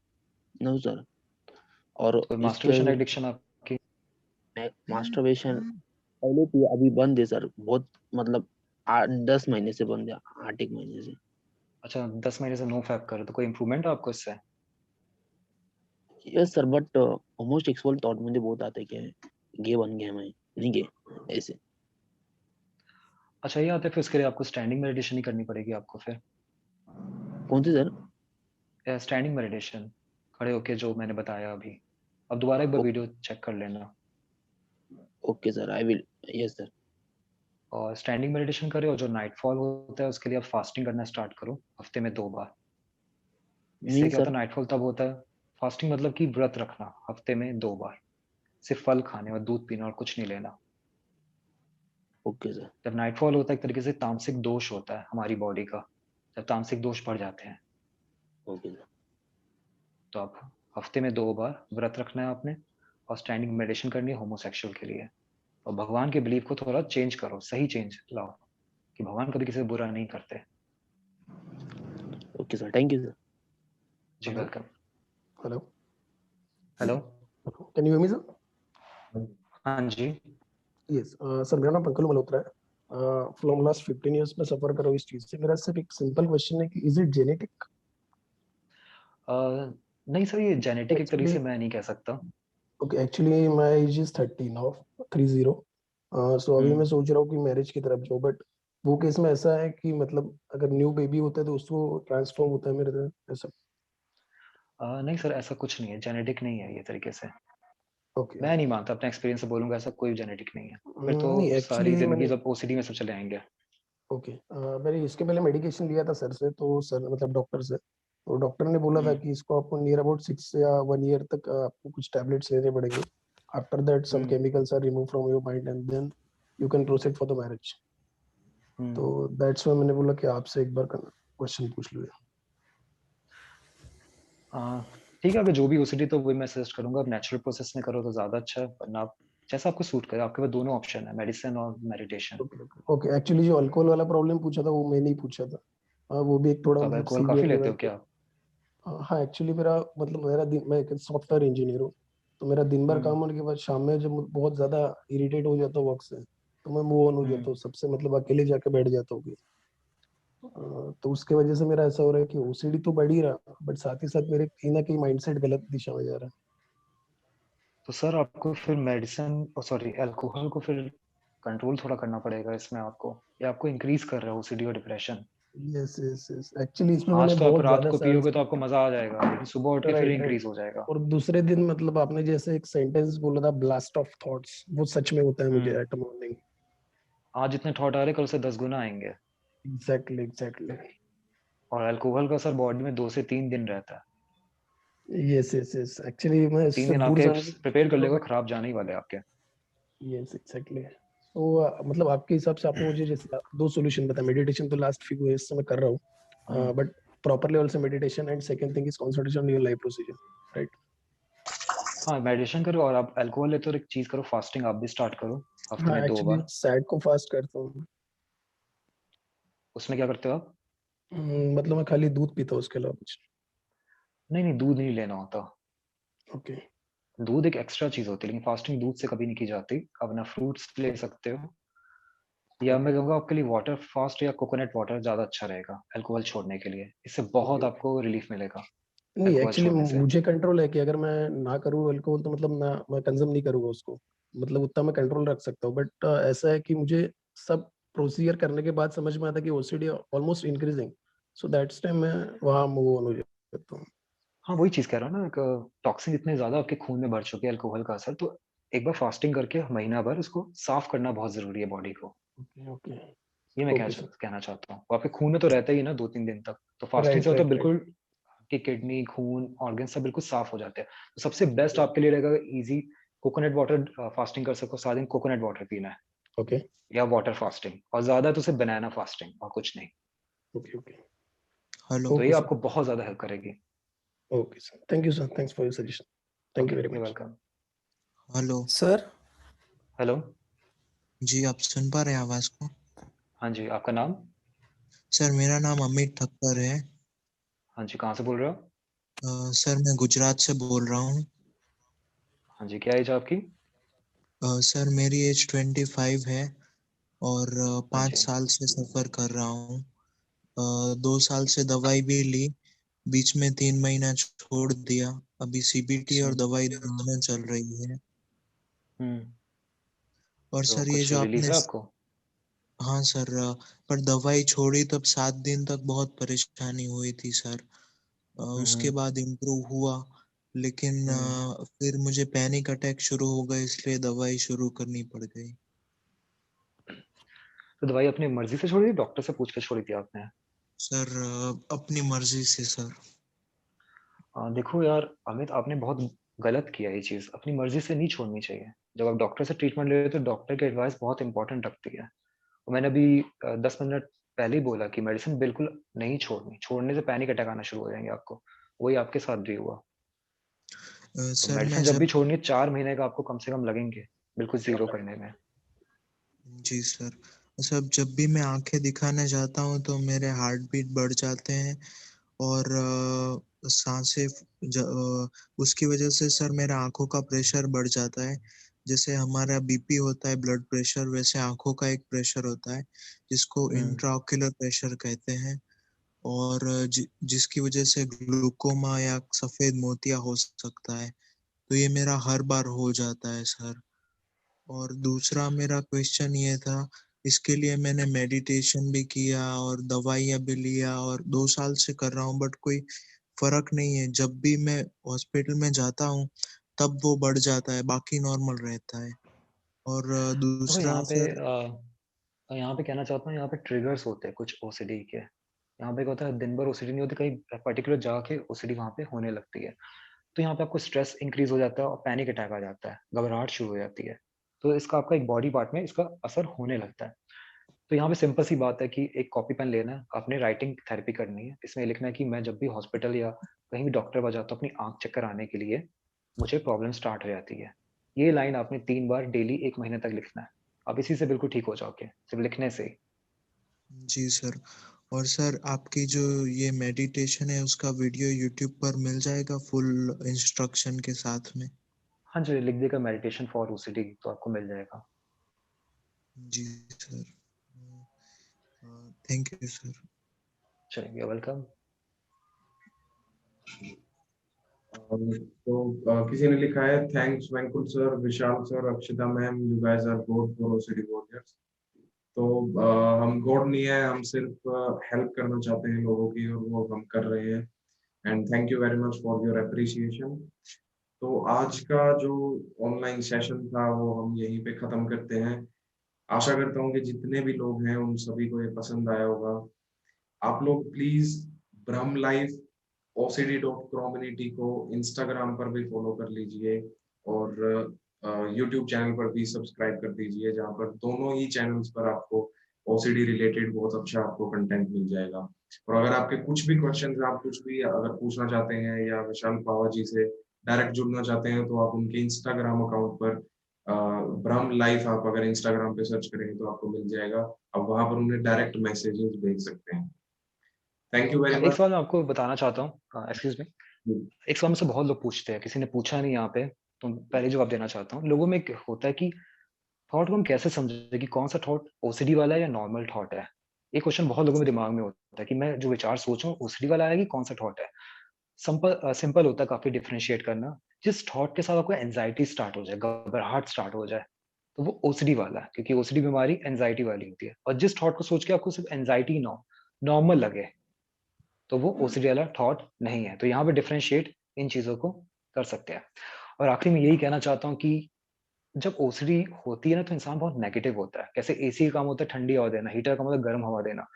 No sir. और तो इसकी वजह मास्टरबेशन से एडिक्शन आपकी? मैं मास्टरबेशन पहले थी, अभी बंद है सर। बहुत मतलब 10 महीने से बंद है, 8 एक महीने से। अच्छा, 10 महीने से नो फैप कर रहे हो, तो कोई इम्प्रूवमेंट है आपको इससे? Yes sir, but homosexual thought मुझे बहुत आते हैं कि गे बन गया मैं, नहीं गे ऐसे। अच्छा, ये आता है, फिर उसके लिए आपको स्टैंडिंग मेडिटेशन ही करनी पड़ेगी आपको फिर। कौन सी सर? स्टैंडिंग मेडिटेशन, खड़े होके जो मैंने बताया अभी। अब दोबारा एक बार ओ, वीडियो चेक कर लेना। Okay sir, I will. Yes sir. और स्टैंडिंग मेडिटेशन करें, और जो नाइटफॉल होता है उसके लिए आप फास्टिंग करना स्टार्ट करो हफ्ते में 2 बार। इससे मीन क्या होता सर? है, नाइटफॉल तब होता है, फास्टिंग मतलब कि व्रत रखना हफ्ते में 2 बार। सिर्फ फल खाने और दूध पीना और कुछ नहीं लेना। Okay sir. जब नाइटफॉल होता है, एक तरीके से तामसिक दोष होता है हमारी बॉडी का। जब तामसिक दोष बढ़ जाते हैं, ओके सर। तो आप हफ्ते में 2 बार व्रत रखना है आपने, और स्टैंडिंग मेडिटेशन करनी है होमोसेक्सुअल के लिए। और भगवान के बिलीफ को थोड़ा चेंज करो, सही चेंज लाओ, कि भगवान कभी किसी को बुरा नहीं करते। Okay sir, thank you sir. जी hello welcome. Hello hello. Can you hear me sir? हाँ जी। यस सर, मेरा नाम पंकज मल्होत्रा है। फ्रॉम लास्ट 15 इयर्स में सफर कर रहा हूँ इस चीज से। मेरा सिर्फ एक सिंपल क्वेश्चन है कि इज इट जेनेटिक? अ, नहीं सर, ये जेनेटिक एक तरीके एक्चुअली से मैं नहीं कह सकता। Okay, actually my age is 30 now, 30। सो अभी मैं हम्म। सोच रहा हूँ कि मैरिज की तरफ जाऊँ, बट वो केस में ऐसा है कि मतलब अगर न्यू बेबी होता है तो उसको ट्रांसफॉर्म होता है मेरे तरह ऐसा? नहीं सर, ऐसा कुछ नहीं है, जेनेटिक नहीं है ये तरीके से। ओके। मैं नहीं मानता, अपना एक्सपीरियंस से बोलूंगा, ऐसा कोई जेनेटिक नहीं है। फिर तो नहीं सारी एक्चुअली जिंदगी मैंने सब ओसीडी में सब चले आएंगे। ओके मैंने इसके पहले मेडिकेशन लिया था सर से, तो सर मतलब डॉक्टर से, तो डॉक्टर ने बोला था हम्म। कि इसको आपको नियर अबाउट 6 या 1 ईयर तक आपको कुछ टैबलेट्स लेने पड़ेंगे। After that some hmm. Chemicals are remove from your mind and then you can proceed for the marriage. तो हम्म। दैट्स व्हाई मैंने बोला कि आपसे एक बार क्वेश्चन पूछ लूँ। आ, ठीक है, अगर जो भी ओसीडी तो वही मैं सजेस्ट करूंगा, आप नेचुरल प्रोसेस में करो तो ज्यादा अच्छा है, वरना आप जैसा आपको सूट करे। आपके पास दोनों ऑप्शन है, मेडिसिन और meditation. Okay okay okay, actually जो अल्कोहल वाला प्रॉब्लम पूछा था वो मैं नहीं पूछा था। वो भी एक थोड़ा तो आप मतलब अल्कोहल काफी सीवियर लेते लेवल हो पे। क्या? हाँ एक्चुअली मेरा मतलब मेरा दिन, मैं एक सॉफ्टवेयर इंजीनियर हूँ, तो मेरा दिन भर काम हम्म। होने के बाद शाम में जब बहुत ज्यादा इरिटेट हो जाता हूँ वर्क से, तो मैं मूव ऑन हो जाता हम्म। हूँ सबसे, मतलब अकेले जाके बैठ जाता हूँ कहीं। तो उसके वजह से मेरा ऐसा हो रहा है कि ओसीडी तो बढ़ ही रहा, बट साथ ही साथ मेरे कहीं ना कहीं माइंडसेट गलत दिशा में जा रहा तो सर आपको फिर मेडिसिन, सॉरी अल्कोहल को फिर कंट्रोल थोड़ा करना पड़ेगा इसमें आपको, या आपको इंक्रीज कर रहा है ओसीडी और डिप्रेशन। है। यस यस यस, एक्चुअली इसमें मैंने आज तो आप बहुत रात ज्यादा को सर्च पियोगे तो आपको मजा आ जाएगा, लेकिन सुबह उठ के फिर राइट राइट। इंक्रीज हो जाएगा। और दूसरे दिन मतलब आपने जैसे एक सेंटेंस बोला था, ब्लास्ट ऑफ थॉट्स, वो सच में होता है मुझे हम्म। Eight morning. आज जितने थॉट आ रहे, कल से 10 गुना आएंगे। Exactly exactly. और अल्कोहल का असर बॉडी में 2 से 3 दिन रहता है। यस यस यस, एक्चुअली मैं तो तीन इससे दिन दूर आपके जाने की प्रिपेयर कोशिश कर कर रहा हूँ लेगा, बट खराब जाने ही वाले आपके। Yes exactly. तो मतलब आपके हिसाब से आपने मुझे जैसे दो सॉल्यूशन बताया। मेडिटेशन तो लास्ट फ्यू इयर्स से मैं कर रहा हम्म। हूँ, बट प्रॉपर लेवल से meditation, and second thing is concentration on your life procedure, right? हाँ, मेडिटेशन करो, और आप अल्कोहल लेते हो तो एक चीज करो, फास्टिंग आप भी स्टार्ट करो हफ्ते हाँ में दो एक्चुअली बार सैड को फास्ट करता हूँ। उसमें क्या करते हो आप? मतलब मैं खाली दूध पीता हूँ, उसके अलावा कुछ नहीं नहीं, दूध नहीं लेना होता। नहीं। ओके दूध एक एक्स्ट्रा चीज होती है, लेकिन फास्टिंग दूध से कभी नहीं की जाती। आप अपना फ्रूट्स ले सकते हो, या मैं ओके कहूँगा आपके लिए वाटर फास्ट या कोकोनट वाटर ज्यादा अच्छा रहेगा अल्कोहल छोड़ने के लिए। इससे ओके बहुत ओके। आपको रिलीफ मिलेगा नहीं अल्कोहल एक्चुअली छोड़ने से। मुझे कंट्रोल है कि अगर मैं ना करूँ अल्कोहल तो मतलब ना मैं कंज्यूम नहीं करूँगा उसको, मतलब उतना मैं कंट्रोल रख सकता हूँ। बट ऐसा है कि मुझे सब प्रोसीजर करने के बाद समझ में आता है कि OCD almost increasing, so that's time मैं वहाँ मूव ऑन हो जाता हूँ। हाँ, वही चीज कह रहा हूँ ना, टॉक्सिन इतने ज्यादा आपके खून में बढ़ चुके हैं अल्कोहल का असर, तो एक बार फास्टिंग करके महीना भर उसको साफ करना बहुत जरूरी है बॉडी को। ओके ओके ये मैं ओके सर। कहना चाहता हूँ। वो आपके खून में तो रहता ही है ना 2-3 दिन तक, तो फास्टिंग से राइट होता है राइट राइट। बिल्कुल, आपकी किडनी, खून, ऑर्गन सब बिल्कुल साफ हो जाते हैं। तो सबसे बेस्ट ओके आपके लिए रहेगा इजी, कोकोनट वाटर फास्टिंग कर सको, सारा दिन कोकोनट वाटर पीना है, ओके या वाटर फास्टिंग, और ज्यादा तो सिर्फ बनाना फास्टिंग और कुछ नहीं। Okay okay. तो Okay, ये sir. आपको बहुत ज़्यादा हेल्प करेगी। Okay, sir. Thank you, sir. Thanks for your suggestion. Thank you okay, very you much. Welcome. Hello. Sir hello, जी, आप सुन पा रहे हैं आवाज़ को? हाँ जी, आपका नाम? सर मेरा नाम अमित ठक्कर है। हाँ जी, कहाँ से बोल रहे हो? सर मैं गुजरात से बोल रहा हूँ। हाँ जी, क्या एज है आपकी? सर मेरी एज 25 है और हाँ 5 जी। साल से सफ़र कर रहा हूँ। 2 साल से दवाई भी ली, बीच में 3 महीना छोड़ दिया। अभी सीबीटी और दवाई दोनों चल रही है। हुँ, और तो सर ये कुछ जो रिलीफ़ आपने है आपको? हाँ सर, पर दवाई छोड़ी तब 7 दिन तक बहुत परेशानी हुई थी सर। हुँ, उसके हुँ, बाद इम्प्रूव हुआ, लेकिन हुँ। फिर मुझे पैनिक अटैक शुरू हो गए, इसलिए दवाई शुरू करनी पड़ गई। तो दवाई अपनी मर्ज़ी से छोड़ी थी, डॉक्टर से पूछ के छोड़ी थी आपने? सर अपनी मर्जी से सर। देखो यार अमित, आपने बहुत गलत किया ये चीज़, अपनी मर्ज़ी से नहीं छोड़नी चाहिए। जब आप डॉक्टर से ट्रीटमेंट ले रहे हो तो डॉक्टर की एडवाइस बहुत इम्पोर्टेंट रखती है। और मैंने अभी 10 मिनट पहले ही बोला कि मेडिसिन बिल्कुल नहीं छोड़नी, छोड़ने से पैनिक अटैक आना शुरू हो जाएँगे आपको। वही आपके साथ भी हुआ। तो सर मैं मेडिसिन जब जब भी छोड़नी है 4 महीने का आपको कम से कम लगेंगे, बिल्कुल ज़ीरो करने में। जी सर, सब जब भी मैं आँखें दिखाने जाता हूँ तो मेरे हार्ट बीट बढ़ जाते हैं और साँसें उसकी वजह से सर मेरा आँखों का प्रेशर बढ़ जाता है। जैसे हमारा बीपी होता है, ब्लड प्रेशर, वैसे आँखों का एक प्रेशर होता है, जिसको हुँ। इंट्राऑक्यूलर प्रेशर कहते हैं। और जिसकी वजह से ग्लूकोमा या सफ़ेद मोतिया हो सकता है। तो ये मेरा हर बार हो जाता है सर। और दूसरा मेरा क्वेश्चन ये था, इसके लिए मैंने मेडिटेशन भी किया और दवाइयाँ भी लिया और 2 साल से कर रहा हूँ, बट कोई फ़र्क नहीं है। जब भी मैं हॉस्पिटल में जाता हूँ, तब वो बढ़ जाता है, बाकी नॉर्मल रहता है। और देखो दूसरा सर यहाँ पे कहना चाहता हूँ यहाँ पे ट्रिगर्स होते हैं कुछ ओसीडी के। यहाँ पे क्या होता है दिन भर ओसीडी नहीं होती, कहीं पर्टिकुलर जगह के ओसीडी वहाँ पे होने लगती है। तो यहाँ पे आपको स्ट्रेस इंक्रीज़ हो जाता है और पैनिक अटैक आ जाता है, घबराहट शुरू हो जाती है। तो इसका आपका एक बॉडी पार्ट में इसका असर होने लगता है। तो यहाँ पे सिंपल सी बात है कि एक कॉपी पेन लेना है, आपने राइटिंग थेरेपी करनी है। इसमें लिखना है कि मैं जब भी हॉस्पिटल या कहीं भी डॉक्टर के पास जाता हूँ अपनी आँख चेक कराने के लिए, मुझे प्रॉब्लम स्टार्ट हो जाती है। ये लाइन आपने 3 बार डेली 1 महीने तक लिखना है। आप इसी से बिल्कुल ठीक हो जाओगे, सिर्फ़ लिखने से ही। जी सर। और सर आपकी जो ये मेडिटेशन है, उसका वीडियो यूट्यूब पर मिल जाएगा फुल इंस्ट्रक्शन के साथ में? हाँ जी, लिख देगा मेडिटेशन फॉर ओसीडी तो आपको मिल जाएगा। जी सर। Thank you sir. चलिए, यू आर वेलकम। तो किसी ने लिखा है thanks Venkat sir, Vishal sir, Akshita ma'am, you guys are good for OCD warriors. तो हम गॉड नहीं है, हम सिर्फ हेल्प करना चाहते हैं लोगों की और वो हम कर रहे हैं। And thank you very much for your appreciation. तो आज का जो ऑनलाइन सेशन था वो हम यहीं पे खत्म करते हैं। आशा करता हूँ कि जितने भी लोग हैं उन सभी को ये पसंद आया होगा। आप लोग प्लीज ब्रह्म लाइफ OCD.community को इंस्टाग्राम पर भी फॉलो कर लीजिए और यूट्यूब चैनल पर भी सब्सक्राइब कर दीजिए, जहाँ पर दोनों ही चैनल्स पर आपको OCD रिलेटेड बहुत अच्छा आपको कंटेंट मिल जाएगा। और अगर आपके कुछ भी क्वेश्चन आप कुछ भी अगर पूछना चाहते हैं या विशाल पावा जी से डायरेक्ट जुड़ना चाहते हैं तो आप उनके इंस्टाग्राम अकाउंट पर ब्रह्म लाइफ आप अगर इंस्टाग्राम पे सर्च करेंगे तो आपको मिल जाएगा। आप वहां पर उन्हें डायरेक्ट मैसेजेस भेज सकते हैं। थैंक यू वेरी एक मच। सवाल मैं आपको बताना चाहता हूँ एक्सक्यूज़ मी। एक सवाल मुझसे बहुत लोग पूछते हैं, किसी ने पूछा नहीं यहाँ पे, तो पहले जवाब देना चाहता हूँ। लोगों में एक होता है कि थॉट को हम कैसे समझें कि कौन-सा थॉट ओसीडी वाला है या नॉर्मल थॉट है? ये क्वेश्चन बहुत लोगों के दिमाग में होता है कि मैं जो विचार सोच रहा हूँ ओसीडी वाला है कि कौन-सा थॉट है? सिंपल होता है काफ़ी डिफरेंशिएट करना। जिस थॉट के साथ आपको एंग्ज़ायटी स्टार्ट हो जाए, घबराहट स्टार्ट हो जाए, तो वो ओसीडी वाला है क्योंकि ओसीडी बीमारी एंग्ज़ायटी वाली होती है। और जिस थॉट को सोच के आपको सिर्फ़ एंग्ज़ायटी ना हो, नॉर्मल लगे, तो वो ओसीडी वाला थॉट नहीं है। तो यहाँ पे डिफरेंशिएट इन चीज़ों को कर सकते हैं। और आखिरी में यही कहना चाहता हूँ कि जब ओसीडी होती है ना तो इंसान बहुत नेगेटिव होता है। कैसे एसी का काम होता है ठंडी हवा देना, हीटर का काम होता है गर्म हवा देना।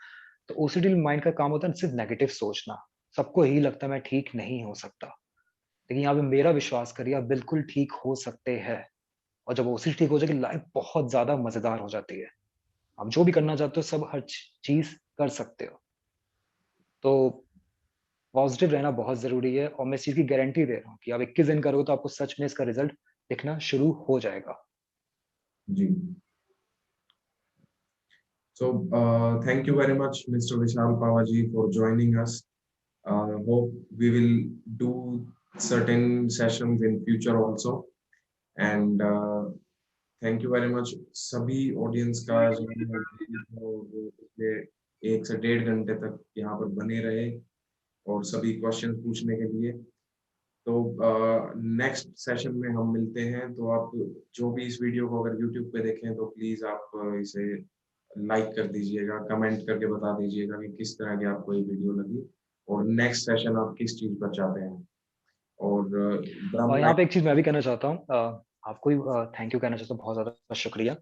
तो ओसीडी माइंड का काम होता है सिर्फ़ नेगेटिव सोचना। सबको यही लगता है मैं ठीक नहीं हो सकता। लेकिन यहाँ पे मेरा विश्वास करिए आप बिल्कुल ठीक हो सकते हैं। और जब ओसीडी ठीक हो जाएगी लाइफ़ बहुत ज़्यादा मज़ेदार हो जाती है। आप जो भी करना चाहते हो सब हर चीज़ कर सकते हो। तो पॉजिटिव रहना बहुत ज़रूरी है और मैं इस चीज़ की गारंटी दे रहा हूँ कि आप 21 दिन करोगे तो आपको सच में इसका रिज़ल्ट दिखना शुरू हो जाएगा। जी। So, thank you very much, Mr. Vishal Pawaji, for joining us. Hope we will do certain sessions in future also. And thank you very much सभी ऑडियंस का जो पिछले 1 से 1.5 घंटे तक यहाँ पर बने रहे और सभी क्वेश्चन पूछने के लिए। तो नेक्स्ट सेशन में हम मिलते हैं। तो आप जो भी इस वीडियो को अगर यूट्यूब पे देखें तो प्लीज आप इसे लाइक कर दीजिएगा, कमेंट करके बता दीजिएगा कि किस तरह की आपको ये वीडियो लगी और नेक्स्ट सेशन आप किस चीज पर चाहते हैं। और और यहाँ पे एक चीज़ मैं भी कहना चाहता हूँ, आपको थैंक यू कहना चाहता हूँ, बहुत ज़्यादा शुक्रिया।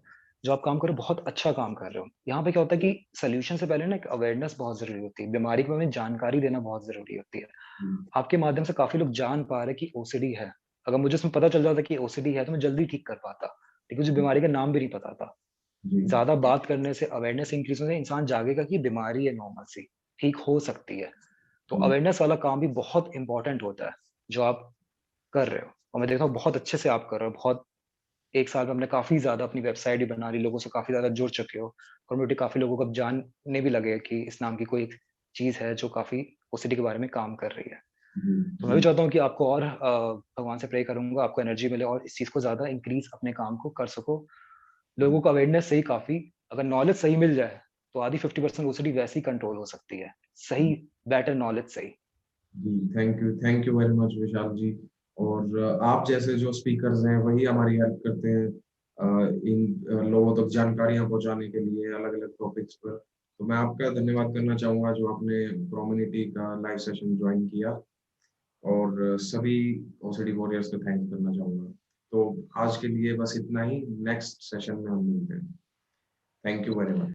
जो आप काम कर रहे हो, बहुत अच्छा काम कर रहे हो। यहाँ पे क्या होता है कि सॉल्यूशन से पहले ना एक अवेयरनेस बहुत ज़रूरी होती है, बीमारी के बारे में जानकारी देना बहुत ज़रूरी होती है। आपके माध्यम से काफ़ी लोग जान पा रहे हैं कि ओसीडी है। अगर मुझे उसमें पता चल जाता कि ओसीडी है, तो मैं जल्दी ठीक कर पाता, लेकिन मुझे बीमारी का नाम भी नहीं पता था। ज़्यादा बात करने से, अवेयरनेस इंक्रीज़ होने से इंसान जागेगा कि बीमारी है नॉर्मल सी, ठीक हो सकती है। तो अवेयरनेस वाला काम भी बहुत इम्पोर्टेंट होता है, जो आप कर रहे हो और मैं देखता हूँ बहुत अच्छे से आप कर रहे हो। बहुत 1 साल में हमने काफ़ी ज़्यादा अपनी वेबसाइट भी बना ली, लोगों से काफ़ी ज़्यादा जुड़ चुके हो। कम्युनिटी काफ़ी लोगों को अब जानने भी लगे कि इस नाम की कोई एक चीज़ है जो काफ़ी ओसीडी के बारे में काम कर रही है। तो मैं भी चाहता हूँ कि आपको और भगवान से प्रे करूँगा, आपको एनर्जी मिले और इस चीज़ को ज़्यादा इंक्रीज़ अपने काम को कर सको। लोगों को अवेयरनेस से ही काफ़ी, अगर नॉलेज सही मिल जाए, तो आधी 50% ओसीडी वैसे ही कंट्रोल हो सकती है। सही बेटर नॉलेज से ही। जी, थैंक यू वेरी मच विशाल जी। और आप जैसे जो स्पीकर्स हैं वही हमारी हेल्प करते हैं इन लोगों तक जानकारियां पहुंचाने के लिए अलग-अलग टॉपिक्स पर। तो मैं आपका धन्यवाद करना चाहूंगा जो आपने कम्युनिटी का लाइव सेशन ज्वाइन किया और सभी ओसीडी वॉरियर्स को थैंक करना चाहूंगा। तो आज के लिए बस इतना ही, नेक्स्ट सेशन में हम मिलते हैं। Thank you very much.